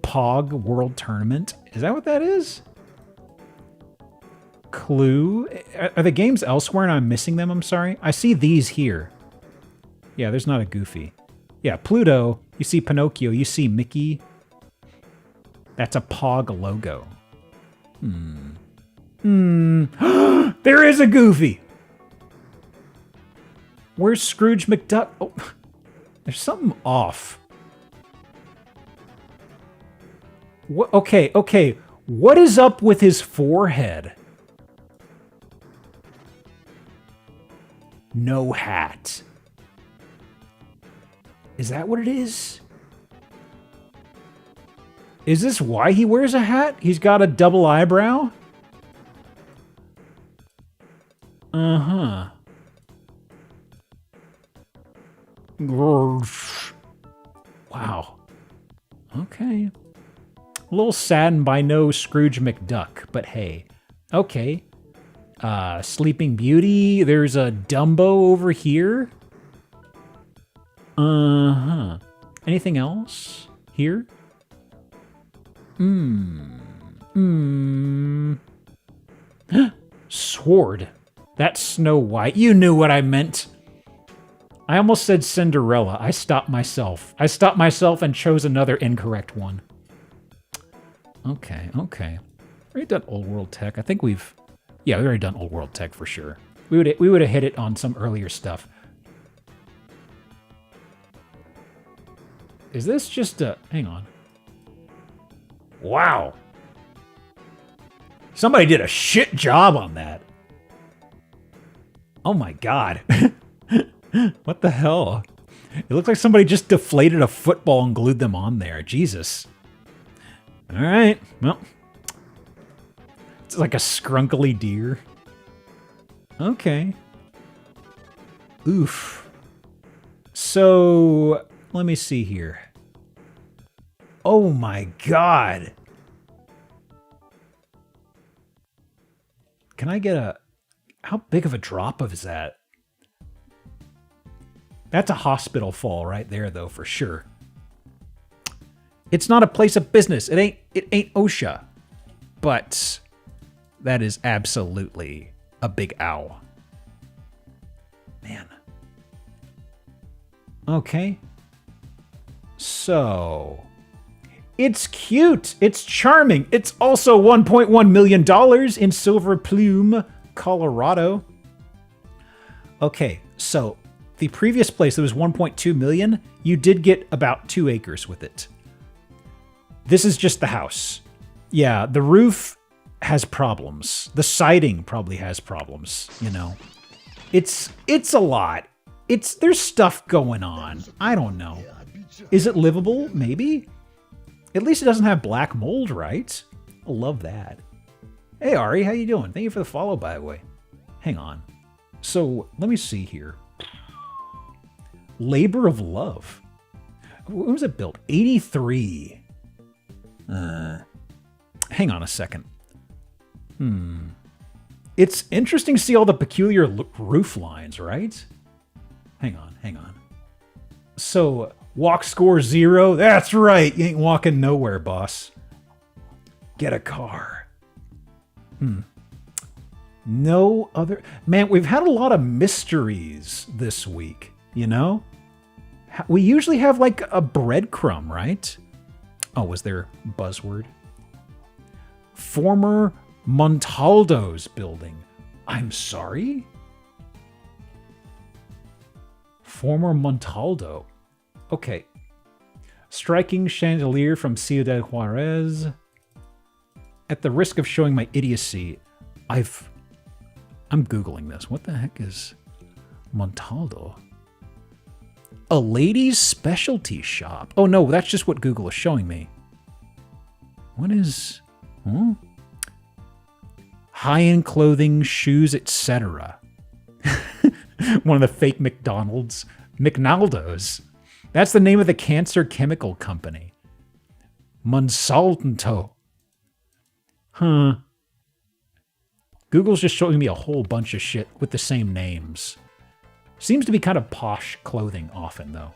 Pog World Tournament. Is that what that is? Clue. Are the games elsewhere and I'm missing them? I'm sorry. I see these here. Yeah, there's not a Goofy. Yeah, Pluto. You see Pinocchio. You see Mickey. That's a Pog logo. There is a Goofy. Where's Scrooge McDuck? Oh, there's something off. What? Okay. What is up with his forehead? No hat. Is that what it is? Is this why he wears a hat? He's got a double eyebrow? Uh-huh. Wow. Okay. A little saddened by no Scrooge McDuck, but hey. Okay. Sleeping Beauty. There's a Dumbo over here. Uh-huh. Anything else here? Sword. That's Snow White. You knew what I meant. I almost said Cinderella. I stopped myself. And chose another incorrect one. Okay. Already done Old World Tech. I think we've... Yeah, we've already done Old World Tech for sure. We would have hit it on some earlier stuff. Is this just a... Hang on. Wow. Somebody did a shit job on that. Oh my god. What the hell? It looks like somebody just deflated a football and glued them on there. Jesus. All right. Well. It's like a scrunkly deer. Okay. Oof. So... Let me see here. Oh my god. Can I get a... How big of a drop is that? That's a hospital fall right there, though, for sure. It's not a place of business. It ain't OSHA. But that is absolutely a big ow. Man. Okay. So, it's cute, it's charming, it's also $1.1 million in Silver Plume, Colorado. Okay, so the previous place that was 1.2 million, you did get about 2 acres with it. This is just the house. Yeah, the roof has problems. The siding probably has problems, you know. It's a lot. There's stuff going on. I don't know. Is it livable? Maybe. At least it doesn't have black mold, right? I love that. Hey Ari, how you doing? Thank you for the follow, by the way. Hang on. So let me see here. Labor of Love. When was it built? 83. Hang on a second. It's interesting to see all the peculiar roof lines, right? Hang on. So, walk score 0? That's right, you ain't walking nowhere, boss. Get a car. No other... Man, we've had a lot of mysteries this week, you know? We usually have like a breadcrumb, right? Oh, was there a buzzword? Former Montaldo's building. I'm sorry? Former Montaldo. Okay. Striking chandelier from Ciudad Juarez. At the risk of showing my idiocy, I'm Googling this. What the heck is Montaldo? A ladies' specialty shop. Oh no, that's just what Google is showing me. What is... High-end clothing, shoes, etc. One of the fake McDonald's. McNaldo's. That's the name of the cancer chemical company. Monsanto. Huh. Google's just showing me a whole bunch of shit with the same names. Seems to be kind of posh clothing often, though.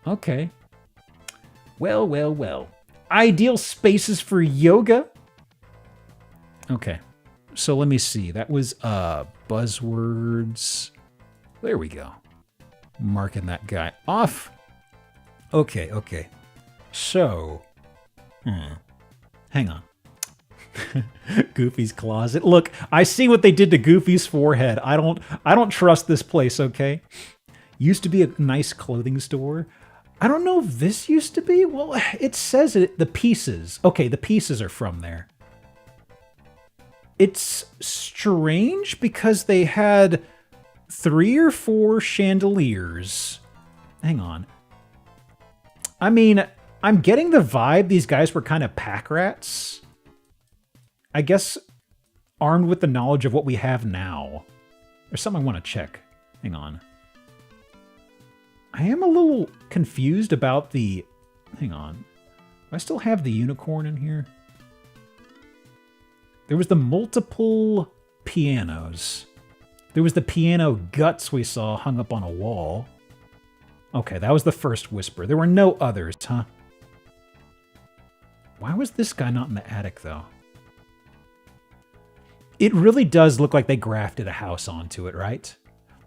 Okay. Well. Ideal spaces for yoga. Okay. So let me see. That was buzzwords. There we go. Marking that guy off. Okay. So, hang on. Goofy's closet. Look, I see what they did to Goofy's forehead. I don't trust this place, okay? Used to be a nice clothing store. I don't know if this used to be. Well, it says it, the pieces. Okay, the pieces are from there. It's strange because they had 3 or 4 chandeliers. Hang on. I mean, I'm getting the vibe these guys were kind of pack rats. I guess armed with the knowledge of what we have now. There's something I want to check. Hang on. I am a little confused about the... Hang on. Do I still have the unicorn in here? There was the multiple pianos. There was the piano guts we saw hung up on a wall. Okay, that was the first whisper. There were no others, huh? Why was this guy not in the attic, though? It really does look like they grafted a house onto it, right?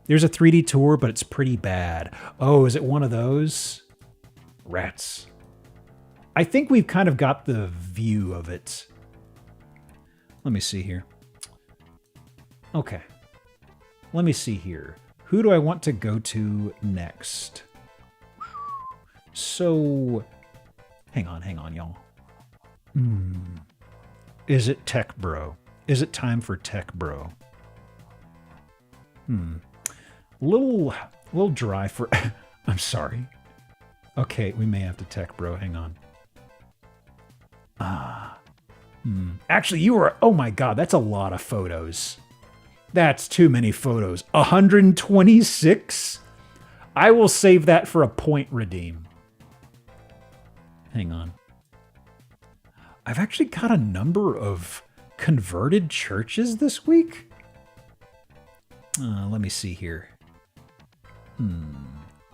There's a 3D tour, but it's pretty bad. Oh, is it one of those? Rats. I think we've kind of got the view of it. Let me see here. Okay. Let me see here. Who do I want to go to next? So, hang on, y'all. Is it Tech Bro? Is it time for Tech Bro? Little dry for... I'm sorry. Okay, we may have to Tech Bro. Hang on. Actually, you were... Oh my god, that's a lot of photos. That's too many photos. 126? I will save that for a point redeem. Hang on. I've actually got a number of converted churches this week. Let me see here.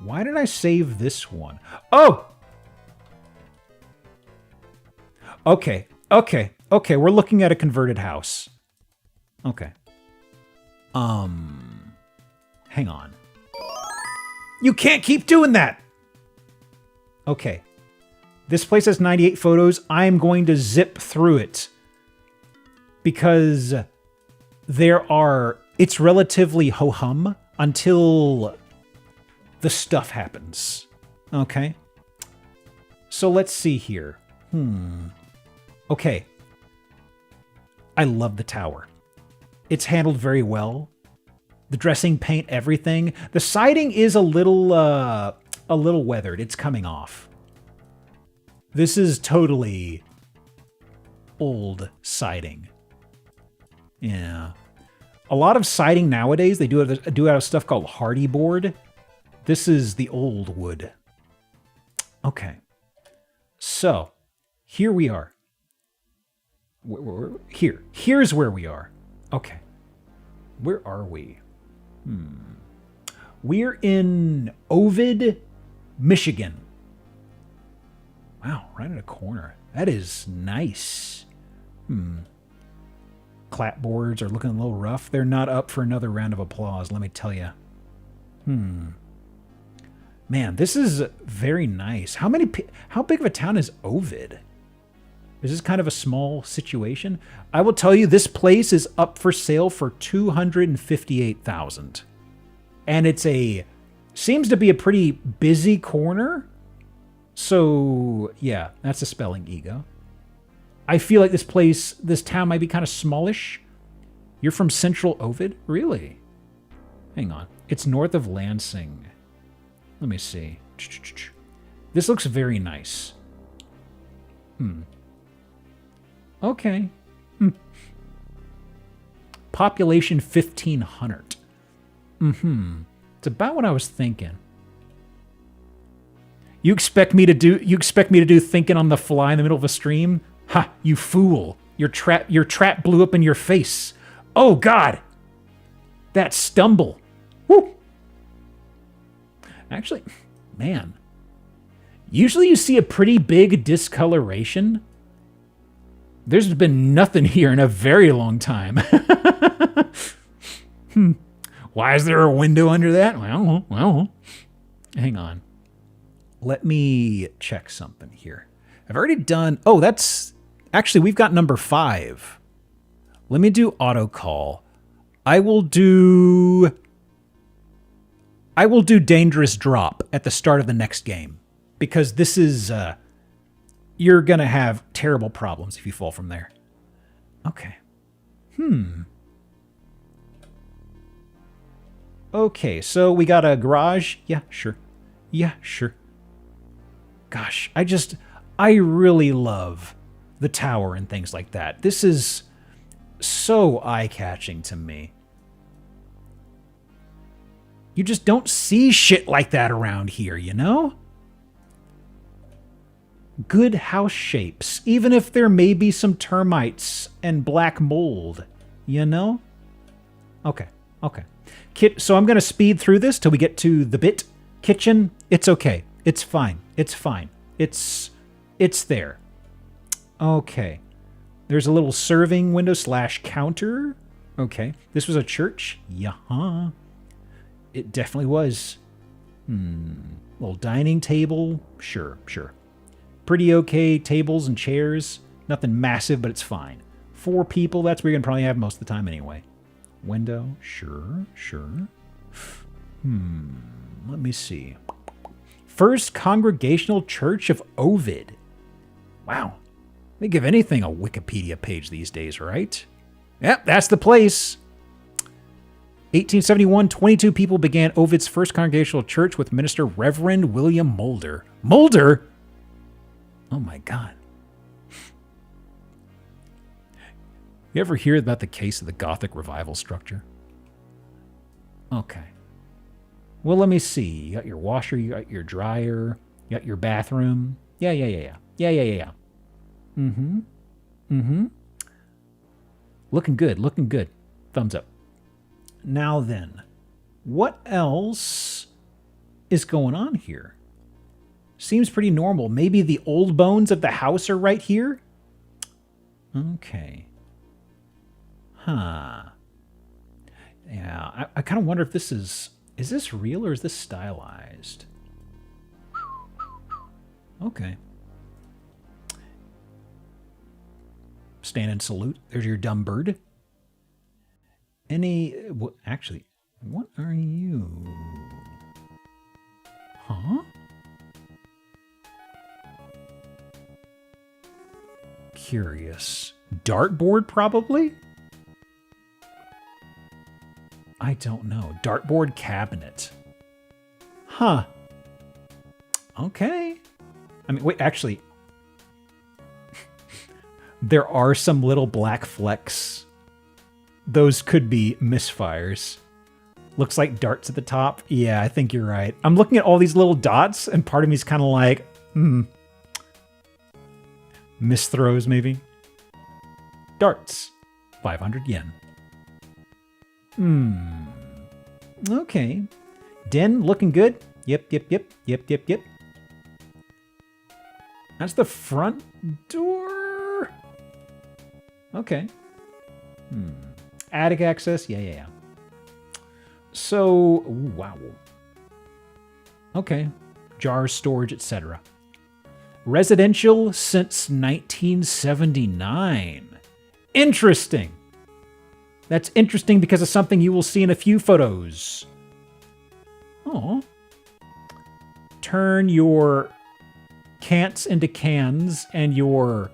Why did I save this one? Oh! Okay. We're looking at a converted house. Okay. Hang on. You can't keep doing that! Okay. This place has 98 photos. I'm going to zip through it. Because it's relatively ho-hum until the stuff happens. Okay? So let's see here. Okay. I love the tower. It's handled very well. The dressing paint, everything. The siding is a little weathered. It's coming off. This is totally old siding. Yeah. A lot of siding nowadays, they do out of stuff called hardy board. This is the old wood. Okay. So, here we are. Here. Here's where we are. Okay. Where are we? We're in Ovid, Michigan. Wow, right in a corner. That is nice. Clapboards are looking a little rough. They're not up for another round of applause, let me tell you. Man, this is very nice. How big of a town is Ovid? Is this kind of a small situation? I will tell you, this place is up for sale for $258,000. And seems to be a pretty busy corner. So, yeah, that's a spelling ego. I feel like this town might be kind of smallish. You're from Central Ovid? Really? Hang on. It's north of Lansing. Let me see. This looks very nice. Okay. Population 1,500. It's about what I was thinking. You expect me to do thinking on the fly in the middle of a stream? Ha, you fool. Your trap blew up in your face. Oh God. That stumble. Woo. Actually, man. Usually you see a pretty big discoloration. There's been nothing here in a very long time. Why is there a window under that? Well, hang on. Let me check something here. I've already done... Oh, that's... Actually, we've got number 5. Let me do auto call. I will do dangerous drop at the start of the next game. Because this is... you're going to have terrible problems if you fall from there. Okay. Okay, so we got a garage. Yeah, sure. Yeah, sure. Gosh, I really love the tower and things like that. This is so eye-catching to me. You just don't see shit like that around here, you know? Good house shapes, even if there may be some termites and black mold, you know? Okay. So I'm going to speed through this till we get to the bit. Kitchen, it's okay. It's fine. It's there. Okay. There's a little serving window / counter. Okay. This was a church? Yeah. It definitely was. Little dining table. Sure. Pretty okay tables and chairs. Nothing massive, but it's fine. 4 people, that's where you're going to probably have most of the time anyway. Window, sure. Let me see. First Congregational Church of Ovid. Wow. They give anything a Wikipedia page these days, right? Yep, that's the place. 1871, 22 people began Ovid's first Congregational Church with minister Reverend William Mulder. Mulder? Oh my God. You ever hear about the case of the Gothic revival structure? Okay. Well, let me see. You got your washer, you got your dryer, you got your bathroom. Yeah. Looking good. Thumbs up. Now then, what else is going on here? Seems pretty normal. Maybe the old bones of the house are right here? Okay. Huh. Yeah, I kind of wonder if this is this real or is this stylized? Okay. Stand and salute. There's your dumb bird. Actually, what are you? Huh? Curious. Dartboard, probably? I don't know. Dartboard cabinet. Huh. Okay. I mean, wait, actually, there are some little black flecks. Those could be misfires. Looks like darts at the top. Yeah, I think you're right. I'm looking at all these little dots, and part of me's kind of like, misthrows, maybe? Darts. 500 yen. Okay. Den, looking good. Yep. That's the front door? Okay. Attic access? Yeah. So, ooh, wow. Okay. Jars, storage, etc. Residential since 1979. Interesting. That's interesting because of something you will see in a few photos. Oh. Turn your can'ts into cans and your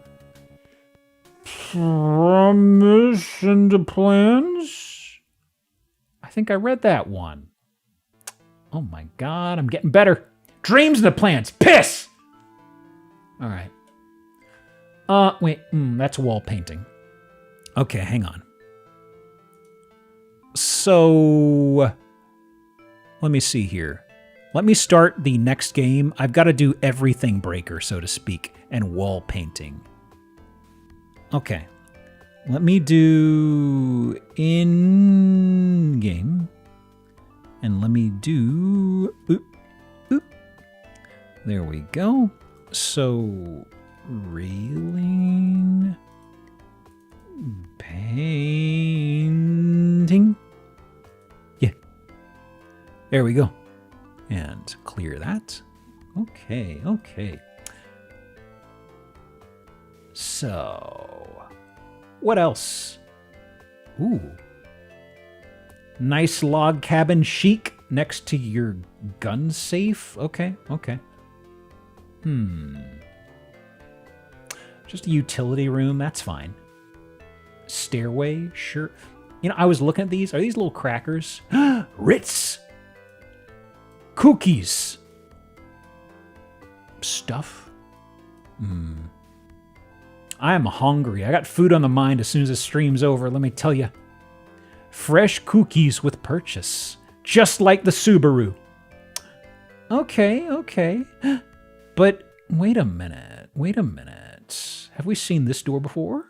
promise into plans? I think I read that one. Oh my god, I'm getting better. Dreams into plans. Piss! Alright. Wait. That's wall painting. Okay, hang on. So, let me see here. Let me start the next game. I've got to do everything breaker, so to speak, and wall painting. Okay. Let me do in-game. And let me do... Oop. There we go. So, railing... Painting. Yeah. There we go. And clear that. Okay. So, what else? Ooh. Nice log cabin chic next to your gun safe. Okay. Just a utility room, that's fine. Stairway, sure. You know, I was looking at these. Are these little crackers? Ritz! Cookies! Stuff? I am hungry. I got food on the mind as soon as the stream's over, let me tell you. Fresh cookies with purchase. Just like the Subaru. Okay. But wait a minute. Have we seen this door before?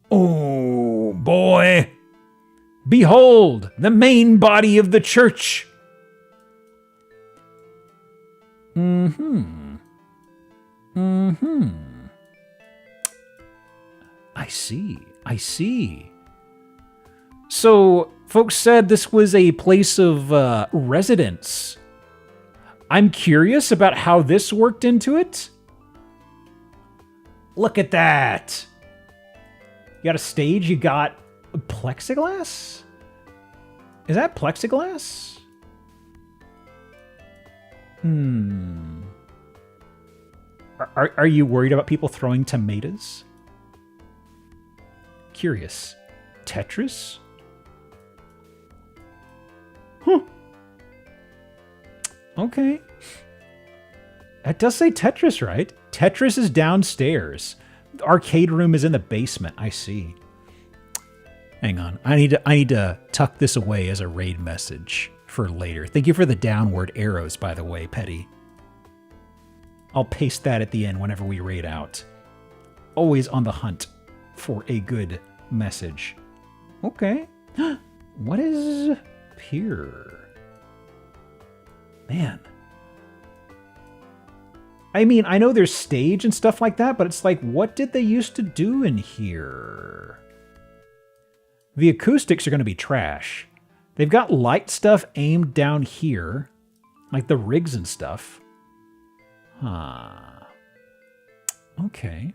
Oh, boy. Behold, the main body of the church. I see. So, folks said this was a place of residence. I'm curious about how this worked into it. Look at that. You got a stage, you got plexiglass? Is that plexiglass? Are you worried about people throwing tomatoes? Curious. Tetris? Huh. Okay. It does say Tetris, right? Tetris is downstairs. The arcade room is in the basement. I see. Hang on. I need to tuck this away as a raid message for later. Thank you for the downward arrows, by the way, Petty. I'll paste that at the end whenever we raid out. Always on the hunt for a good message. Okay. What is here? Man. I mean, I know there's stage and stuff like that, but it's like, what did they used to do in here? The acoustics are going to be trash. They've got light stuff aimed down here, like the rigs and stuff. Huh. Okay.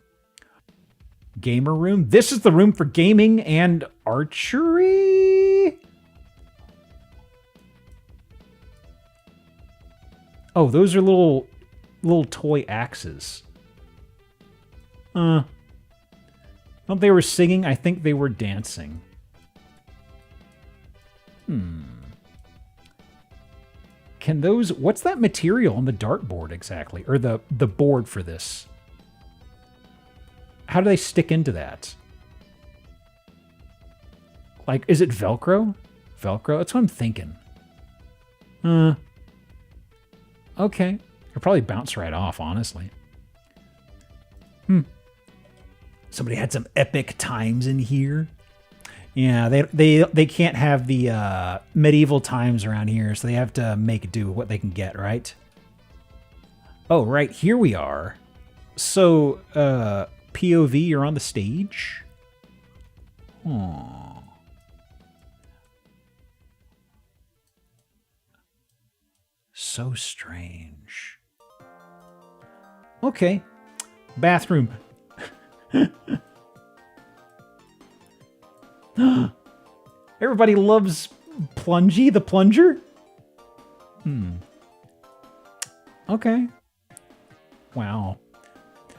Gamer room. This is the room for gaming and archery? Oh, those are little toy axes. Well, they were singing. I think they were dancing. Can those... What's that material on the dartboard exactly? Or the board for this? How do they stick into that? Like, is it Velcro? Velcro? That's what I'm thinking. Okay. It'll probably bounce right off, honestly. Somebody had some epic times in here. Yeah, they can't have the medieval times around here, so they have to make do with what they can get, right? Oh, right, here we are. So, POV, you're on the stage? Aww. So strange. Okay. Bathroom. Everybody loves Plungy, the plunger? Okay. Wow.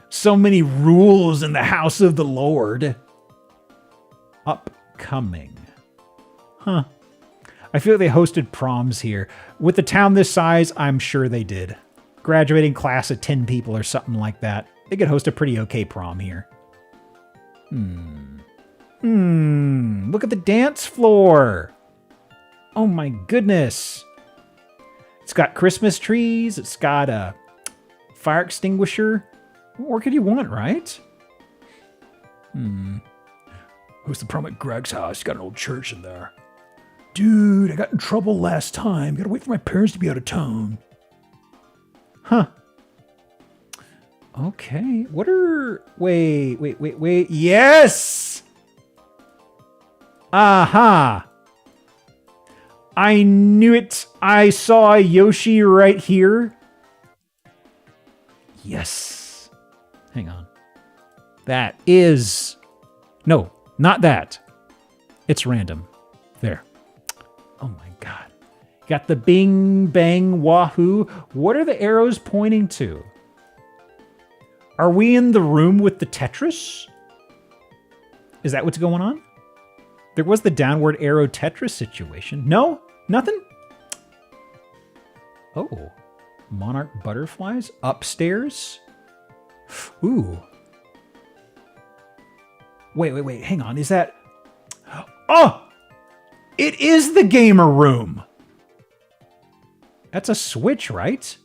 So many rules in the house of the Lord. Upcoming. Huh. I feel like they hosted proms here. With the town this size, I'm sure they did. Graduating class of 10 people or something like that. They could host a pretty okay prom here. Look at the dance floor. Oh my goodness. It's got Christmas trees. It's got a fire extinguisher. What more could you want, right? Host the prom at Greg's house. He's got an old church in there. Dude, I got in trouble last time. Gotta wait for my parents to be out of town. Huh. Okay. What are... Wait. Yes! Aha! I knew it. I saw Yoshi right here. Yes. Hang on. That is... No, not that. It's random. There. Oh my god. Got the bing, bang, wahoo. What are the arrows pointing to? Are we in the room with the Tetris? Is that what's going on? There was the downward arrow Tetris situation. No? Nothing? Oh. Monarch butterflies? Upstairs? Ooh. Wait. Hang on. Is that... Oh! It is the gamer room! That's a switch, right?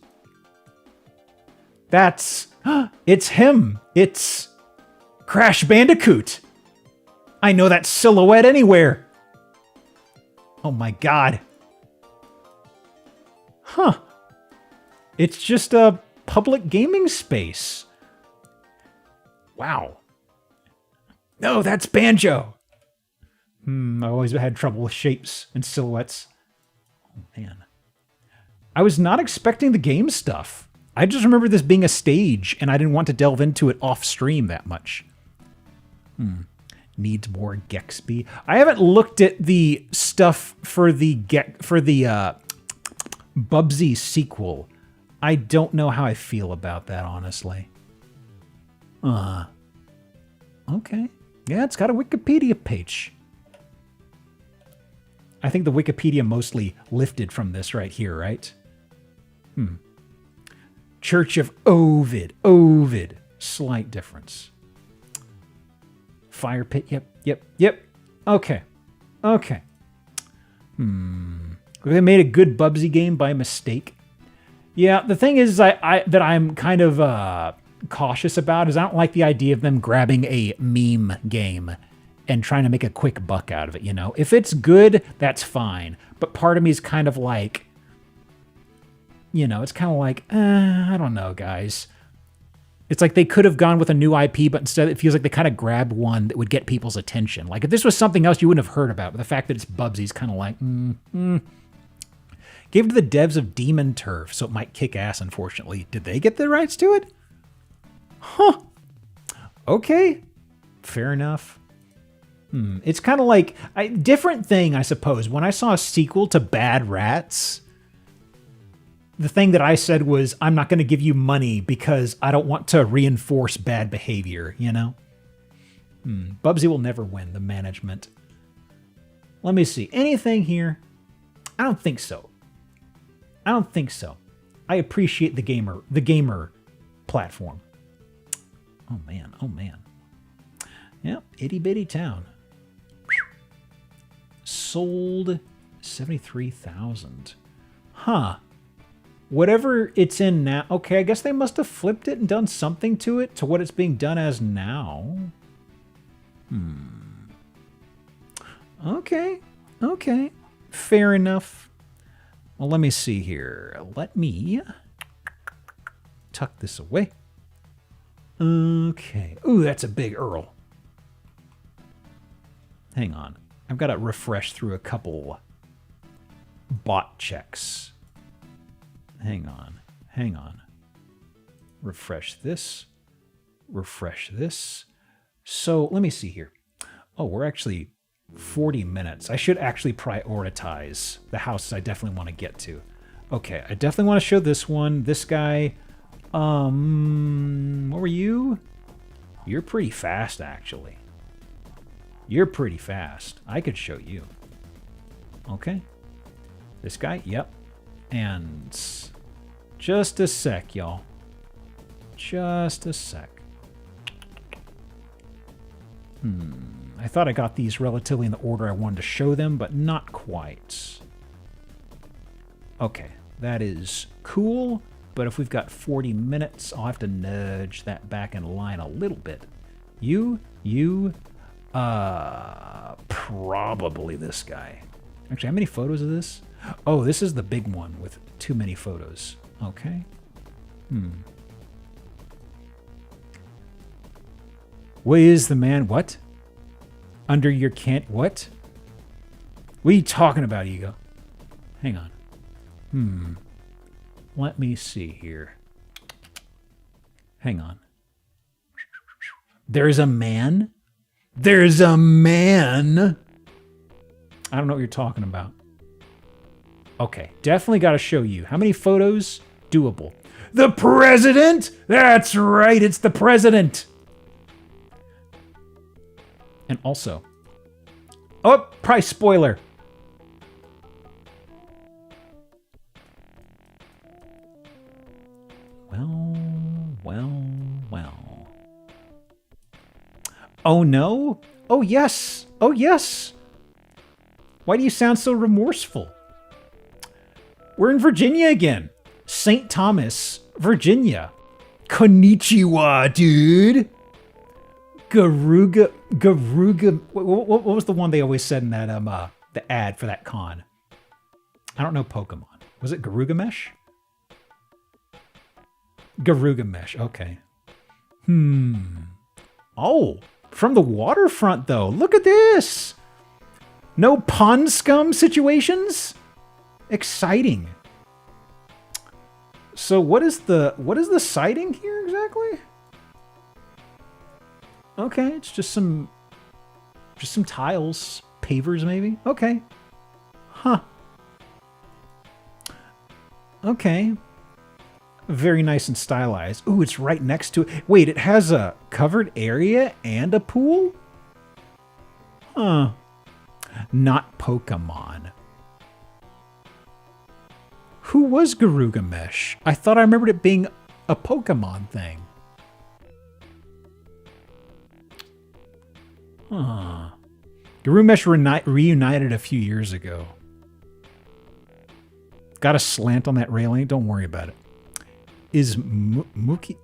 That's... It's him! It's... Crash Bandicoot! I know that silhouette anywhere! Oh my god. Huh. It's just a public gaming space. Wow. No, that's Banjo! I've always had trouble with shapes and silhouettes. Oh, man. I was not expecting the game stuff. I just remember this being a stage, and I didn't want to delve into it off-stream that much. Needs more Gexby. I haven't looked at the stuff for the Bubsy sequel. I don't know how I feel about that, honestly. Okay. Yeah, it's got a Wikipedia page. I think the Wikipedia mostly lifted from this right here, right? Church of Ovid. Ovid. Slight difference. Fire pit. Yep. Okay. They made a good Bubsy game by mistake. Yeah, the thing is that I'm kind of cautious about is I don't like the idea of them grabbing a meme game and trying to make a quick buck out of it, you know? If it's good, that's fine. But part of me is kind of like, you know, it's kind of like, I don't know, guys. It's like they could have gone with a new IP, but instead it feels like they kind of grabbed one that would get people's attention. Like if this was something else you wouldn't have heard about, but the fact that it's Bubsy's kind of like, Gave it to the devs of Demon Turf, so it might kick ass, unfortunately. Did they get the rights to it? Huh. Okay. Fair enough. It's kind of like a different thing, I suppose. When I saw a sequel to Bad Rats, the thing that I said was, I'm not going to give you money because I don't want to reinforce bad behavior, you know? Bubsy will never win the management. Let me see. Anything here? I don't think so. I don't think so. I appreciate the gamer platform. Oh man, oh man. Yep, itty bitty town. Sold 73,000. Huh. Whatever it's in now. Okay, I guess they must have flipped it and done something to it to what it's being done as now. Okay. Okay. Fair enough. Well, let me see here. Let me tuck this away. Okay. Ooh, that's a big Earl. Hang on. I've got to refresh through a couple bot checks. Hang on. Hang on. Refresh this. Refresh this. So let me see here. Oh, we're actually 40 minutes. I should actually prioritize the houses I definitely want to get to. Okay, I definitely want to show this one. This guy. What were you? You're pretty fast, actually. You're pretty fast. I could show you. Okay. This guy, yep. And just a sec, y'all. Just a sec. I thought I got these relatively in the order I wanted to show them, but not quite. Okay, that is cool. But if we've got 40 minutes, I'll have to nudge that back in line a little bit. Probably this guy. Actually, how many photos of this? Oh, this is the big one with too many photos. Okay. What is the man? What? Under your can't. What? What are you talking about, Ego? Hang on. Let me see here. Hang on. There's a man? There's a man? I don't know what you're talking about. Okay, definitely got to show you. How many photos? Doable. The president? That's right, it's the president. And also, oh, price spoiler. Well. Oh no? Oh yes. Oh yes. Why do you sound so remorseful? We're in Virginia again. St. Thomas, Virginia. Konnichiwa, dude. Garuga. What was the one they always said in that the ad for that con? I don't know Pokemon. Was it Garugamesh? Garugamesh. Okay. Oh, from the waterfront though. Look at this. No pond scum situations. Exciting. So what is the siding here exactly? Okay, it's just some tiles, pavers maybe. Okay. Huh. Okay. Very nice and stylized. Ooh, it's right next to it. Wait, it has a covered area and a pool? Huh. Not Pokemon. Who was Garugamesh? I thought I remembered it being a Pokemon thing. Huh. Garugamesh reunited a few years ago. Got a slant on that railing? Don't worry about it. Is Mookie...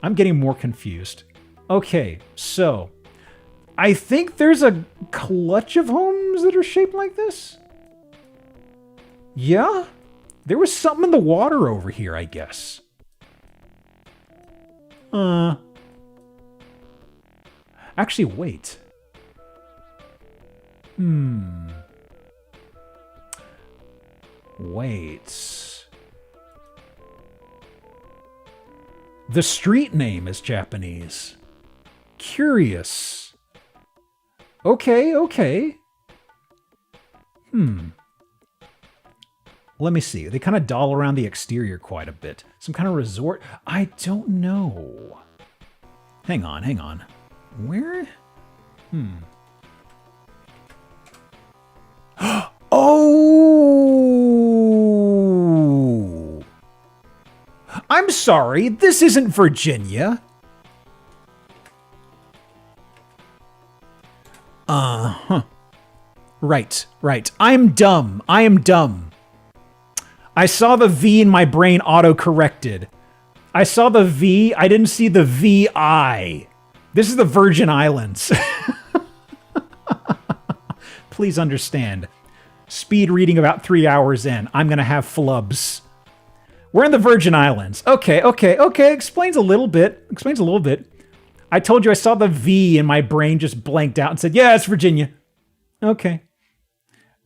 I'm getting more confused. Okay, so... I think there's a clutch of homes that are shaped like this. Yeah? There was something in the water over here, I guess. Actually, wait. Wait. The street name is Japanese. Curious. Okay. Let me see. They kind of doll around the exterior quite a bit. Some kind of resort? I don't know. Hang on, hang on. Where? Oh! I'm sorry, this isn't Virginia. Uh-huh. Right, right. I'm dumb. I am dumb. I saw the V in my brain auto-corrected. I saw the V, I didn't see the VI. This is the Virgin Islands. Please understand. Speed reading about 3 hours in. I'm going to have flubs. We're in the Virgin Islands. Okay. Explains a little bit. I told you I saw the V and my brain just blanked out and said, yeah, it's Virginia. Okay.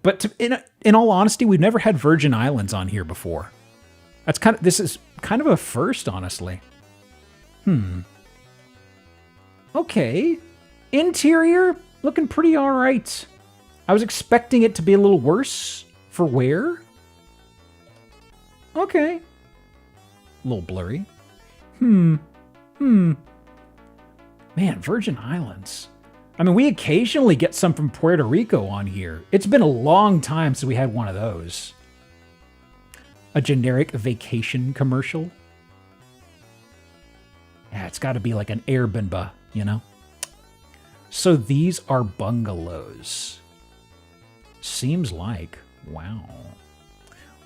But in all honesty, we've never had Virgin Islands on here before. This is kind of a first, honestly. Okay. Interior, looking pretty all right. I was expecting it to be a little worse for wear. Okay. A little blurry. Man, Virgin Islands. I mean, we occasionally get some from Puerto Rico on here. It's been a long time since we had one of those. A generic vacation commercial. Yeah, it's got to be like an Airbnb, you know? So these are bungalows. Seems like. Wow.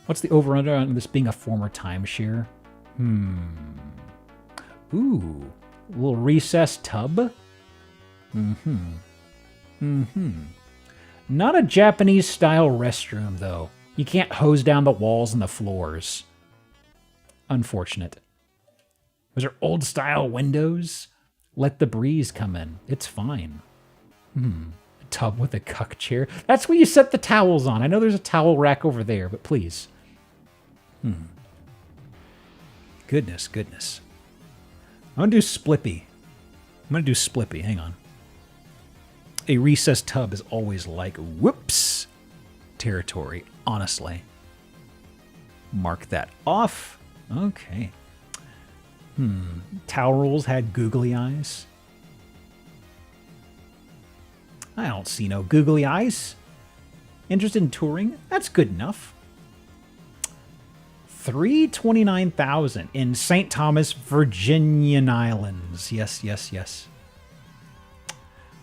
What's the over-under on this being a former timeshare? Ooh. A little recessed tub. Not a Japanese-style restroom, though. You can't hose down the walls and the floors. Unfortunate. Those are old-style windows. Let the breeze come in. It's fine. A tub with a cuck chair. That's where you set the towels on. I know there's a towel rack over there, but please. Goodness. I'm going to do Splippy. Hang on. A recessed tub is always like, whoops, territory, honestly. Mark that off. Okay. Towel rolls had googly eyes. I don't see no googly eyes. Interested in touring? That's good enough. $329,000 in St. Thomas, Virginian Islands. Yes.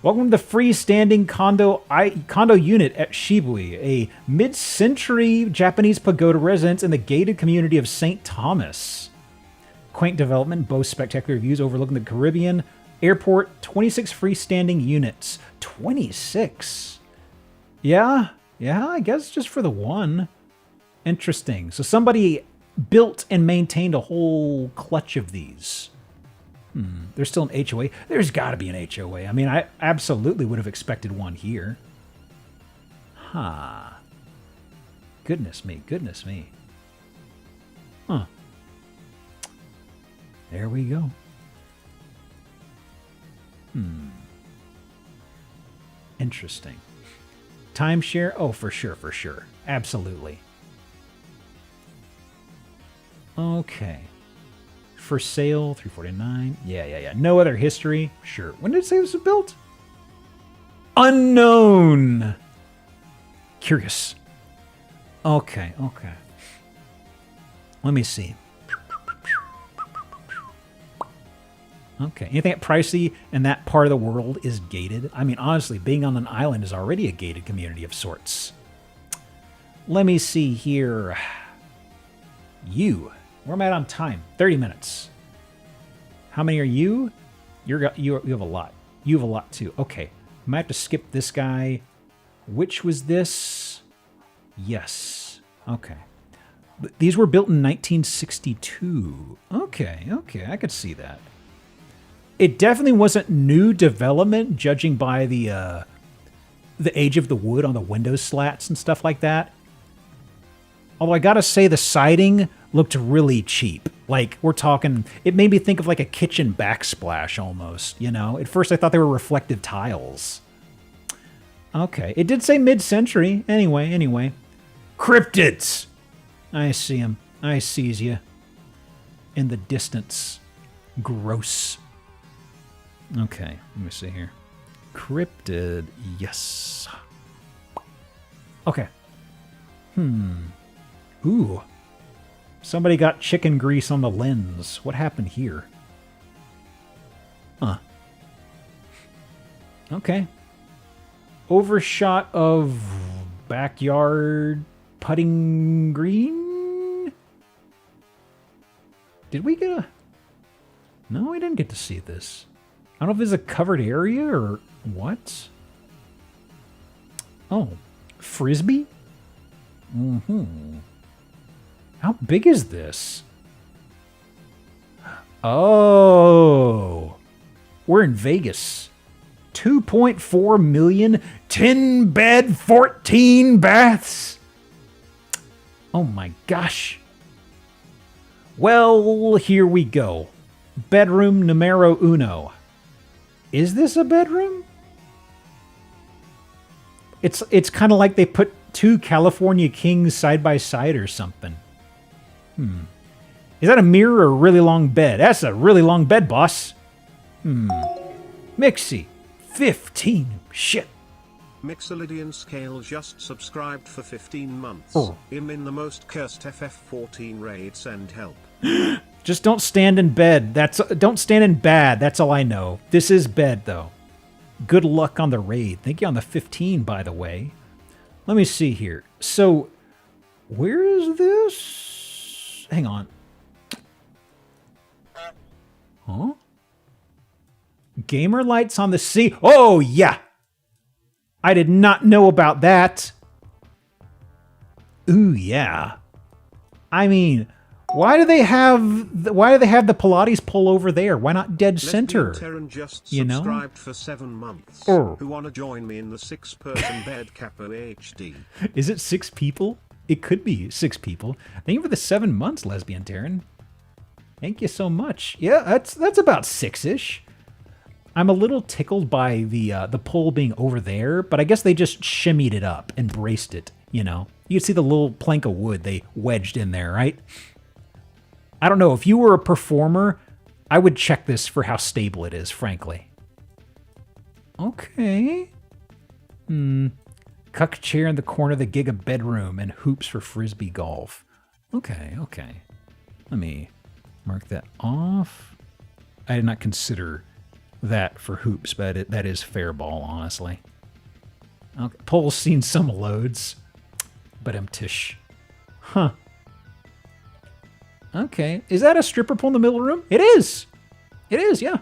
Welcome to the freestanding condo unit at Shibui, a mid-century Japanese pagoda residence in the gated community of St. Thomas. Quaint development, boasts spectacular views overlooking the Caribbean airport. 26 freestanding units. 26. Yeah, I guess just for the one. Interesting. So somebody built and maintained a whole clutch of these. There's still an HOA. There's got to be an HOA. I mean, I absolutely would have expected one here. Goodness me. Huh. There we go. Interesting. Timeshare? Oh, for sure. Absolutely. Okay. For sale, $349. Yeah. No other history. Sure. When did it say this was built? Unknown. Curious. Okay. Let me see. Okay. Anything pricey in that part of the world is gated? I mean, honestly, being on an island is already a gated community of sorts. Let me see here. Where am I at on time? 30 minutes. How many are you? You have a lot. You have a lot too. Okay. I might have to skip this guy. Which was this? Yes. Okay. These were built in 1962. Okay. I could see that. It definitely wasn't new development, judging by the age of the wood on the window slats and stuff like that. Although I gotta say the siding looked really cheap. Like, we're talking, it made me think of like a kitchen backsplash almost, you know? At first I thought they were reflective tiles. Okay, it did say mid-century. Anyway. Cryptids! I see him. I sees you. In the distance. Gross. Okay, let me see here. Cryptid, yes. Okay. Ooh. Somebody got chicken grease on the lens. What happened here? Huh. Okay. Overshot of backyard putting green? Did we get a... No, we didn't get to see this. I don't know if it's a covered area or what. Oh, frisbee? How big is this? Oh, we're in Vegas. 2.4 million, 10 bed, 14 baths. Oh my gosh. Well, here we go. Bedroom numero uno. Is this a bedroom? It's kind of like they put two California Kings side by side or something. Is that a mirror or a really long bed? That's a really long bed, boss. Mixie. 15. Shit. Mixolydian Scale just subscribed for 15 months. I'm in the most cursed FF14 raid, send help. Just don't stand in bed. Don't stand in bad. That's all I know. This is bed, though. Good luck on the raid. Thank you on the 15, by the way. Let me see here. So, where is this? Hang on. Huh? Gamer lights on the sea. Oh, yeah. I did not know about that. Ooh, yeah. I mean, why do they have the Pilates pole over there? Why not dead center? Terran just you know? subscribed for 7 months. Who wanna join me in the 6-person bed capo HD? Is it 6 people? It could be 6 people. Thank you for the 7 months, Lesbian Terran. Thank you so much. Yeah, that's about 6-ish. I'm a little tickled by the pole being over there, but I guess they just shimmied it up and braced it, you know? You can see the little plank of wood they wedged in there, right? I don't know. If you were a performer, I would check this for how stable it is, frankly. Okay. Cuck chair in the corner of the Giga bedroom and hoops for frisbee golf. Okay, okay. Let me mark that off. I did not consider that for hoops, but that is fair ball, honestly. Okay. Pole's seen some loads, but tish. Huh. Okay. Is that a stripper pole in the middle of the room? It is. It is, yeah.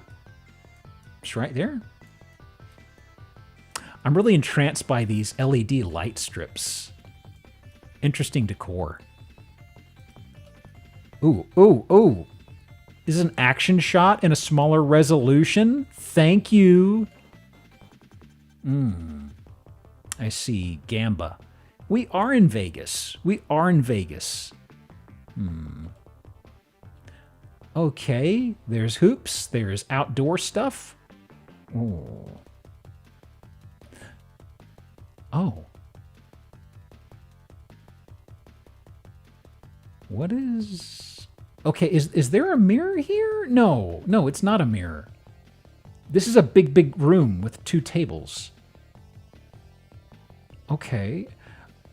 It's right there. I'm really entranced by these LED light strips. Interesting decor. Ooh, ooh, ooh. This is an action shot in a smaller resolution. Thank you. I see. Gamba. We are in Vegas. We are in Vegas. Okay. There's hoops. There's outdoor stuff. Oh. Oh. What is... Okay, is there a mirror here? No, no, it's not a mirror. This is a big, big room with 2 tables. Okay.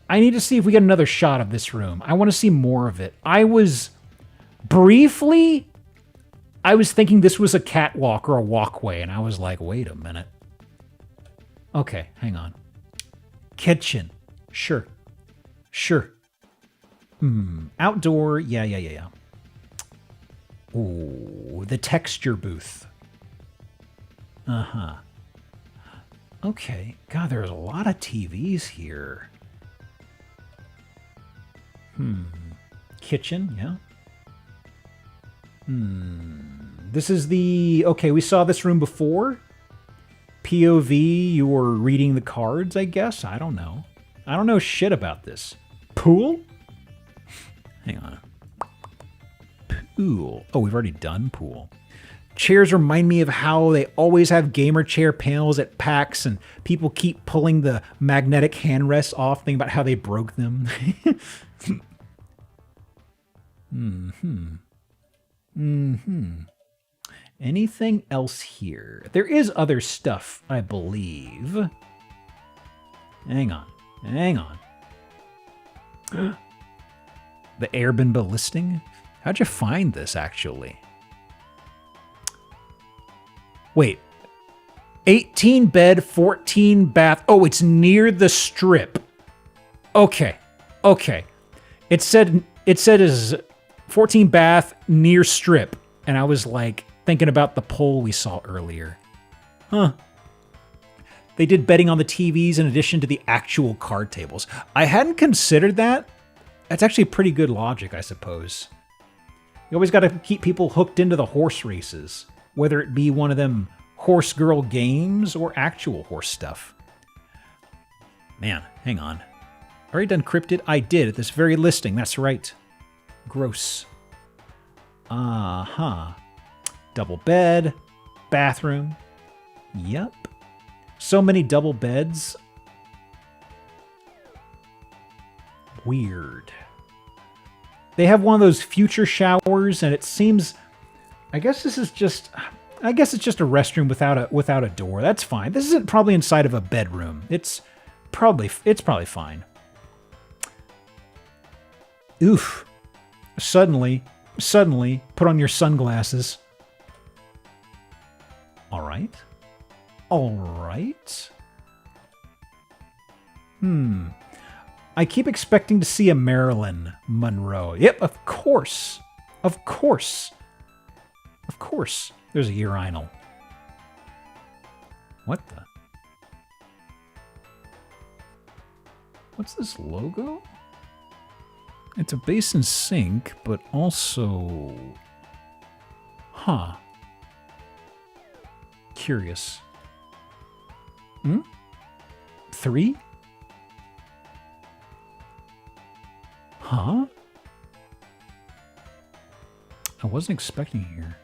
I need to see if we get another shot of this room. I want to see more of it. I was thinking this was a catwalk or a walkway, and I was like, wait a minute. Okay, hang on. Kitchen. Sure. Sure. Outdoor. Yeah. Ooh, the texture booth. Uh-huh. Okay. God, there's a lot of TVs here. Kitchen, yeah. This is the... Okay, we saw this room before. POV, you were reading the cards, I guess? I don't know. I don't know shit about this. Pool? Hang on. Pool. Oh, we've already done pool. Chairs remind me of how they always have gamer chair panels at PAX and people keep pulling the magnetic handrests off, thinking about how they broke them. Anything else here? There is other stuff, I believe. Hang on. Hang on. The Airbnb listing? How'd you find this, actually? Wait. 18 bed, 14 bath. Oh, it's near the strip. Okay. Okay. It said is 14 bath near strip. And I was like thinking about the poll we saw earlier. Huh. They did betting on the TVs in addition to the actual card tables. I hadn't considered that. That's actually pretty good logic, I suppose. You always got to keep people hooked into the horse races, whether it be one of them horse girl games or actual horse stuff. Man, hang on. Already done cryptid? I did at this very listing. That's right. Gross. Uh-huh. Double bed. Bathroom. Yep. So many double beds. Weird. They have one of those future showers, and it seems... I guess it's just a restroom without a door. That's fine. This isn't probably inside of a bedroom. It's probably fine. Oof. Suddenly, put on your sunglasses. All right. I keep expecting to see a Marilyn Monroe. Yep, of course. There's a urinal. What the? What's this logo? It's a basin sink, but also... Huh. Curious. 3? Huh? I wasn't expecting it here.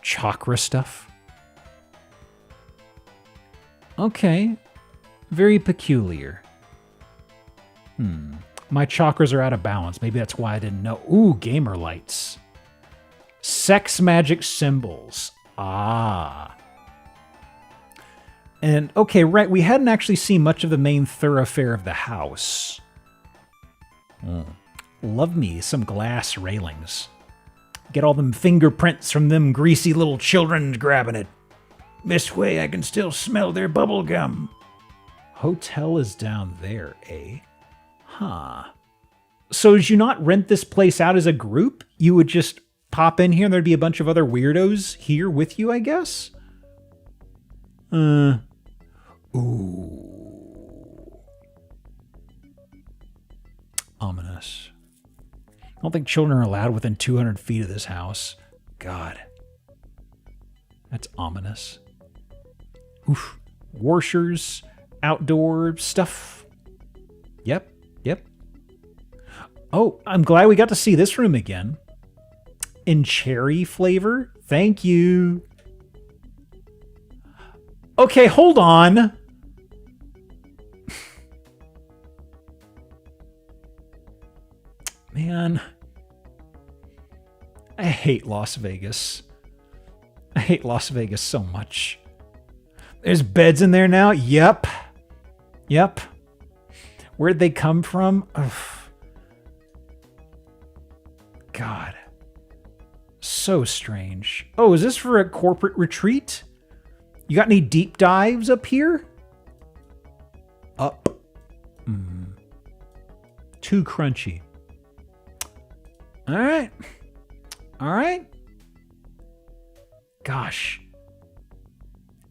Chakra stuff. Okay. Very peculiar. My chakras are out of balance. Maybe that's why I didn't know. Ooh, gamer lights. Sex magic symbols. Ah. And, okay, right, we hadn't actually seen much of the main thoroughfare of the house. Love me some glass railings. Get all them fingerprints from them greasy little children grabbing it. This way I can still smell their bubble gum. Hotel is down there, eh? Huh. So did you not rent this place out as a group? You would just pop in here and there'd be a bunch of other weirdos here with you, I guess? Ooh. Ominous. I don't think children are allowed within 200 feet of this house. God. That's ominous. Oof. Washers, outdoor stuff. Yep. Oh, I'm glad we got to see this room again. In cherry flavor. Thank you. Okay, hold on. Man. I hate Las Vegas. I hate Las Vegas so much. There's beds in there now? Yep. Where'd they come from? Ugh. God. So strange. Oh, is this for a corporate retreat? You got any deep dives up here? Up. Too crunchy. All right. Gosh.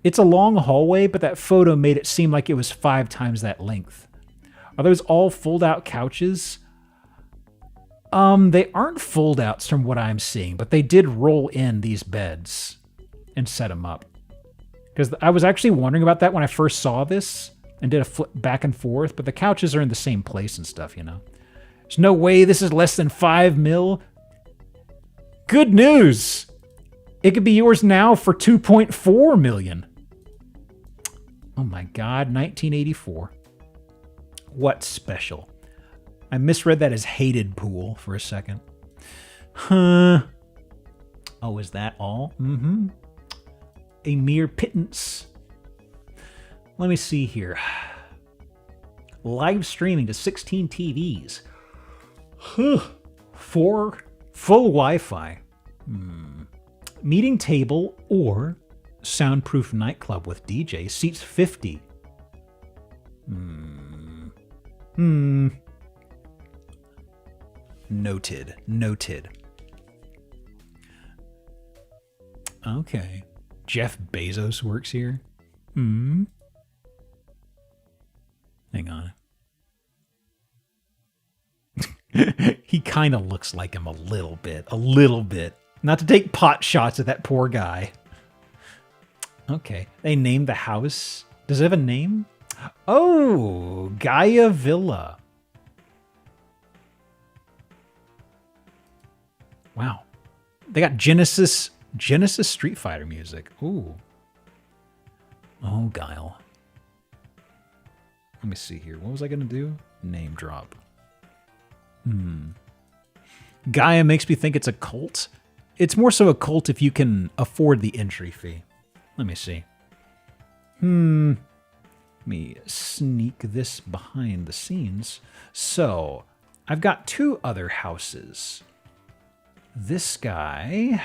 It's a long hallway, but that photo made it seem like it was 5 times that length. Are those all fold-out couches? They aren't fold-outs from what I'm seeing, but they did roll in these beds and set them up. Because I was actually wondering about that when I first saw this and did a flip back and forth, but the couches are in the same place and stuff, you know. There's no way this is less than $5 million. Good news! It could be yours now for $2.4 million. Oh my God, 1984. What's special? I misread that as hated pool for a second. Huh. Oh, is that all? Mm-hmm. A mere pittance. Let me see here. Live streaming to 16 TVs. Full Wi-Fi. Meeting table or soundproof nightclub with DJ. Seats 50. Noted. Noted. Okay. Jeff Bezos works here. Hang on. He kind of looks like him a little bit. A little bit. Not to take pot shots at that poor guy. Okay. They named the house. Does it have a name? Oh, Gaia Villa. Wow. They got Genesis Street Fighter music. Ooh. Oh, Guile. Let me see here. What was I going to do? Name drop. Gaia makes me think it's a cult. It's more so a cult if you can afford the entry fee. Let me see. Let me sneak this behind the scenes. So, I've got two other houses. This guy...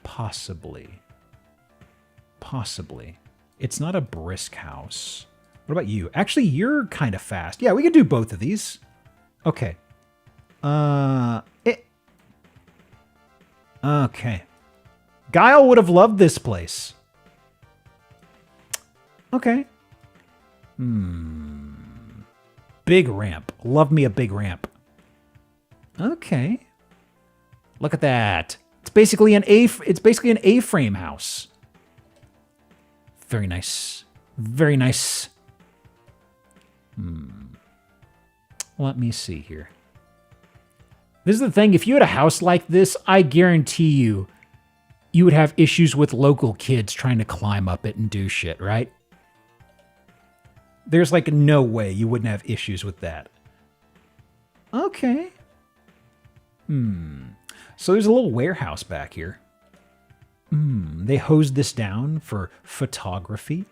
Possibly. It's not a brisk house. What about you? Actually, you're kind of fast. Yeah, we could do both of these. Okay. Okay. Guile would have loved this place. Okay. Big ramp. Love me a big ramp. Okay. Look at that. It's basically an A-frame house. Very nice. Very nice. Let me see here. This is the thing. If you had a house like this, I guarantee you would have issues with local kids trying to climb up it and do shit, right? There's like no way you wouldn't have issues with that. Okay. So there's a little warehouse back here. They hosed this down for photography.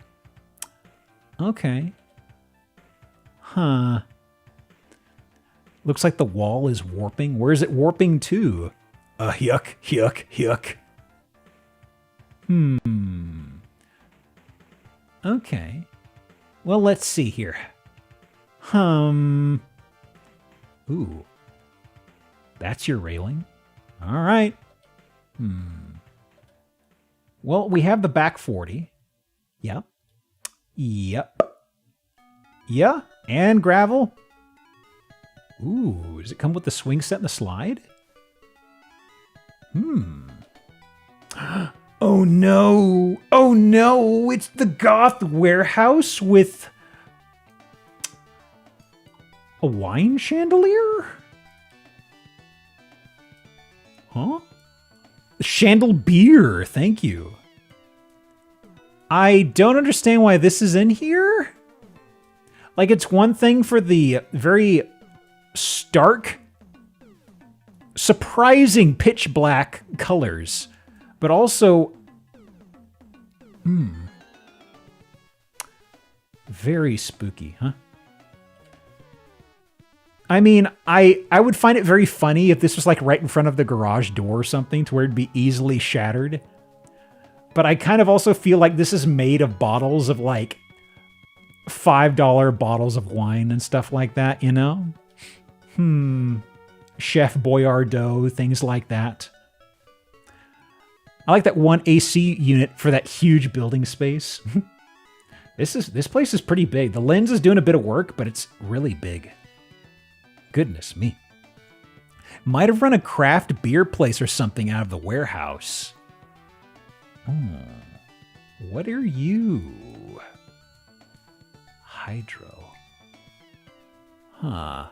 Okay. Huh. Looks like the wall is warping. Where is it warping to? Yuck, yuck, yuck. Okay. Well, let's see here. Ooh. That's your railing? All right. Well, we have the back 40. Yep. Yep. Yeah, and gravel. Ooh, does it come with the swing set and the slide? Oh no! Oh no! It's the goth warehouse with a wine chandelier? Huh? Chandelier, thank you. I don't understand why this is in here. Like, it's one thing for the very stark, surprising pitch black colors, but also, very spooky, huh? I mean, I would find it very funny if this was like right in front of the garage door or something to where it'd be easily shattered. But I kind of also feel like this is made of bottles of like $5 bottles of wine and stuff like that, you know? Chef Boyardee, things like that. I like that one AC unit for that huge building space. This place is pretty big. The lens is doing a bit of work, but it's really big. Goodness me. Might have run a craft beer place or something out of the warehouse. What are you? Hydro. Huh.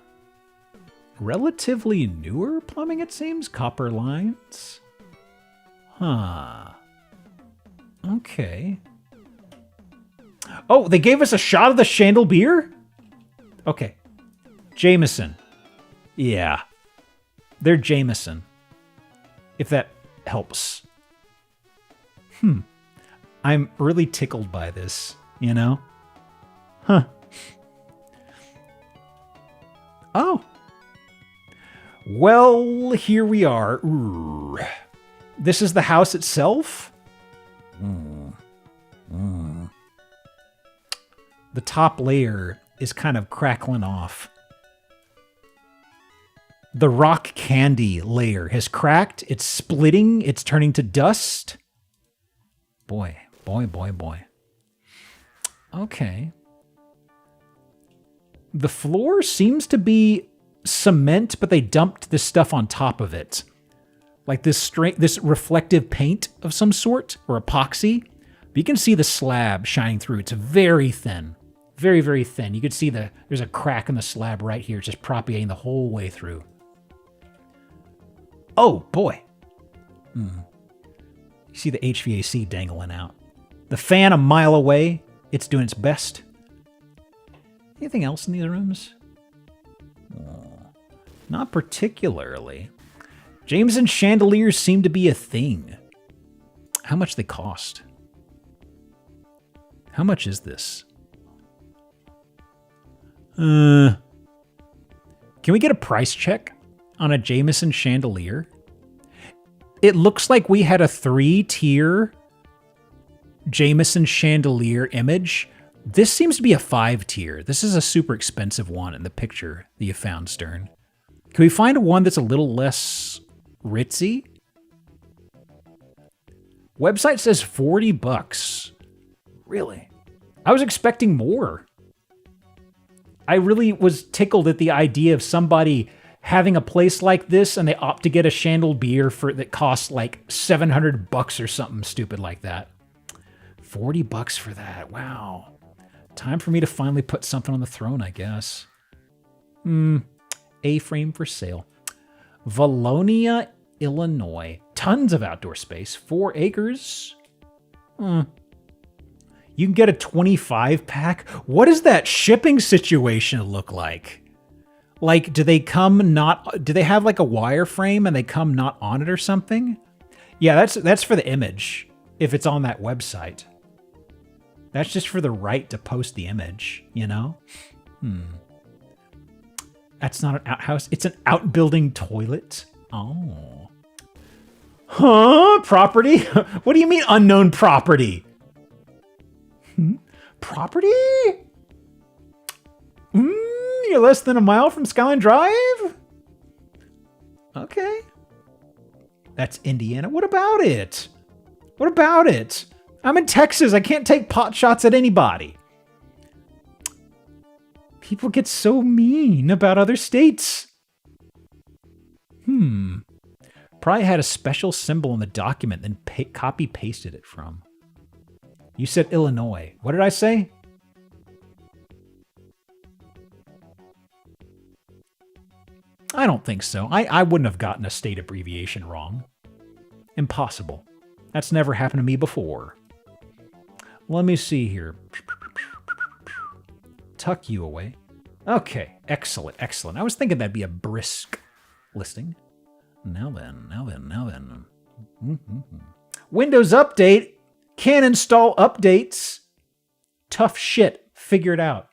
Relatively newer plumbing, it seems. Copper lines. Huh. Okay. Oh, they gave us a shot of the chandelier? Okay. Jameson. Yeah. They're Jameson. If that helps. I'm really tickled by this, you know? Huh. Oh. Well, here we are. Ooh. This is the house itself? The top layer is kind of crackling off. The rock candy layer has cracked. It's splitting. It's turning to dust. Boy. Okay. The floor seems to be cement, but they dumped this stuff on top of it. Like this reflective paint of some sort, or epoxy. But you can see the slab shining through. It's very thin. Very, very thin. You can see there's a crack in the slab right here, just propagating the whole way through. Oh, boy. You see the HVAC dangling out. The fan a mile away. It's doing its best. Anything else in these rooms? Not particularly. Jameson chandeliers seem to be a thing. How much they cost? How much is this? Can we get a price check on a Jameson chandelier? It looks like we had a 3-tier Jameson chandelier image. This seems to be a 5-tier. This is a super expensive one in the picture that you found, Stern. Can we find one that's a little less ritzy? Website says $40. Really? I was expecting more. I really was tickled at the idea of somebody having a place like this and they opt to get a chandelier that costs like $700 or something stupid like that. $40 for that. Wow. Time for me to finally put something on the throne, I guess. A-frame for sale. Valonia, Illinois. Tons of outdoor space. 4 acres. You can get a 25-pack. What does that shipping situation look like? Like, do they have like a wireframe and they come not on it or something? Yeah, that's for the image, if it's on that website. That's just for the right to post the image, you know? That's not an outhouse. It's an outbuilding toilet. Oh. Huh? Property? What do you mean unknown property? Property? You're less than a mile from Skyline Drive? Okay. That's Indiana. What about it? What about it? I'm in Texas. I can't take pot shots at anybody. People get so mean about other states. Probably had a special symbol in the document, then copy-pasted it from. You said Illinois. What did I say? I don't think so. I wouldn't have gotten a state abbreviation wrong. Impossible. That's never happened to me before. Let me see here. Tuck you away. Okay, excellent, excellent. I was thinking that'd be a brisk listing. Now then. Windows Update. Can't install updates. Tough shit. Figure it out.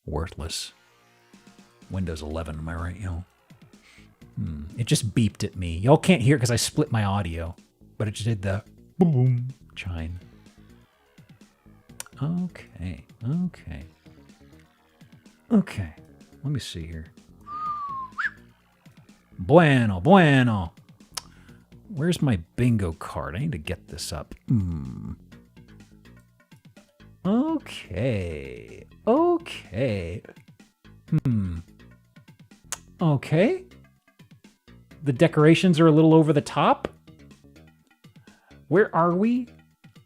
Worthless. Windows 11, am I right, y'all? It just beeped at me. Y'all can't hear it because I split my audio, but it just did the boom chime. Okay. Let me see here. Bueno. Where's my bingo card? I need to get this up. Okay. Okay. The decorations are a little over the top. Where are we?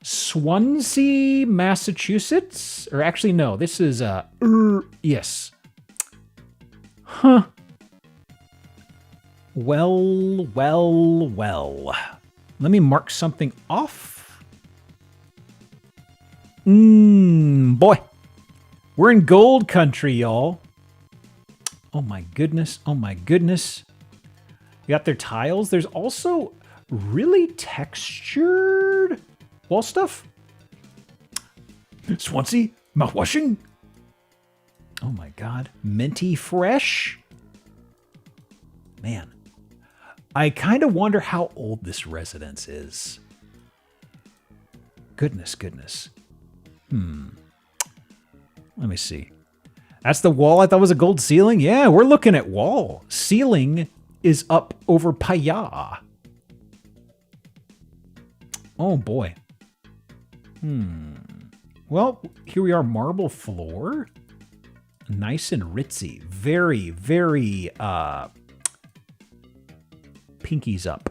Swansea, Massachusetts? Or actually, no, this is, yes. Huh. Well. Let me mark something off. Boy. We're in gold country, y'all. Oh my goodness. Oh my goodness. You got their tiles. There's also really textured wall stuff. Swansea, mouthwashing. Oh my god. Minty fresh. Man. I kind of wonder how old this residence is. Goodness, goodness. Let me see. That's the wall I thought was a gold ceiling? Yeah, we're looking at wall. Ceiling is up over Paya. Oh boy. Well, here we are, marble floor. Nice and ritzy. Very, very, pinkies up.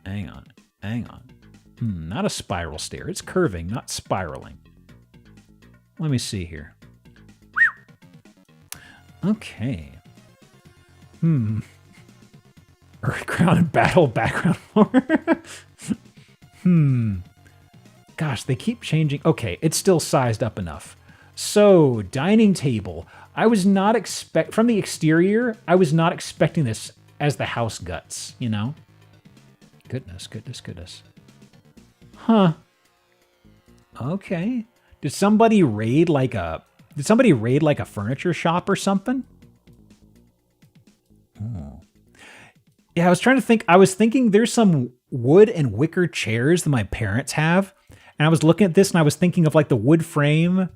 Hang on, hang on. Not a spiral stair. It's curving, not spiraling. Let me see here. Okay. Earth crown and battle background floor. Gosh, they keep changing. Okay, it's still sized up enough. So, dining table. I was not from the exterior, I was not expecting this as the house guts, you know? Goodness, goodness, goodness. Huh. Okay. Did somebody raid like a furniture shop or something? Oh. Yeah, I was trying to think. I was thinking there's some wood and wicker chairs that my parents have. And I was looking at this and I was thinking of like the wood frame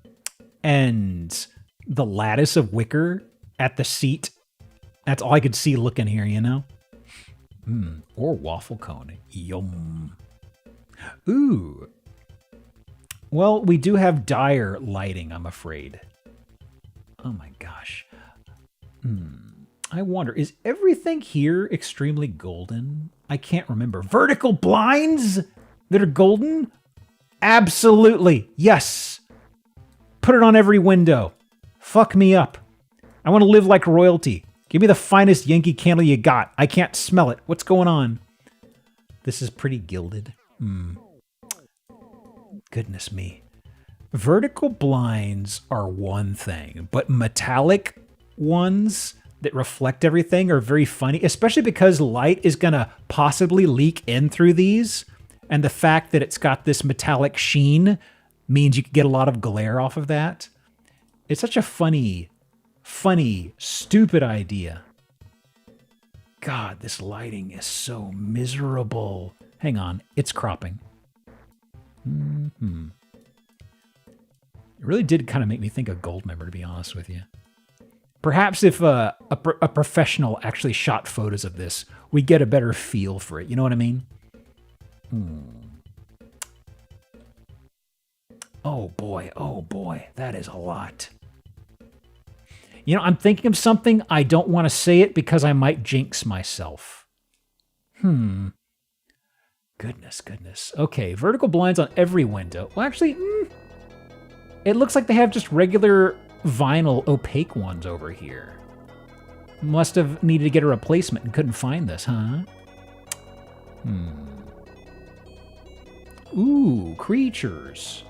and the lattice of wicker at the seat. That's all I could see looking here, you know? Or waffle cone. Yum. Ooh. Well, we do have dire lighting, I'm afraid. Oh my gosh. I wonder, is everything here extremely golden? I can't remember. Vertical blinds that are golden? Absolutely. Yes. Put it on every window. Fuck me up. I want to live like royalty. Give me the finest Yankee candle you got. I can't smell it. What's going on? This is pretty gilded. Goodness me. Vertical blinds are one thing, but metallic ones that reflect everything are very funny, especially because light is going to possibly leak in through these. And the fact that it's got this metallic sheen means you can get a lot of glare off of that. It's such a funny, stupid idea. God, this lighting is so miserable. Hang on, it's cropping. It really did kind of make me think of Goldmember, to be honest with you. Perhaps if a professional actually shot photos of this, we get a better feel for it. You know what I mean? Oh boy, that is a lot. You know, I'm thinking of something. I don't want to say it because I might jinx myself. Goodness. Okay, vertical blinds on every window. Well, actually, it looks like they have just regular vinyl opaque ones over here. Must have needed to get a replacement and couldn't find this, huh? Ooh, creatures.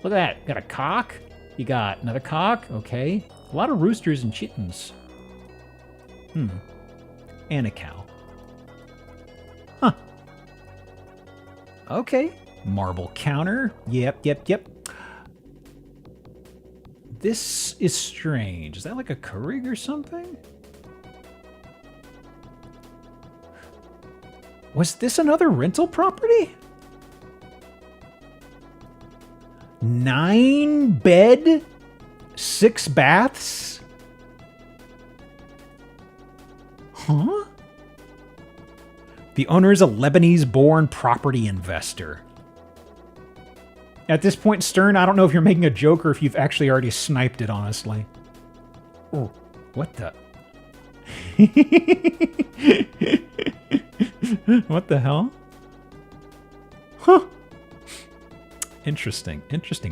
Look at that. Got a cock. You got another cock. Okay. A lot of roosters and chickens. And a cow. Huh. Okay. Marble counter. Yep. This is strange. Is that like a Keurig or something? Was this another rental property? 9 bed, 6 baths? Huh? The owner is a Lebanese-born property investor. At this point, Stern, I don't know if you're making a joke or if you've actually already sniped it, honestly. Oh, what the? What the hell? Huh. Interesting.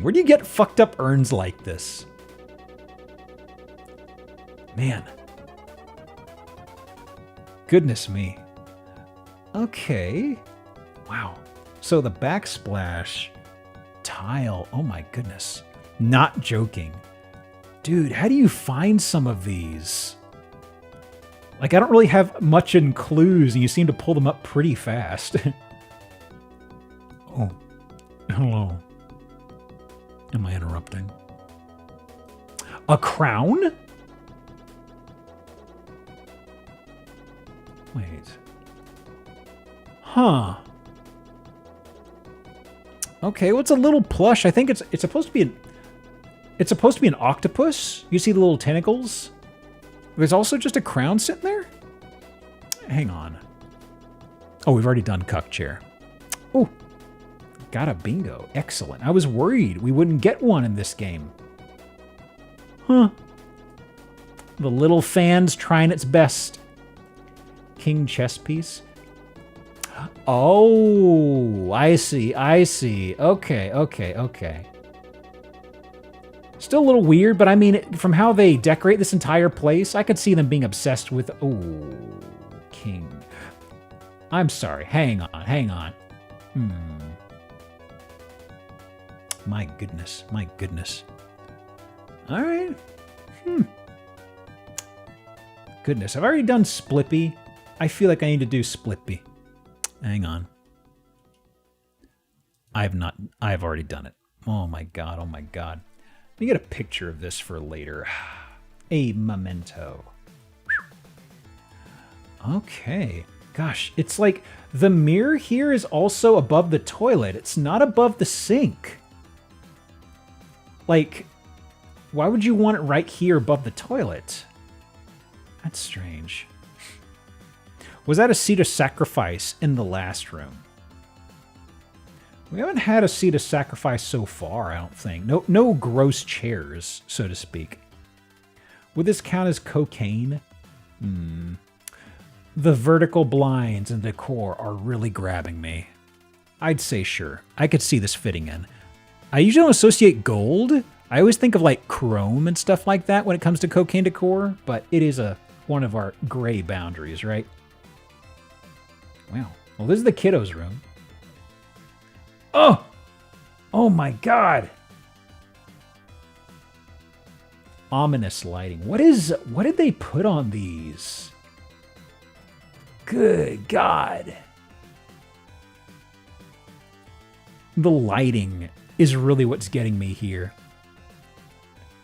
Where do you get fucked up urns like this? Man. Goodness me. Okay. Wow. So the backsplash tile, oh my goodness. Not joking. Dude, how do you find some of these? Like, I don't really have much in clues, and you seem to pull them up pretty fast. Oh, hello. Am I interrupting? A crown? Wait. Huh. Okay, well, it's a little plush. I think it's supposed to be an octopus. You see the little tentacles? There's also just a crown sitting there? Hang on. Oh, we've already done cuck chair. Oh, got a bingo. Excellent. I was worried we wouldn't get one in this game. Huh. The little fan's trying its best. King chess piece. Oh, I see. Okay. Still a little weird, but I mean, from how they decorate this entire place, I could see them being obsessed with... Oh, king. I'm sorry. Hang on. My goodness. All right. Goodness, I've already done Splippy. I feel like I need to do Splippy. Hang on. I've already done it. Oh my god. Let me get a picture of this for later. A memento. Okay. Gosh, it's like the mirror here is also above the toilet. It's not above the sink. Like, why would you want it right here above the toilet? That's strange. Was that a seat of sacrifice in the last room? We haven't had a seat of sacrifice so far, I don't think. No gross chairs, so to speak. Would this count as cocaine? The vertical blinds and decor are really grabbing me. I'd say sure. I could see this fitting in. I usually don't associate gold. I always think of like chrome and stuff like that when it comes to cocaine decor, but it is one of our gray boundaries, right? Wow. Well, this is the kiddos' room. Oh my god. Ominous lighting. What did they put on these? Good god. The lighting is really what's getting me here.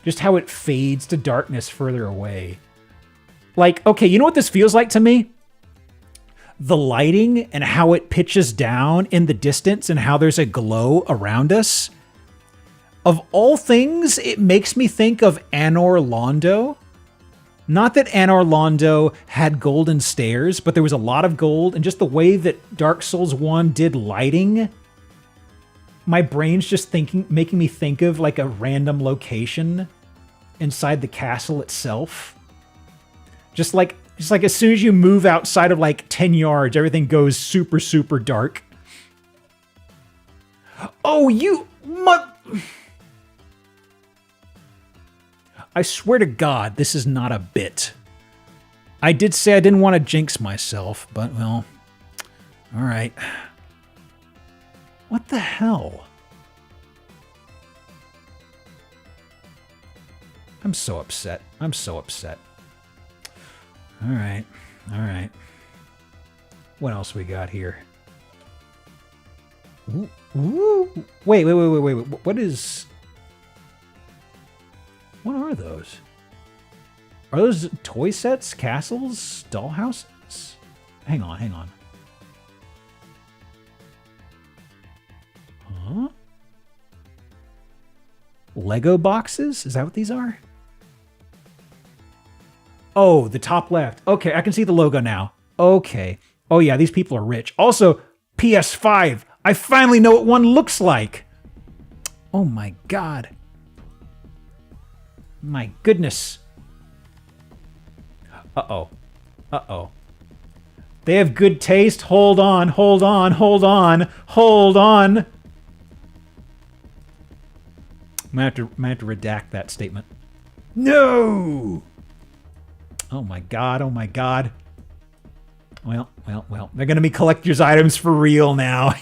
Just how it fades to darkness further away. Like, okay, you know what this feels like to me? The lighting and how it pitches down in the distance and how there's a glow around us. Of all things, it makes me think of Anor Londo. Not that Anor Londo had golden stairs, but there was a lot of gold, and just the way that Dark Souls 1 did lighting, my brain's just making me think of like a random location inside the castle itself. Just like as soon as you move outside of like 10 yards, everything goes super, super dark. Oh, I swear to God, this is not a bit. I did say I didn't want to jinx myself, but well, all right. What the hell? I'm so upset. All right. What else we got here? Ooh. Wait. What are those? Are those toy sets, castles, dollhouses? Hang on. Huh? Lego boxes? Is that what these are? Oh, the top left. Okay, I can see the logo now. Okay. Oh yeah, these people are rich. Also, PS5. I finally know what one looks like. Oh my god. My goodness. Uh-oh. They have good taste. Hold on. I might have to redact that statement. No! Oh my god. Well. They're going to be collector's items for real now.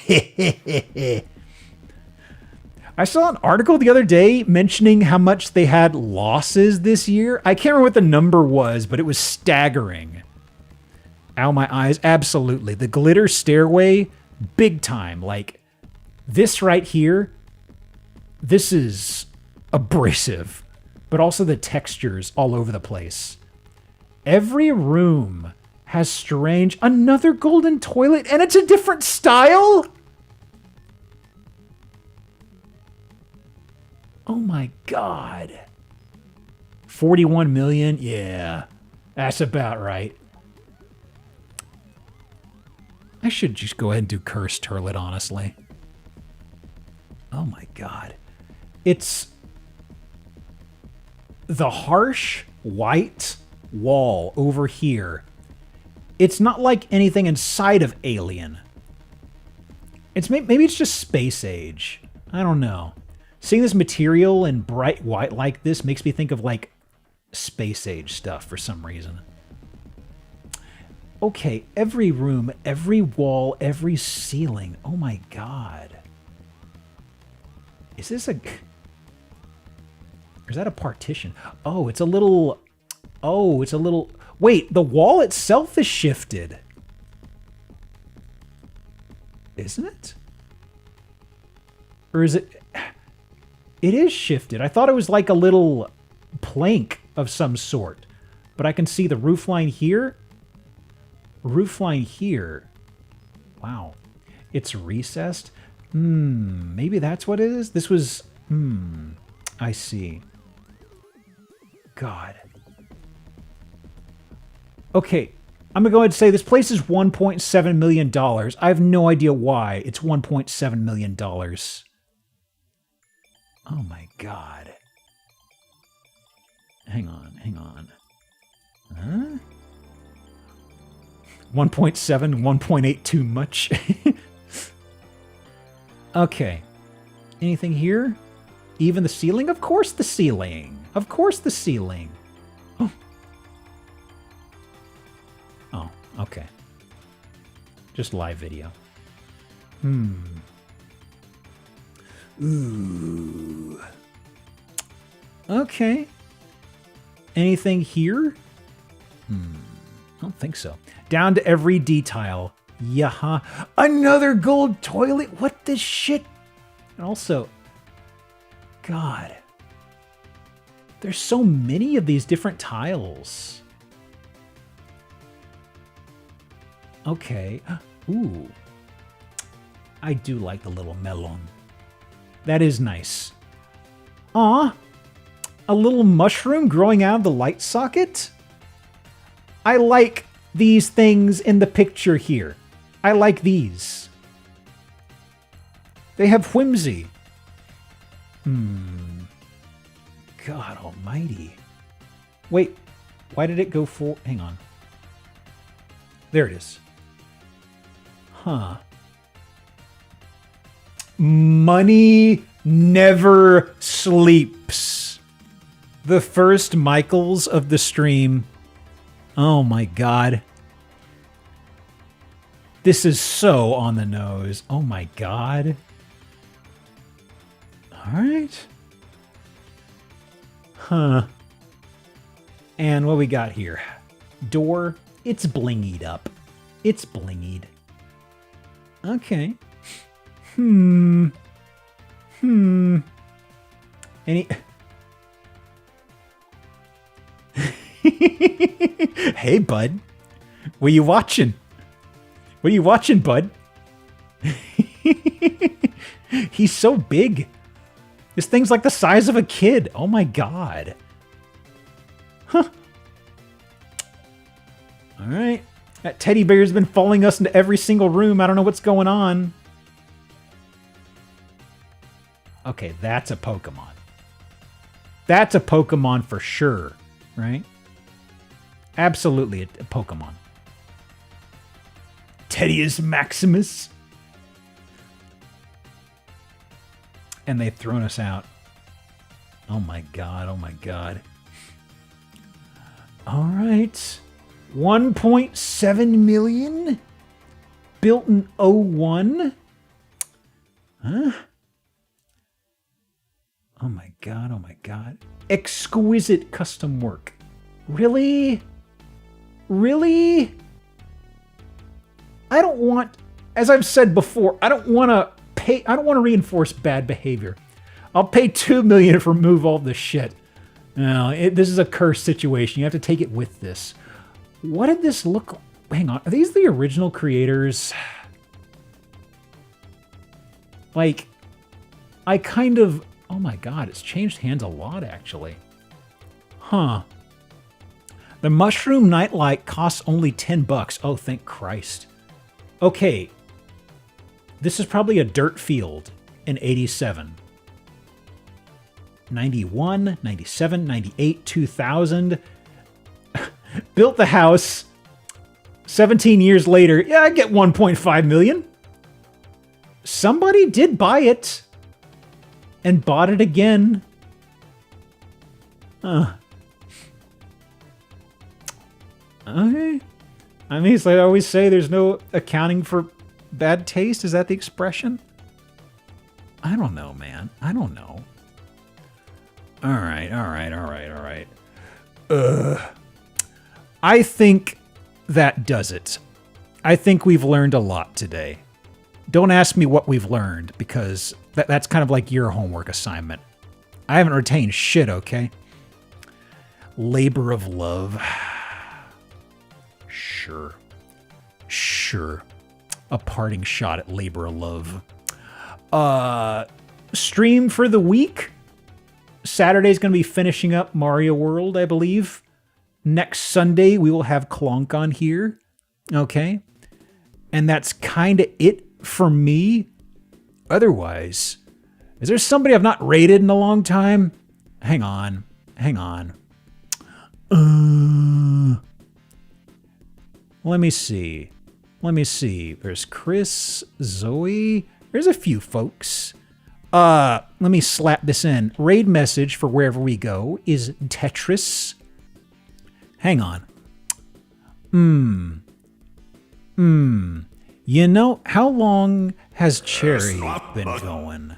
I I saw an article the other day mentioning how much they had losses this year. I can't remember what the number was, but it was staggering. Ow, my eyes. Absolutely. The glitter stairway, big time. Like, this right here, this is abrasive, but also the textures all over the place. Every room has strange... Another golden toilet, and it's a different style? Oh my God. 41 million? Yeah, that's about right. I should just go ahead and do cursed turlet, honestly. Oh my God. It's the harsh white wall over here. It's not like anything inside of Alien. It's maybe it's just space age. I don't know. Seeing this material in bright white like this makes me think of like space age stuff for some reason. Okay, every room, every wall, every ceiling. Oh my God. Is this a... Or is that a partition? Oh, it's a little... Oh, it's a little... Wait, the wall itself is shifted. Isn't it? Or is it... It is shifted. I thought it was like a little plank of some sort. But I can see the roofline here. Roofline here. Wow. It's recessed. Maybe that's what it is? This was... I see. God. Okay. I'm going to go ahead and say this place is $1.7 million. I have no idea why it's $1.7 million. Oh my God. Hang on, hang on. Huh? 1.7, 1.8 too much. Okay. Anything here? Even the ceiling? Of course the ceiling. Of course the ceiling. Oh. Oh, okay. Just live video. Ooh. Okay. Anything here? I don't think so. Down to every detail. Yeah. Another gold toilet? What the shit? And also, God. There's so many of these different tiles. Okay. Ooh. I do like the little melon. That is nice. Aw. A little mushroom growing out of the light socket? I like these things in the picture here. I like these. They have whimsy. God almighty. Wait, why did it go for... Hang on. There it is. Huh. Money never sleeps. The first Michaels of the stream. Oh my God. This is so on the nose. Oh my God. All right. Huh. And what we got here? Door. It's blingied up. It's blingied. Okay. Any... Hey, bud. What are you watching? What are you watching, bud? He's so big. This thing's like the size of a kid. Oh my God. Huh. All right. That teddy bear's been following us into every single room. I don't know what's going on. Okay, that's a Pokemon. That's a Pokemon for sure, right? Absolutely a Pokemon. Tedious Maximus. And they've thrown us out. Oh my God, oh my God. All right. 1.7 million? Built in 01? Huh? Oh my God, oh my God. Exquisite custom work. Really? Really? I don't want, as I've said before, I don't want to reinforce bad behavior. I'll pay $2 million to remove all this shit. No, this is a cursed situation. You have to take it with this. What did this look like? Hang on, are these the original creators? Like, I kind of, oh my God, it's changed hands a lot, actually. Huh. The Mushroom Nightlight costs only $10. Oh, thank Christ. Okay. This is probably a dirt field in 87. 91, 97, 98, 2000. Built the house. 17 years later, yeah, I get 1.5 million. Somebody did buy it and bought it again. Okay. I mean, it's like I always say, there's no accounting for bad taste. Is that the expression? I don't know, man. I don't know. All right. I think that does it. I think we've learned a lot today. Don't ask me what we've learned, because that's kind of like your homework assignment. I haven't retained shit, okay? Labor of love. Sure. A parting shot at labor of love. Stream for the week. Saturday's going to be finishing up Mario World, I believe. Next Sunday, we will have Clonk on here. Okay? And that's kind of it for me. Otherwise, is there somebody I've not rated in a long time? Hang on. Let me see. There's Chris, Zoe. There's a few folks. Let me slap this in. Raid message for wherever we go is Tetris. Hang on. You know, how long has Cherry been going?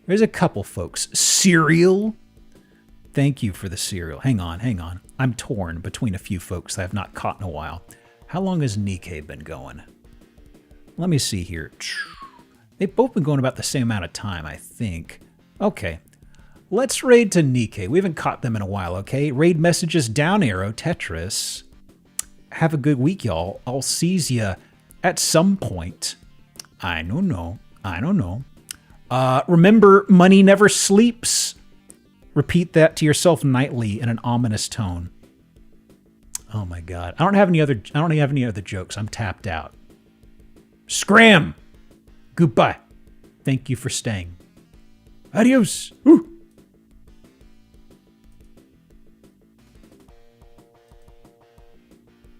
There's a couple folks. Cereal. Thank you for the cereal. Hang on. I'm torn between a few folks that I've not caught in a while. How long has Nikkei been going? Let me see here. They've both been going about the same amount of time, I think. Okay. Let's raid to Nikkei. We haven't caught them in a while, okay? Raid messages down arrow, Tetris. Have a good week, y'all. I'll seize ya at some point. I don't know. Remember, money never sleeps. Repeat that to yourself nightly in an ominous tone. Oh my God. I don't have any other jokes. I'm tapped out. Scram! Goodbye. Thank you for staying. Adios. Ooh.